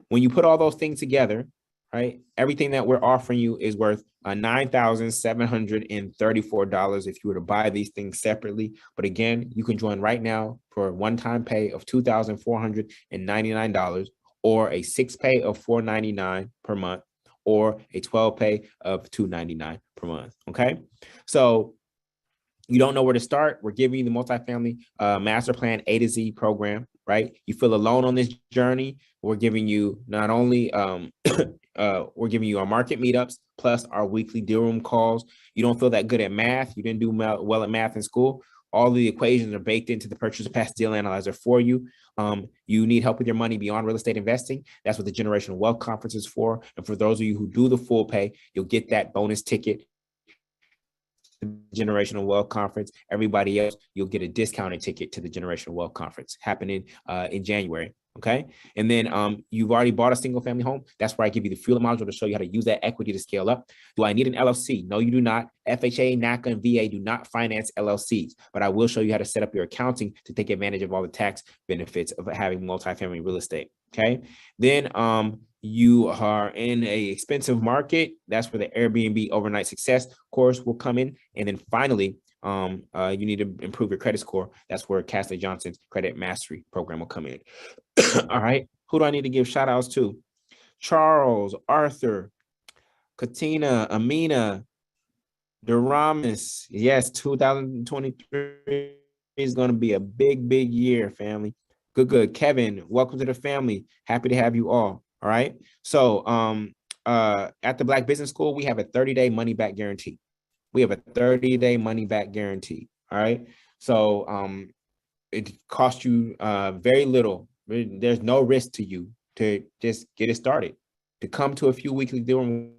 when you put all those things together, right, everything that we're offering you is worth $9,734 if you were to buy these things separately. But again, you can join right now for a one-time pay of $2,499 or a 6-pay of $499 per month or a 12-pay of $299 per month, okay? So you don't know where to start, we're giving you the multifamily master plan A to Z program, right? You feel alone on this journey. We're giving you not only, we're giving you our market meetups, plus our weekly deal room calls. You don't feel that good at math. You didn't do well at math in school. All the equations are baked into the purchase past deal analyzer for you. You need help with your money beyond real estate investing. That's what the Generational Wealth Conference is for. And for those of you who do the full pay, you'll get that bonus ticket to the Generational Wealth Conference. Everybody else, you'll get a discounted ticket to the Generational Wealth Conference happening in January. Okay. And then you've already bought a single family home. That's where I give you the fuel module to show you how to use that equity to scale up. Do I need an LLC? No, you do not. FHA, NACA, and VA do not finance LLCs, but I will show you how to set up your accounting to take advantage of all the tax benefits of having multifamily real estate. Okay. Then you are in a expensive market. That's where the Airbnb overnight success course will come in. And then finally, you need to improve your credit score. That's where Castley Johnson's credit mastery program will come in. All right. Who do I need to give shout outs to? Charles, Arthur, Katina, Amina, Duramis. Yes, 2023 is going to be a big, big year, family. Good. Kevin, welcome to the family. Happy to have you all. All right. So at the Black Business School, we have a 30-day money back guarantee. We have a 30-day money back guarantee. All right. So it costs you very little. There's no risk to you to just get it started, to come to a few weekly deal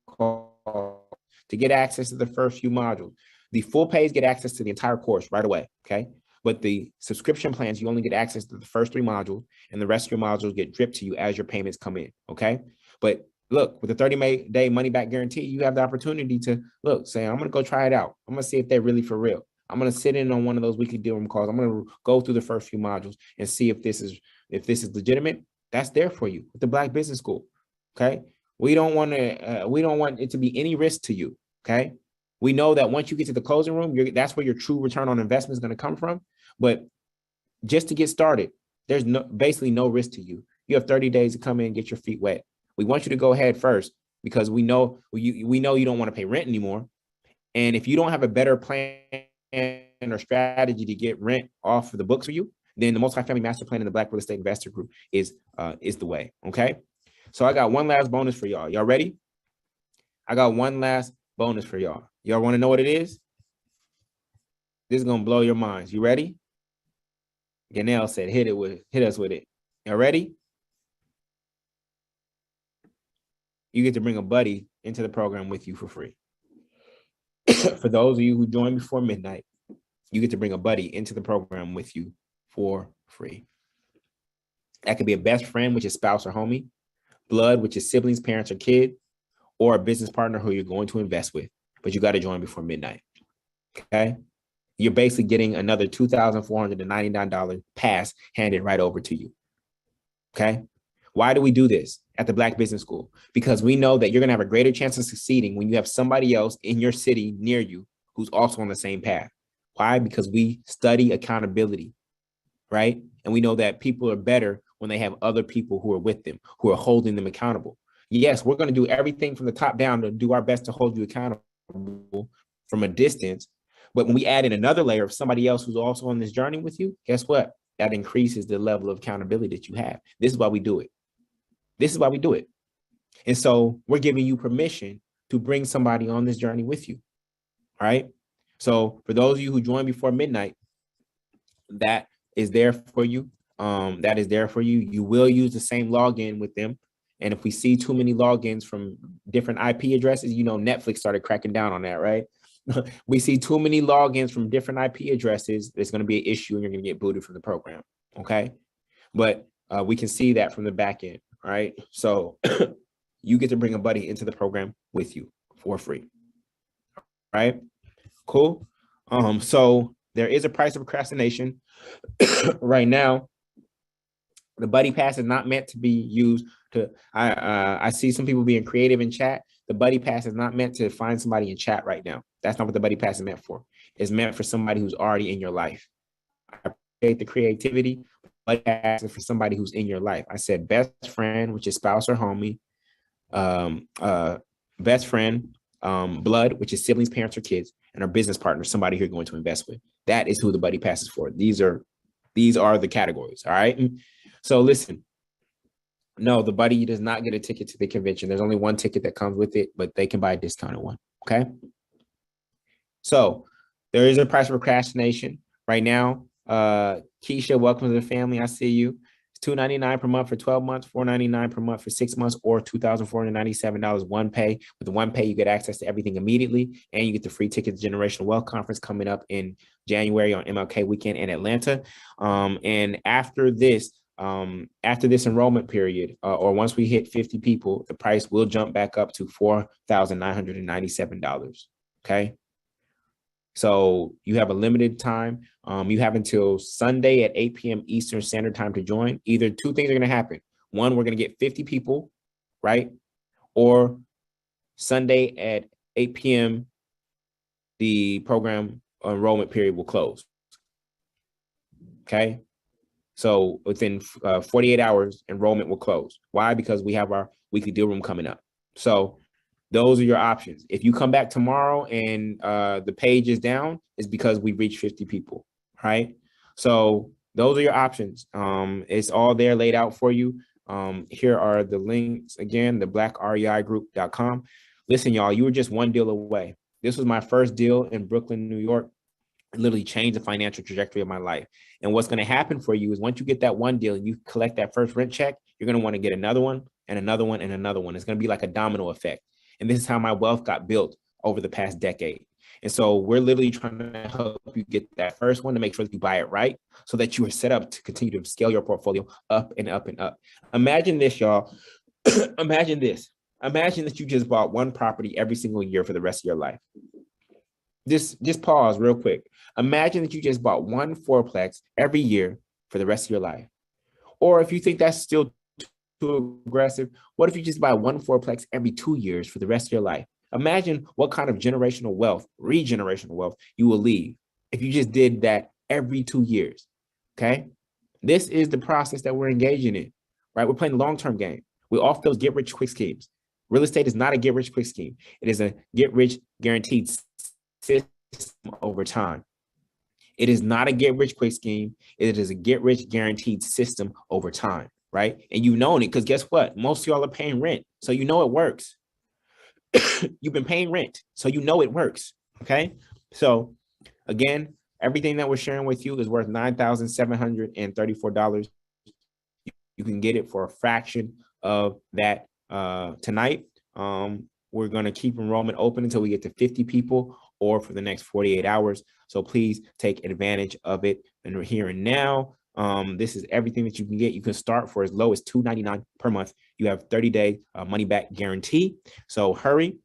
calls, to get access to the first few modules. The full pays get access to the entire course right away. Okay. But the subscription plans, you only get access to the first 3 modules, and the rest of your modules get dripped to you as your payments come in. Okay. But look, with the 30-day money back guarantee, you have the opportunity to say, I'm going to go try it out. I'm going to see if they're really for real. I'm going to sit in on one of those weekly deal room calls. I'm going to go through the first few modules and see if this is legitimate. That's there for you with the Black Business School. Okay. We don't want it to be any risk to you. Okay. We know that once you get to the closing room, that's where your true return on investment is going to come from. But just to get started, there's basically no risk to you. You have 30 days to come in and get your feet wet. We want you to go ahead first because we know you don't want to pay rent anymore. And if you don't have a better plan or strategy to get rent off of the books for you, then the Multifamily Master Plan and the Black Real Estate Investor Group is the way. Okay. So I got one last bonus for y'all. Y'all ready? I got one last bonus for y'all. Y'all want to know what it is? This is gonna blow your minds. You ready? Ganelle said, hit us with it. Y'all ready? You get to bring a buddy into the program with you for free. For those of you who join before midnight, you get to bring a buddy into the program with you for free. That could be a best friend, which is spouse or homie, blood, which is siblings, parents, or kid, or a business partner who you're going to invest with, but you got to join before midnight. Okay. You're basically getting another $2,499 pass handed right over to you. Okay. Why do we do this at the Black Business School? Because we know that you're going to have a greater chance of succeeding when you have somebody else in your city near you who's also on the same path. Why? Because we study accountability, right? And we know that people are better when they have other people who are with them, who are holding them accountable. Yes, we're going to do everything from the top down to do our best to hold you accountable from a distance. But when we add in another layer of somebody else who's also on this journey with you, guess what? That increases the level of accountability that you have. This is why we do it. This is why we do it. And so we're giving you permission to bring somebody on this journey with you. All right. So for those of you who join before midnight, that is there for you. That is there for you. You will use the same login with them. And if we see too many logins from different IP addresses, Netflix started cracking down on that, right? We see too many logins from different IP addresses, there's going to be an issue and you're going to get booted from the program. Okay. But we can see that from the back end. All right. So you get to bring a buddy into the program with you for free. All right. Cool. So there is a price of procrastination right now. The buddy pass is not meant to be used to, I see some people being creative in chat. The buddy pass is not meant to find somebody in chat right now. That's not what the buddy pass is meant for. It's meant for somebody who's already in your life. I appreciate the creativity. Buddy pass is for somebody who's in your life. I said best friend, which is spouse or homie, best friend, blood, which is siblings, parents, or kids, and our business partner, somebody you're going to invest with. That is who the buddy pass is for. These are the categories. All right. So listen, no, the buddy does not get a ticket to the convention. There's only one ticket that comes with it, but they can buy a discounted one. Okay. So there is a price of procrastination right now. Keisha, welcome to the family. I see you. $299 per month for 12 months, $499 per month for 6 months, or $2,497 one pay. With the one pay, you get access to everything immediately, and you get the free ticket to Generational Wealth Conference coming up in January on MLK weekend in Atlanta. And after this enrollment period, or once we hit 50 people, the price will jump back up to $4,997. Okay. So you have a limited time. You have until Sunday at 8 p.m. Eastern Standard Time to join. Either two things are going to happen. One, we're going to get 50 people, right? Or Sunday at 8 p.m., the program enrollment period will close. Okay. So within 48 hours, enrollment will close. Why? Because we have our weekly deal room coming up. So those are your options. If you come back tomorrow and the page is down, it's because we reached 50 people, right? So those are your options. It's all there laid out for you. Here are the links again, the blackreigroup.com. Listen, y'all, you were just one deal away. This was my first deal in Brooklyn, New York. It literally changed the financial trajectory of my life. And what's going to happen for you is once you get that one deal and you collect that first rent check, you're going to want to get another one and another one and another one. It's going to be like a domino effect. And this is how my wealth got built over the past decade. And so we're literally trying to help you get that first one to make sure that you buy it right so that you are set up to continue to scale your portfolio up and up and up. Imagine this, y'all. Imagine this. Imagine that you just bought one property every single year for the rest of your life. Just pause real quick. Imagine that you just bought one fourplex every year for the rest of your life. Or if you think that's still too aggressive, what if you just buy one fourplex every 2 years for the rest of your life? Imagine what kind of generational wealth, regenerational wealth you will leave if you just did that every 2 years. Okay. This is the process that we're engaging in, right? We're playing the long-term game. We off those get rich quick schemes. Real estate is not a get rich quick scheme. It is a get rich guaranteed system over time. It is not a get rich quick scheme. It is a get rich guaranteed system over time, right? And you've known it because guess what? Most of y'all are paying rent. So you know it works. You've been paying rent. So you know it works. Okay. So again, everything that we're sharing with you is worth $9,734. You can get it for a fraction of that tonight. We're going to keep enrollment open until we get to 50 people or for the next 48 hours. So please take advantage of it. And we're here and now. This is everything that you can get. You can start for as low as $299 per month. You have 30-day money back guarantee. So hurry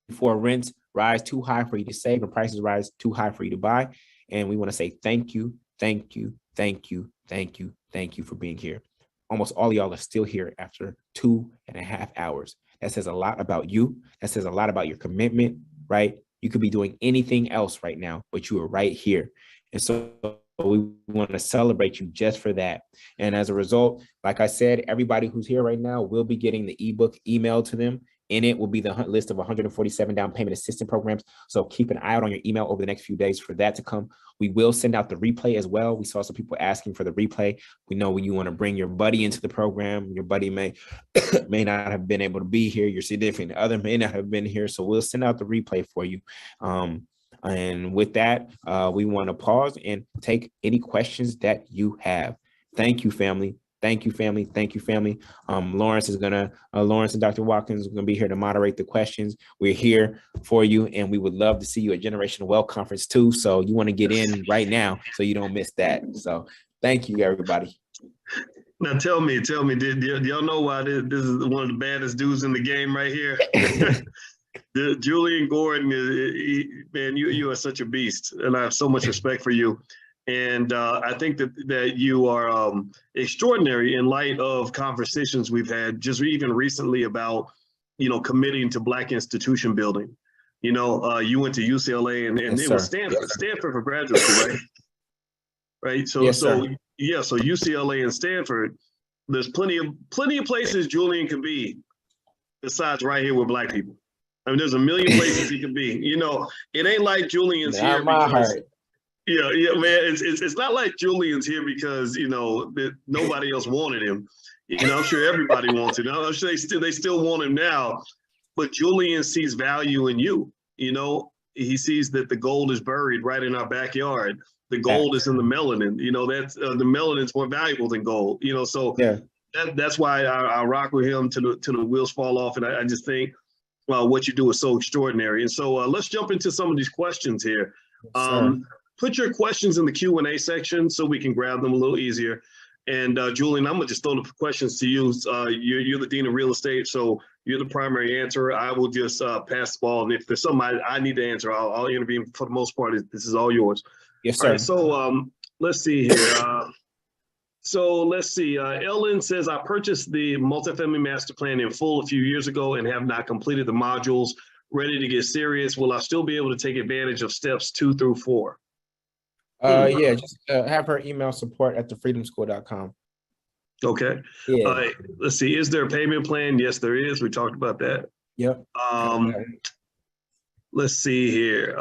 before rents rise too high for you to save and prices rise too high for you to buy. And we want to say thank you, thank you, thank you, thank you, thank you for being here. Almost all of y'all are still here after 2.5 hours. That says a lot about you. That says a lot about your commitment, right? You could be doing anything else right now, but you are right here. And so we want to celebrate you just for that. And as a result, like I said, everybody who's here right now will be getting the ebook emailed to them. In it will be the list of 147 down payment assistance programs. So keep an eye out on your email over the next few days for that to come. We will send out the replay as well. We saw some people asking for the replay. We know when you want to bring your buddy into the program, your buddy may not have been able to be here. Your significant other may not have been here. So we'll send out the replay for you. And with that, we want to pause and take any questions that you have. Thank you, family. Thank you, family. Thank you, family. Lawrence and Dr. Watkins are going to be here to moderate the questions. We're here for you, and we would love to see you at Generational Wealth Conference too. So you want to get in right now so you don't miss that. So thank you, everybody. Now tell me, did y'all know why this is one of the baddest dudes in the game right here? Julian Gordon, man, you are such a beast, and I have so much respect for you. And I think that you are extraordinary in light of conversations we've had just even recently about, committing to Black institution building. You went to UCLA and Yes, it sir. was Stanford for graduate school, right? Right. So Yes, so UCLA and Stanford, there's plenty of places Julian can be besides right here with Black people. I mean, there's a million places he can be. It ain't like Julian's Not here my because heart. Yeah, man. It's not like Julian's here because that nobody else wanted him. I'm sure everybody wants him. I'm sure they still want him now. But Julian sees value in you. He sees that the gold is buried right in our backyard. the gold is in the melanin. You know, that's the melanin is more valuable than gold. You know, so Yeah. that's why I rock with him till the wheels fall off. And I just think what you do is so extraordinary. And so let's jump into some of these questions here. Yes, Put your questions in the Q&A section so we can grab them a little easier. And Julian, I'm gonna just throw the questions to you. You're the dean of real estate, so you're the primary answerer. I will just pass the ball, and if there's something I need to answer, I'll intervene. For the most part, this is all yours. yes, All sir. right, so let's see here. Ellen says, I purchased the multifamily master plan in full a few years ago and have not completed the modules. Ready to get serious. Will I still be able to take advantage of steps 2 through 4? Yeah, just have her email support@thefreedomschool.com. Okay. Yeah. Let's see. Is there a payment plan? Yes, there is. We talked about that. Yep. Let's see here.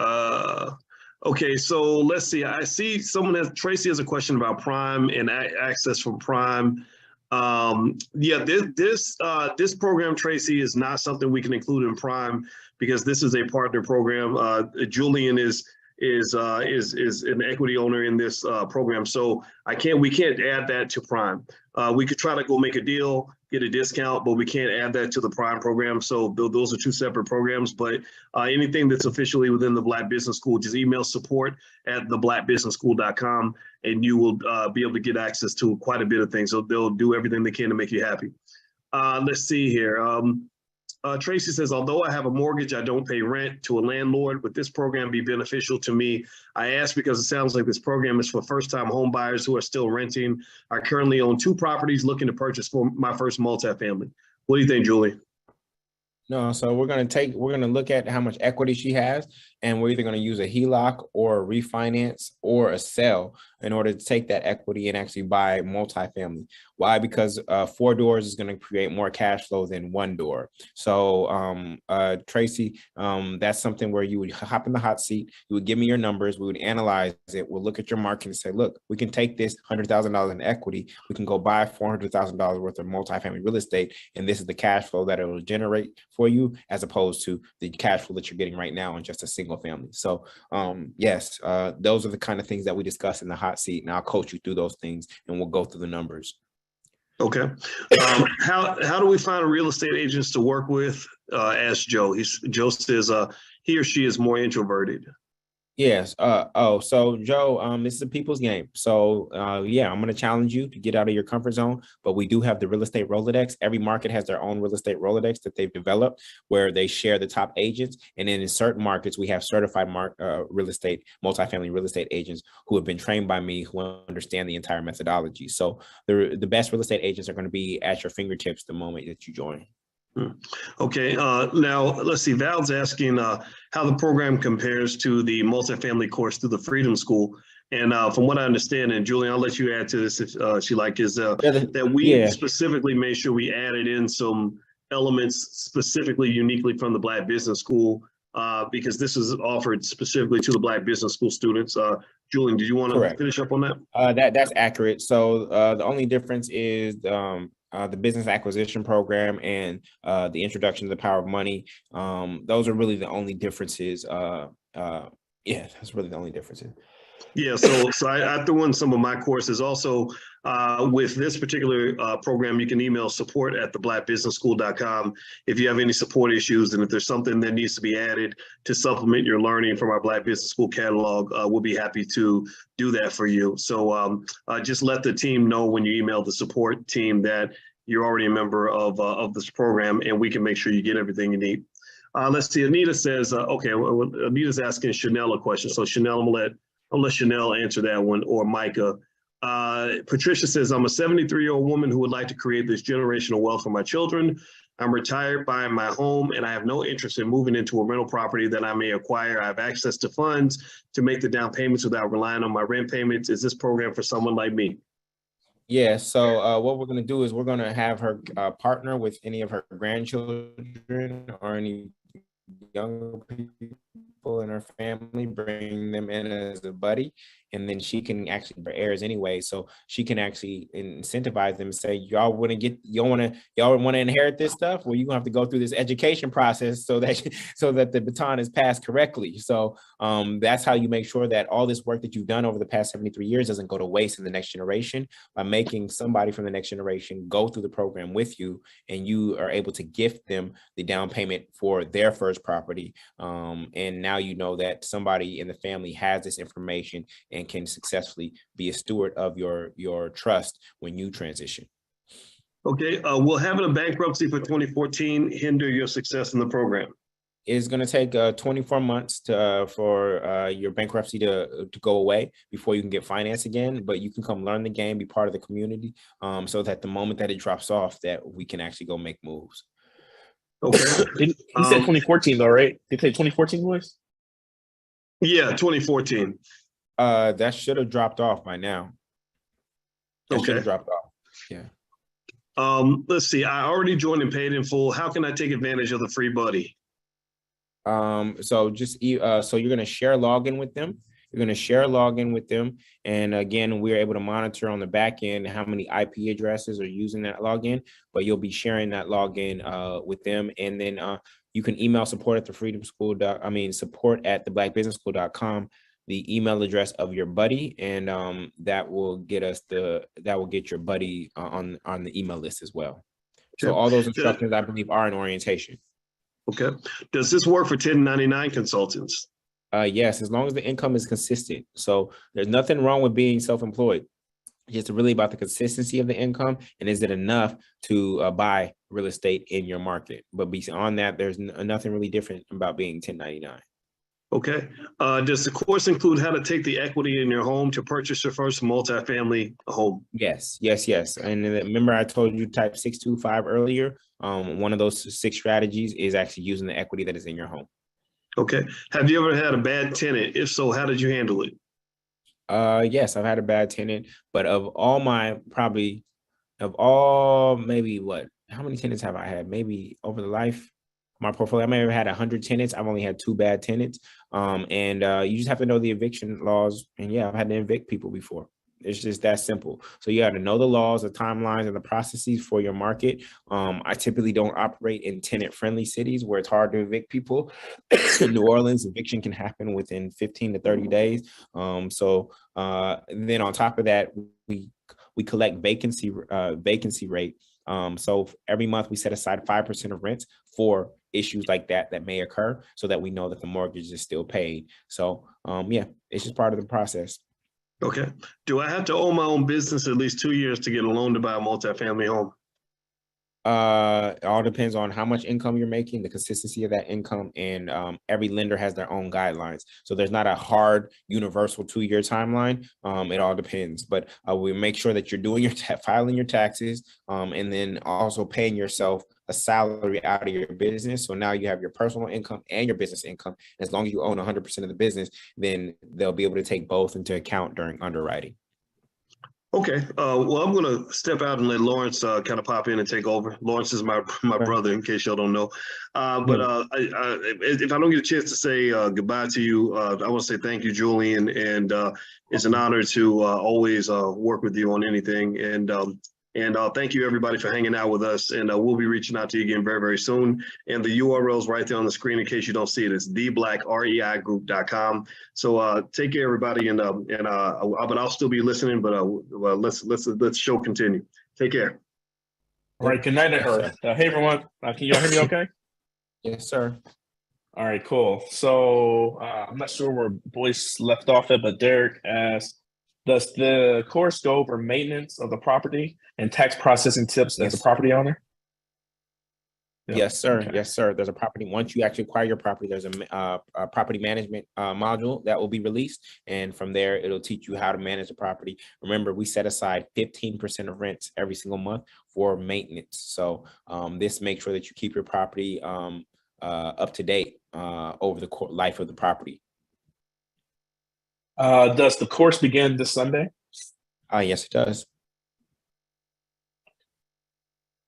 Okay, so let's see. I see Tracy has a question about Prime and access from Prime. Yeah, this program, Tracy, is not something we can include in Prime because this is a partner program. Julian is an equity owner in this program, so we can't add that to Prime. We could try to go make a deal, get a discount, but we can't add that to the Prime program. So those are two separate programs. But anything that's officially within the Black Business School, just email support@theblackbusinessschool.com, and you will be able to get access to quite a bit of things. So they'll do everything they can to make you happy. Let's see here. Tracy says, although I have a mortgage, I don't pay rent to a landlord. Would this program be beneficial to me? I ask because it sounds like this program is for first-time home buyers who are still renting. I currently own 2 properties looking to purchase for my first multifamily. What do you think, Julie? No, so we're gonna look at how much equity she has, and we're either gonna use a HELOC or a refinance or a sell in order to take that equity and actually buy multifamily. Why? Because 4 doors is gonna create more cash flow than 1 door. So Tracy, that's something where you would hop in the hot seat, you would give me your numbers, we would analyze it, we'll look at your market and say, look, we can take this $100,000 in equity, we can go buy $400,000 worth of multifamily real estate, and this is the cash flow that it will generate for you, as opposed to the cash flow that you're getting right now in just a single family. So yes, those are the kind of things that we discuss in the hot seat, and I'll coach you through those things, and we'll go through the numbers. Okay. How do we find real estate agents to work with? Ask Joe. Joe says he or she is more introverted. Yes. So Joe, this is a people's game. So yeah, I'm going to challenge you to get out of your comfort zone, but we do have the real estate Rolodex. Every market has their own real estate Rolodex that they've developed where they share the top agents. And then in certain markets, we have certified multifamily real estate agents who have been trained by me, who understand the entire methodology. So the best real estate agents are going to be at your fingertips the moment that you join. Okay, now let's see. Val's asking how the program compares to the multifamily course through the Freedom School. And from what I understand, and Julian, I'll let you add to this if she like, is that we specifically made sure we added in some elements specifically uniquely from the Black Business School because this is offered specifically to the Black Business School students. Julian, do you want to finish up on that? That's accurate. So the only difference is the business acquisition program and the introduction to the power of money. Those are really the only differences. Yeah, that's really the only differences. Yeah, so I threw in some of my courses. Also, with this particular program, you can email support@theblackbusinessschool.com if you have any support issues, and if there's something that needs to be added to supplement your learning from our Black Business School catalog, we'll be happy to do that for you. So just let the team know when you email the support team that you're already a member of this program, and we can make sure you get everything you need. Let's see. Anita says, okay, well, Anita's asking Chanel a question. So Chanel, I'll let Chanel answer that one, or Micah. Patricia says, I'm a 73-year-old woman who would like to create this generational wealth for my children. I'm retired, buying my home, and I have no interest in moving into a rental property that I may acquire. I have access to funds to make the down payments without relying on my rent payments. Is this program for someone like me? Yeah, so what we're going to do is we're going to have her partner with any of her grandchildren or any younger people in her family, bring them in as a buddy, and then she can actually bear heirs anyway. So she can actually incentivize them and say, y'all want to inherit this stuff? Well, you're gonna have to go through this education process so that the baton is passed correctly. So that's how you make sure that all this work that you've done over the past 73 years doesn't go to waste in the next generation, by making somebody from the next generation go through the program with you, and you are able to gift them the down payment for their first property. And now you know that somebody in the family has this information and can successfully be a steward of your trust when you transition. Okay, will having a bankruptcy for 2014 hinder your success in the program? It's going to take 24 months for your bankruptcy to go away before you can get financed again, but you can come learn the game, be part of the community, so that the moment that it drops off, that we can actually go make moves. Okay. He said 2014 though, right? Did he say 2014 was? Yeah, 2014. That should have dropped off by now. That should have dropped off. Yeah. Let's see. I already joined and paid in full. How can I take advantage of the free buddy? So you're going to share login with them. You're going to share a login with them. And again, we're able to monitor on the back end how many IP addresses are using that login, but you'll be sharing that login with them. And then you can email support at support@theblackbusinessschool.com, the email address of your buddy, and that will get your buddy on the email list as well. So all those instructions, I believe, are in orientation. Okay. Does this work for 1099 consultants? Yes, as long as the income is consistent. So there's nothing wrong with being self-employed. It's just really about the consistency of the income, and is it enough to buy real estate in your market? But beyond that, there's nothing really different about being 1099. Okay. Does the course include how to take the equity in your home to purchase your first multifamily home? Yes. And remember, I told you type 625 earlier. One of those 6 strategies is actually using the equity that is in your home. Okay. Have you ever had a bad tenant? If so, how did you handle it? Yes, I've had a bad tenant, but how many tenants have I had? Maybe over the life of my portfolio, I may have had 100 tenants. I've only had 2 bad tenants. And you just have to know the eviction laws. And yeah, I've had to evict people before. It's just that simple. So you have to know the laws, the timelines, and the processes for your market. I typically don't operate in tenant-friendly cities where it's hard to evict people. In New Orleans, eviction can happen within 15 to 30 days. Then on top of that, we collect vacancy rate. So every month we set aside 5% of rents for issues like that may occur, so that we know that the mortgage is still paid. So yeah, it's just part of the process. Okay. Do I have to own my own business at least 2 years to get a loan to buy a multifamily home? It all depends on how much income you're making, the consistency of that income, and every lender has their own guidelines. So there's not a hard universal 2-year timeline. It all depends, but we make sure that you're doing filing your taxes, and then also paying yourself a salary out of your business. So now you have your personal income and your business income. As long as you own 100% of the business, then they'll be able to take both into account during underwriting. Okay. Well, I'm going to step out and let Lawrence kind of pop in and take over. Lawrence is my brother, in case y'all don't know. If I don't get a chance to say goodbye to you, I want to say thank you, Julian. And it's an honor to always work with you on anything. And thank you, everybody, for hanging out with us. And we'll be reaching out to you again very, very soon. And the URL is right there on the screen in case you don't see it. It's theblackreigroup.com. So take care, everybody. But I'll still be listening. But let's show continue. Take care. All right. Good night, Earth. Hey, everyone. Can y'all hear me okay? Yes, sir. All right, cool. So I'm not sure where Boyce left off at, but Derek asked, does the course go over maintenance of the property and tax processing tips as a property owner? Yeah. Yes, sir. Okay. Yes, sir. There's a property. Once you actually acquire your property, there's a property management module that will be released. And from there, it'll teach you how to manage the property. Remember, we set aside 15% of rents every single month for maintenance. So this makes sure that you keep your property up to date over the life of the property. Does the course begin this Sunday? Yes, it does.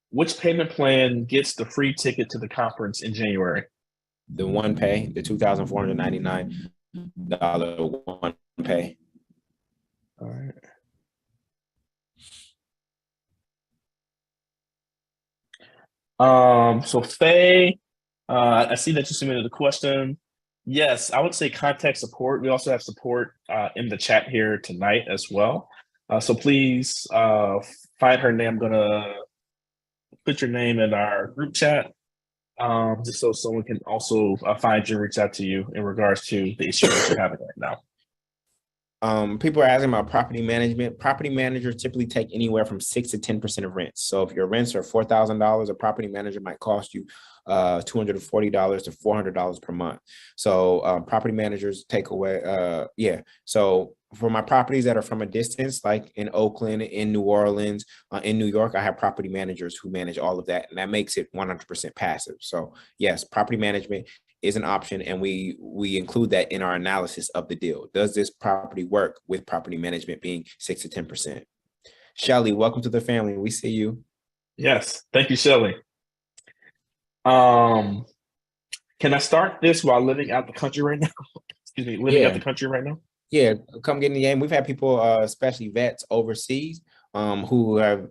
Which payment plan gets the free ticket to the conference in January? The one pay, the $2,499 one pay. All right. So Faye, I see that you submitted a question. Yes, I would say contact support. We also have support in the chat here tonight as well. So please find her name. I'm gonna put your name in our group chat, just so someone can also find you and reach out to you in regards to the issue that you're having right now. People are asking about property management. Property managers typically take anywhere from 6 to 10% of rents. So if your rents are $4,000, a property manager might cost you $240 to $400 per month. So property managers take away, So for my properties that are from a distance, like in Oakland, in New Orleans, in New York, I have property managers who manage all of that, and that makes it 100% passive. So yes, property management is an option, and we include that in our analysis of the deal. Does this property work with property management being 6 to 10%? Shelly, welcome to the family. We see you. Yes, thank you, Shelly. Can I start this while living out the country right now? Excuse me, living out the country right now? Yeah, come get in the game. We've had people, especially vets overseas, who've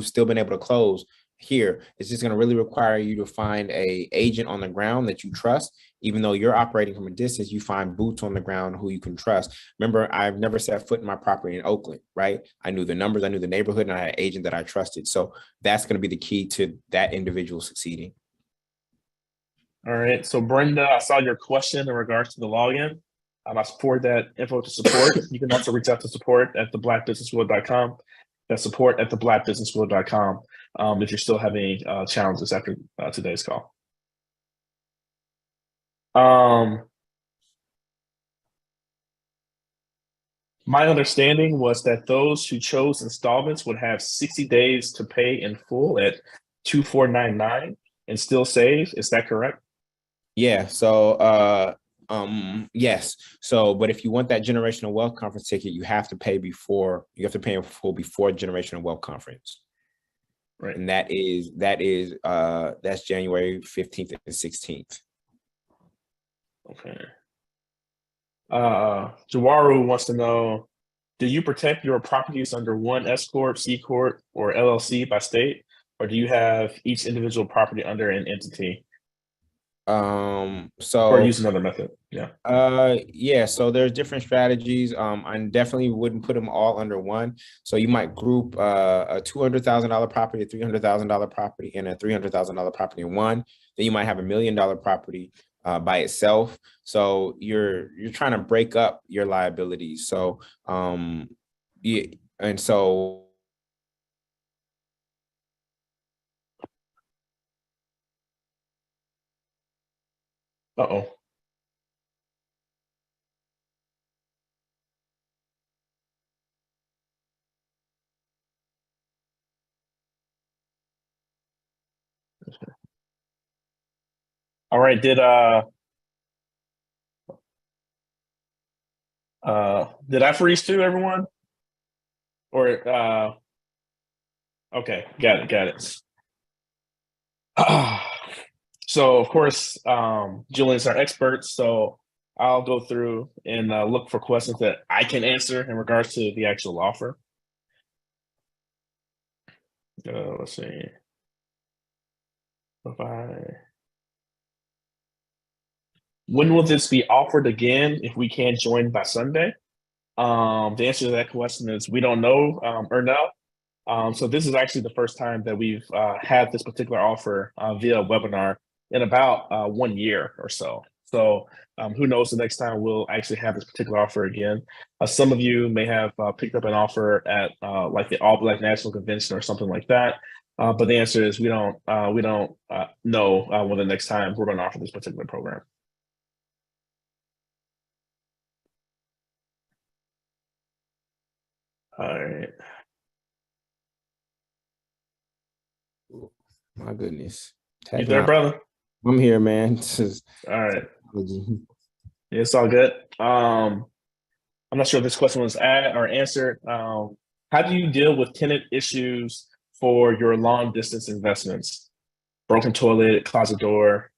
still been able to close here. It's just going to really require you to find a agent on the ground that you trust. Even though you're operating from a distance, you find boots on the ground who you can trust. Remember, I've never set foot in my property in Oakland, right? I knew the numbers, I knew the neighborhood, and I had an agent that I trusted. So that's going to be the key to that individual succeeding. All right. So Brenda, I saw your question in regards to the login. I forward that info to support. You can also reach out to support at theblackbusinessworld.com. That's support at theblackbusinessworld.com if you're still having challenges after today's call. My understanding was that those who chose installments would have 60 days to pay in full at 2499 and still save. Is that correct? Yeah. So yes. So, but if you want that generational wealth conference ticket, you have to pay in full before generational wealth conference. Right. And that's January 15th and 16th. Okay. Jawaru wants to know, do you protect your properties under one S Corp, C Corp, or LLC by state, or do you have each individual property under an entity? Or use another method. So there's different strategies. I definitely wouldn't put them all under one. So you might group a $200,000 property, a $300,000 property, and a $300,000 property in one. Then you might have $1 million property by itself. So you're trying to break up your liabilities. So and so Uh-oh. All right, did I freeze too, everyone? Or okay, got it. So of course, Julian's our expert, so I'll go through and look for questions that I can answer in regards to the actual offer. Let's see. When will this be offered again if we can't join by Sunday? The answer to that question is we don't know or no. So this is actually the first time that we've had this particular offer via webinar in about 1 year or so. So who knows, the next time we'll actually have this particular offer again. Some of you may have picked up an offer at like the All Black National Convention or something like that. But the answer is we don't know when the next time we're going to offer this particular program. All right. My goodness. You there, brother? I'm here, man. All right. Yeah, it's all good. I'm not sure if this question was asked or answered. How do you deal with tenant issues for your long distance investments? Broken toilet, closet door.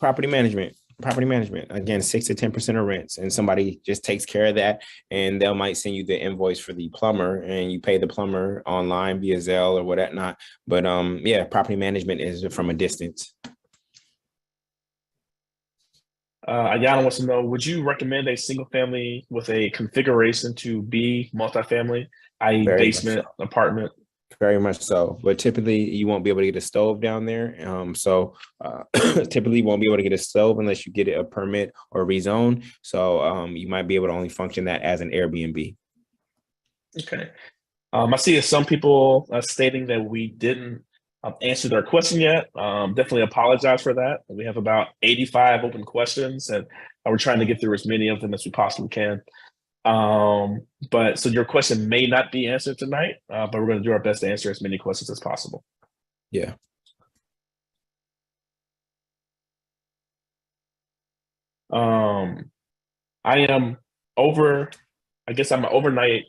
Property management. Property management, again, 6 to 10% of rents, and somebody just takes care of that, and they might send you the invoice for the plumber, and you pay the plumber online via Zelle or whatnot. But yeah, property management is from a distance. Ayana wants to know, would you recommend a single family with a configuration to be multifamily, i.e. Very basement, apartment? Very much so, but typically you won't be able to get a stove down there. Typically you won't be able to get a stove unless you get a permit or rezone. So you might be able to only function that as an Airbnb. Okay. I see some people stating that we didn't answer their question yet. Definitely apologize for that. We have about 85 open questions, and we're trying to get through as many of them as we possibly can. But so your question may not be answered tonight, but we're going to do our best to answer as many questions as possible. Yeah. I guess I'm an overnight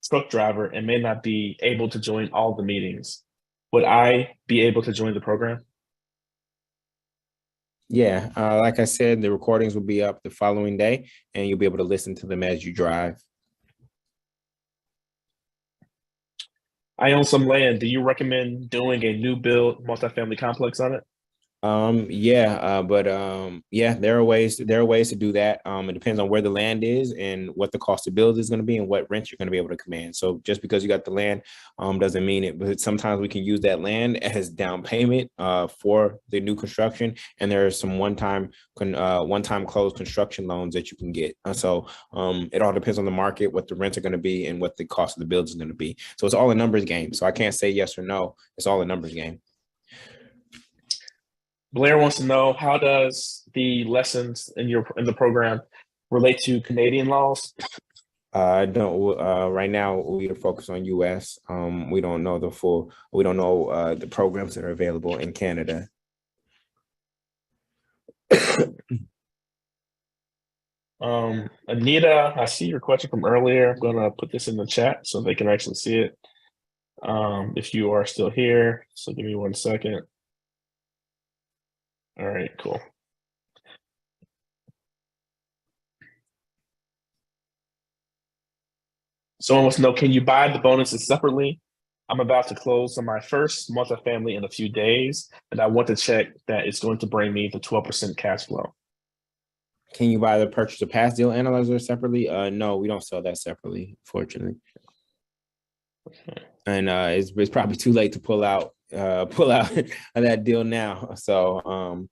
truck driver and may not be able to join all the meetings. Would I be able to join the program? Yeah. Like I said, the recordings will be up the following day, and you'll be able to listen to them as you drive. I own some land. Do you recommend doing a new build multifamily complex on it? Yeah, there are ways to do that. It depends on where the land is and what the cost to build is going to be and what rent you're going to be able to command. So just because you got the land doesn't mean it, but sometimes we can use that land as down payment for the new construction, and there are some one-time closed construction loans that you can get. It all depends on the market, what the rents are going to be, and what the cost of the build is going to be. So it's all a numbers game. So I can't say yes or no. It's all a numbers game. Blair wants to know, how does the lessons in the program relate to Canadian laws? I don't. Right now, we are focused on U.S. We don't know the programs that are available in Canada. Anita, I see your question from earlier. I'm gonna put this in the chat so they can actually see it. If you are still here, so give me 1 second. All right, cool. Someone wants to know, can you buy the bonuses separately? I'm about to close on my first multifamily in a few days, and I want to check that it's going to bring me the 12% cash flow. Can you buy the purchase of past deal analyzer separately? No, we don't sell that separately, fortunately. Okay. And it's probably too late to pull out of that deal now. So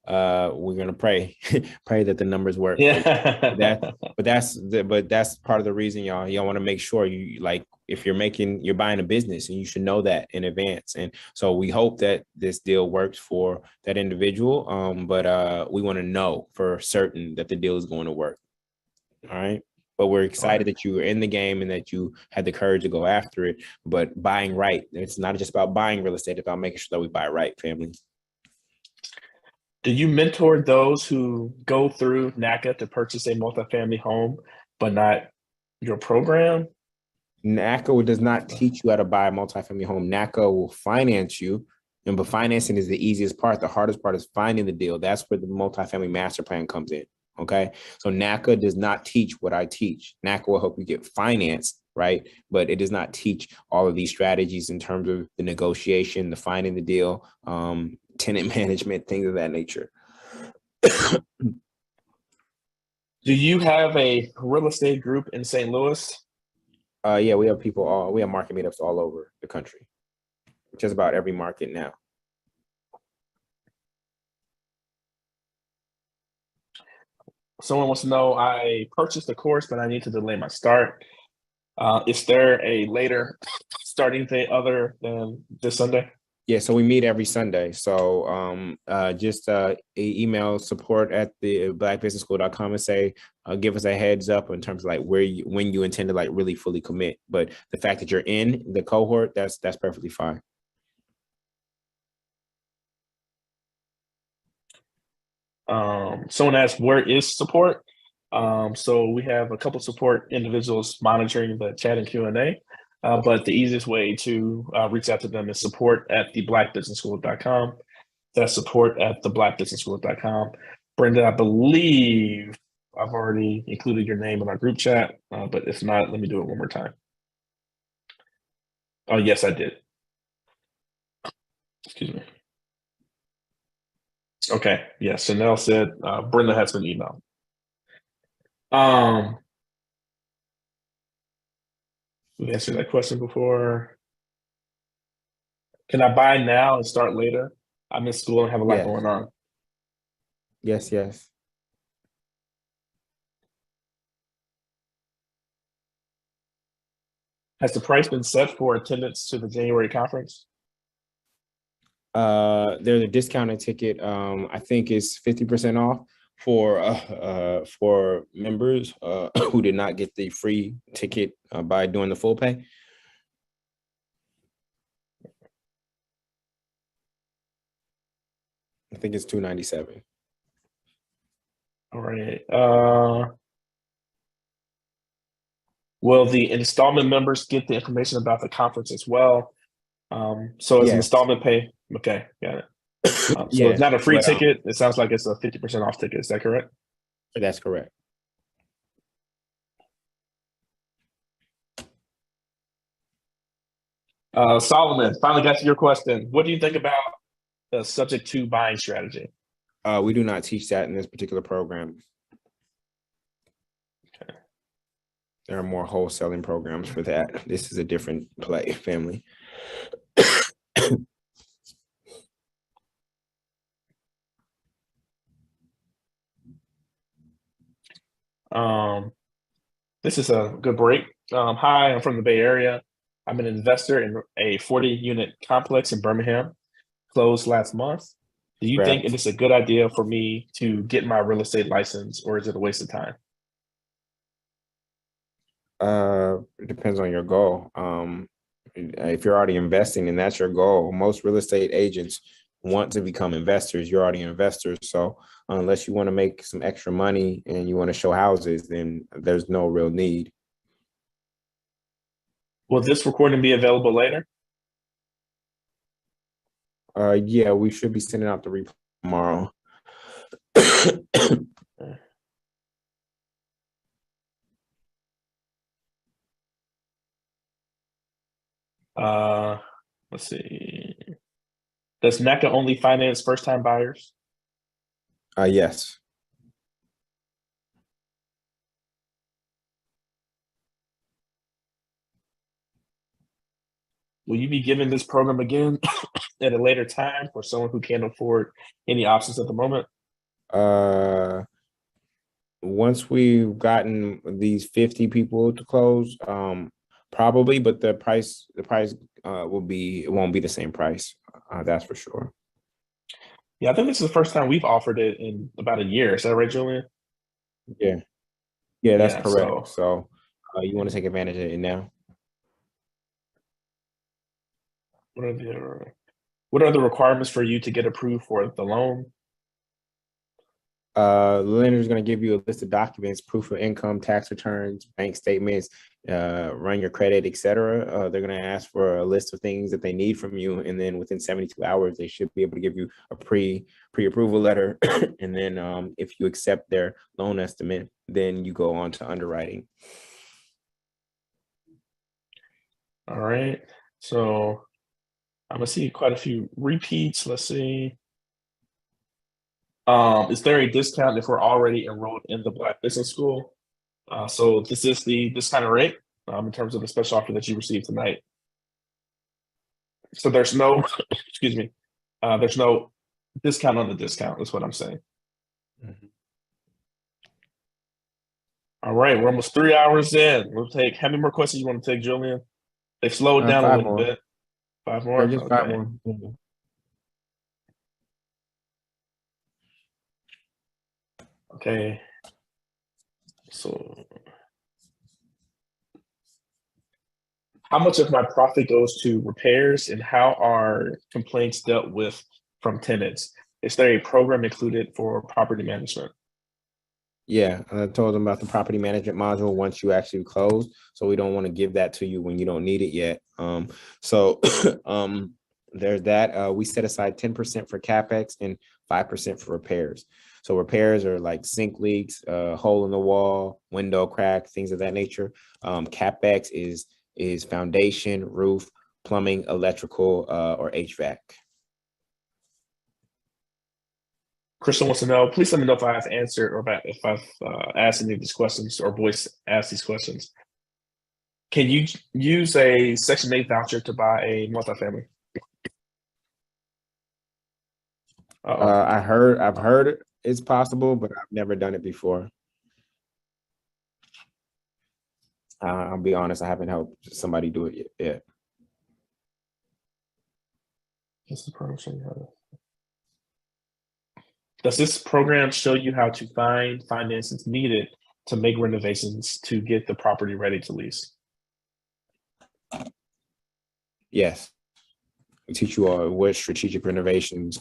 we're gonna pray that the numbers work. Yeah. But that's part of the reason y'all want to make sure you, like, if you're buying a business, and you should know that in advance. And so we hope that this deal works for that individual. But we want to know for certain that the deal is going to work. All right. But we're excited that you were in the game and that you had the courage to go after it. But buying right, it's not just about buying real estate, it's about making sure that we buy right, family. Do you mentor those who go through NACA to purchase a multifamily home, but not your program? NACA does not teach you how to buy a multifamily home. NACA will finance you, but financing is the easiest part. The hardest part is finding the deal. That's where the multifamily master plan comes in. Okay, so NACA does not teach what I teach. NACA will help you get financed, right? But it does not teach all of these strategies in terms of the negotiation, the finding the deal, tenant management, things of that nature. Do you have a real estate group in St. Louis? Yeah, we have market meetups all over the country, just about every market now. Someone wants to know, I purchased the course, but I need to delay my start. Is there a later starting date other than this Sunday? Yeah, so we meet every Sunday. So just email support at the blackbusinessschool.com and say, give us a heads up in terms of like when you intend to like really fully commit. But the fact that you're in the cohort, that's perfectly fine. Someone asked, where is support? So we have a couple support individuals monitoring the chat and Q&A. But the easiest way to reach out to them is support at theblackbusinessschool.com. That's support at theblackbusinessschool.com. Brenda, I believe I've already included your name in our group chat, but if not, let me do it one more time. Oh, yes, I did. Excuse me. Okay, yeah, Chanel said Brenda has been emailed. We answered that question before. Can I buy now and start later? I'm in school and have a lot Yes. going on. Yes, yes. Has the price been set for attendance to the January conference? There's a discounted ticket. I think it's 50% off for members who did not get the free ticket by doing the full pay. I think it's $297. All right. Will the installment members get the information about the conference as well? So it's an Yes. installment pay. Okay, got it. So Yeah, it's not a free but, ticket. It sounds like it's a 50% off ticket. Is that correct? That's correct. Solomon, finally got to your question. What do you think about the subject to buying strategy? We do not teach that in this particular program. Okay. There are more wholesaling programs for that. This is a different play, family. This is a good break. Hi, I'm from the Bay Area. I'm an investor in a 40-unit complex in Birmingham, closed last month. Do you think it is a good idea for me to get my real estate license, or is it a waste of time? It depends on your goal. If you're already investing and that's your goal, most real estate agents want to become investors. You're already investors. So unless you want to make some extra money and you want to show houses, then there's no real need. Will this recording be available later? Yeah, we should be sending out the replay tomorrow. Let's see. Does NACA only finance first-time buyers? Yes. Will you be giving this program again at a later time for someone who can't afford any options at the moment? Once we've gotten these 50 people to close, probably, but the price won't be the same price. That's for sure. Yeah, I think this is the first time we've offered it in about a year. Is that right, Julian? Yeah, that's correct. So you want to take advantage of it now? What are the requirements for you to get approved for the loan? The lender is going to give you a list of documents, proof of income, tax returns, bank statements, run your credit, etc. They're going to ask for a list of things that they need from you, and then within 72 hours, they should be able to give you a pre-approval letter. And then if you accept their loan estimate, then you go on to underwriting. All right. So I'm gonna see quite a few repeats. Let's see. Is there a discount if we're already enrolled in the Black Business School? So this is the discounted rate in terms of the special offer that you received tonight. So there's no, excuse me, there's no discount on the discount, is what I'm saying. Mm-hmm. All right, we're almost 3 hours in. We'll take, how many more questions you want to take, Julian? They've slowed down a little bit. 5 more? Just okay. 5 more. Mm-hmm. Okay. So how much of my profit goes to repairs, and how are complaints dealt with from tenants? Is there a program included for property management? Yeah, I told them about the property management module once you actually close. So we don't want to give that to you when you don't need it yet. So there's that. We set aside 10% for CapEx and 5% for repairs. So repairs are like sink leaks, hole in the wall, window crack, things of that nature. CapEx is foundation, roof, plumbing, electrical, or HVAC. Crystal wants to know, please let me know if I've answered or if I've asked any of these questions or voice asked these questions. Can you use a Section 8 voucher to buy a multifamily? I've heard it's possible, but I've never done it before. I'll be honest, I haven't helped somebody do it yet. Does this program show you how to find finances needed to make renovations to get the property ready to lease? Yes. We teach you all what strategic renovations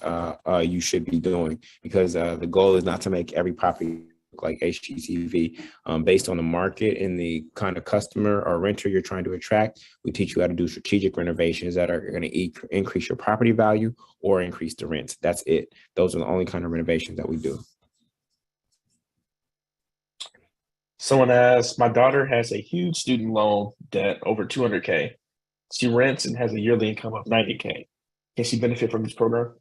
you should be doing, because the goal is not to make every property look like HGTV. Based on the market and the kind of customer or renter you're trying to attract, we teach you how to do strategic renovations that are going to increase your property value or increase the rents. That's it. Those are the only kind of renovations that we do. Someone asked, my daughter has a huge student loan debt over $200K. She rents and has a yearly income of $90K. Can she benefit from this program?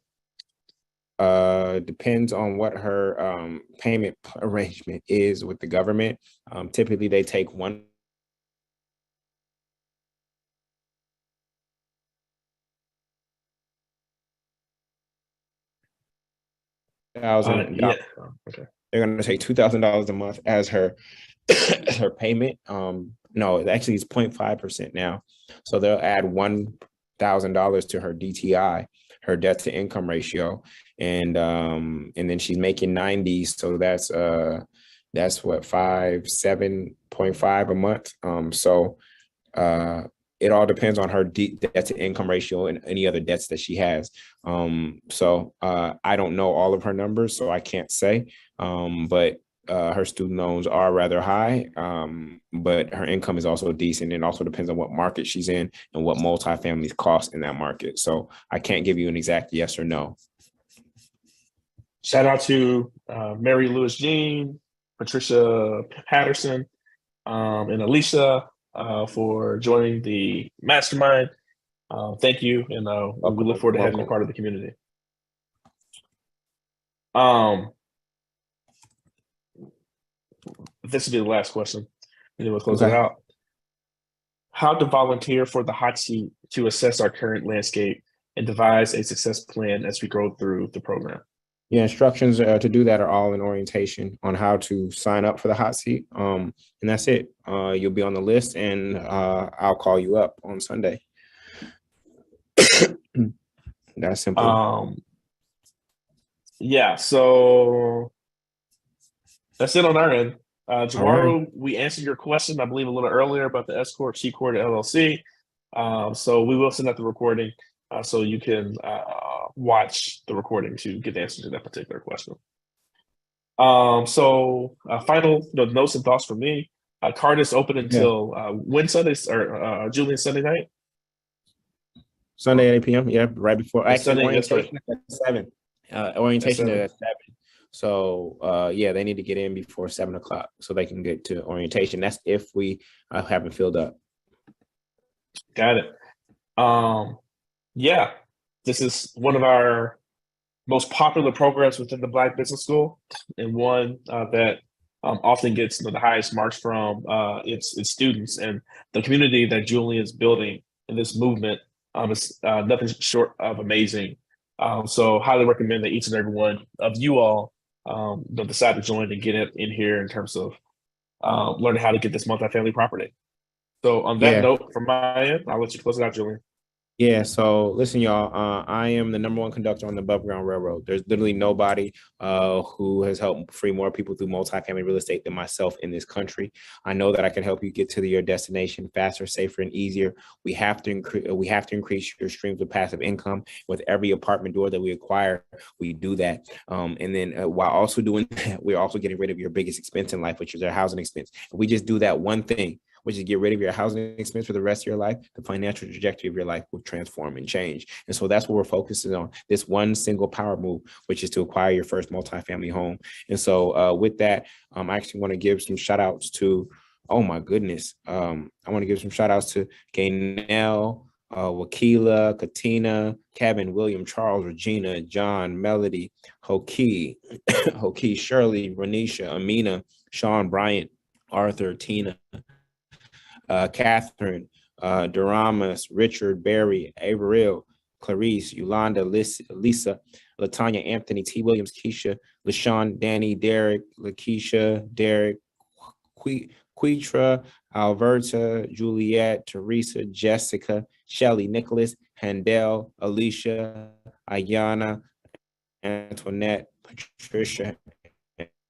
Depends on what her payment arrangement is with the government. Typically, they take one. Yeah. Okay. They're going to take $2,000 a month as her as her payment. No, actually, it's 0.5% now. So they'll add $1,000 to her DTI, her debt to income ratio, and then she's making 90. So that's what, 7.5 a month. It all depends on her debt to income ratio and any other debts that she has. I don't know all of her numbers, so I can't say. But her student loans are rather high, but her income is also decent. It also depends on what market she's in and what multifamilies cost in that market. So I can't give you an exact yes or no. Shout out to Mary Lewis Jean, Patricia Patterson, and Alicia for joining the mastermind. Thank you, and we look forward to having you part of the community. This will be the last question, and then we'll close it out. How to volunteer for the hot seat to assess our current landscape and devise a success plan as we grow through the program? Yeah, instructions to do that are all in orientation on how to sign up for the hot seat. And that's it. You'll be on the list, and I'll call you up on Sunday. That's simple. Yeah, so that's it on our end. Tomorrow, we answered your question, I believe, a little earlier about the S Corp, C Corp, LLC. So we will send out the recording so you can watch the recording to get the answer to that particular question. Final notes and thoughts from me. Card is open until when Sundays or Julian Sunday night? Sunday at 8 p.m. Yeah, right before. Actually, orientation at 7. Orientation at 7. So yeah, they need to get in before 7 o'clock so they can get to orientation. That's if we haven't filled up. Got it. Yeah, this is one of our most popular programs within the Black Business School, and one that often gets the highest marks from its students, and the community that Julian is building in this movement is nothing short of amazing. So highly recommend that each and every one of you all decide to join and get it in here in terms of learning how to get this multifamily property. So on that note, from my end, I'll let you close it out, Julian. Yeah, so listen, y'all, I am the #1 conductor on the Above Ground Railroad. There's literally nobody who has helped free more people through multifamily real estate than myself in this country. I know that I can help you get to your destination faster, safer, and easier. We have to increase your streams of passive income. With every apartment door that we acquire, we do that. And then while also doing that, we're also getting rid of your biggest expense in life, which is our housing expense. If we just do that one thing, which is get rid of your housing expense for the rest of your life, the financial trajectory of your life will transform and change. And so that's what we're focusing on, this one single power move, which is to acquire your first multifamily home. And so with that, I actually want to give some shout outs to, oh my goodness. I want to give some shout outs to Gaynell, Wakila, Katina, Kevin, William, Charles, Regina, John, Melody, Hoki, Hoki, Shirley, Renisha, Amina, Sean, Bryant, Arthur, Tina, Catherine, Duramas, Richard, Barry, Averill, Clarice, Yolanda, Lisa, Latanya, Anthony, T. Williams, Keisha, LaShawn, Danny, Derek, Lakeisha, Derek, Quetra, Alberta, Juliet, Teresa, Jessica, Shelly, Nicholas, Handel, Alicia, Ayana, Antoinette, Patricia,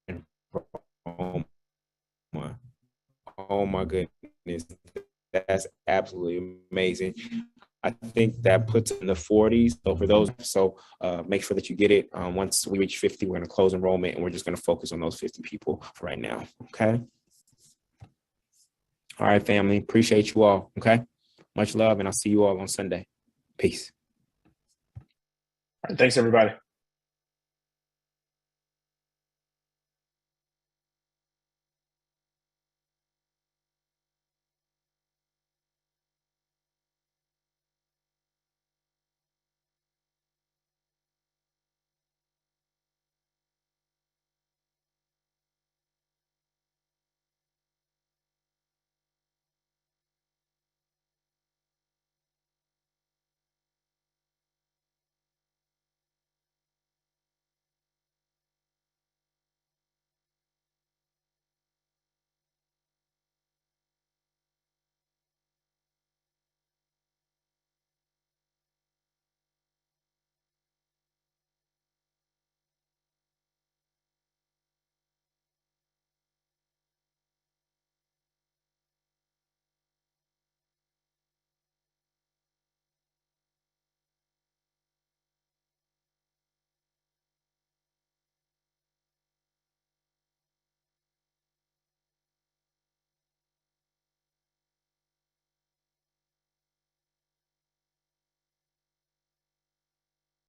and Roma. Oh my goodness, that's absolutely amazing. I think that puts in the 40s. So for those, make sure that you get it. Once we reach 50, we're going to close enrollment, and we're just going to focus on those 50 people for right now. Okay. All right, family. Appreciate you all. Okay. Much love, and I'll see you all on Sunday. Peace. Thanks, everybody.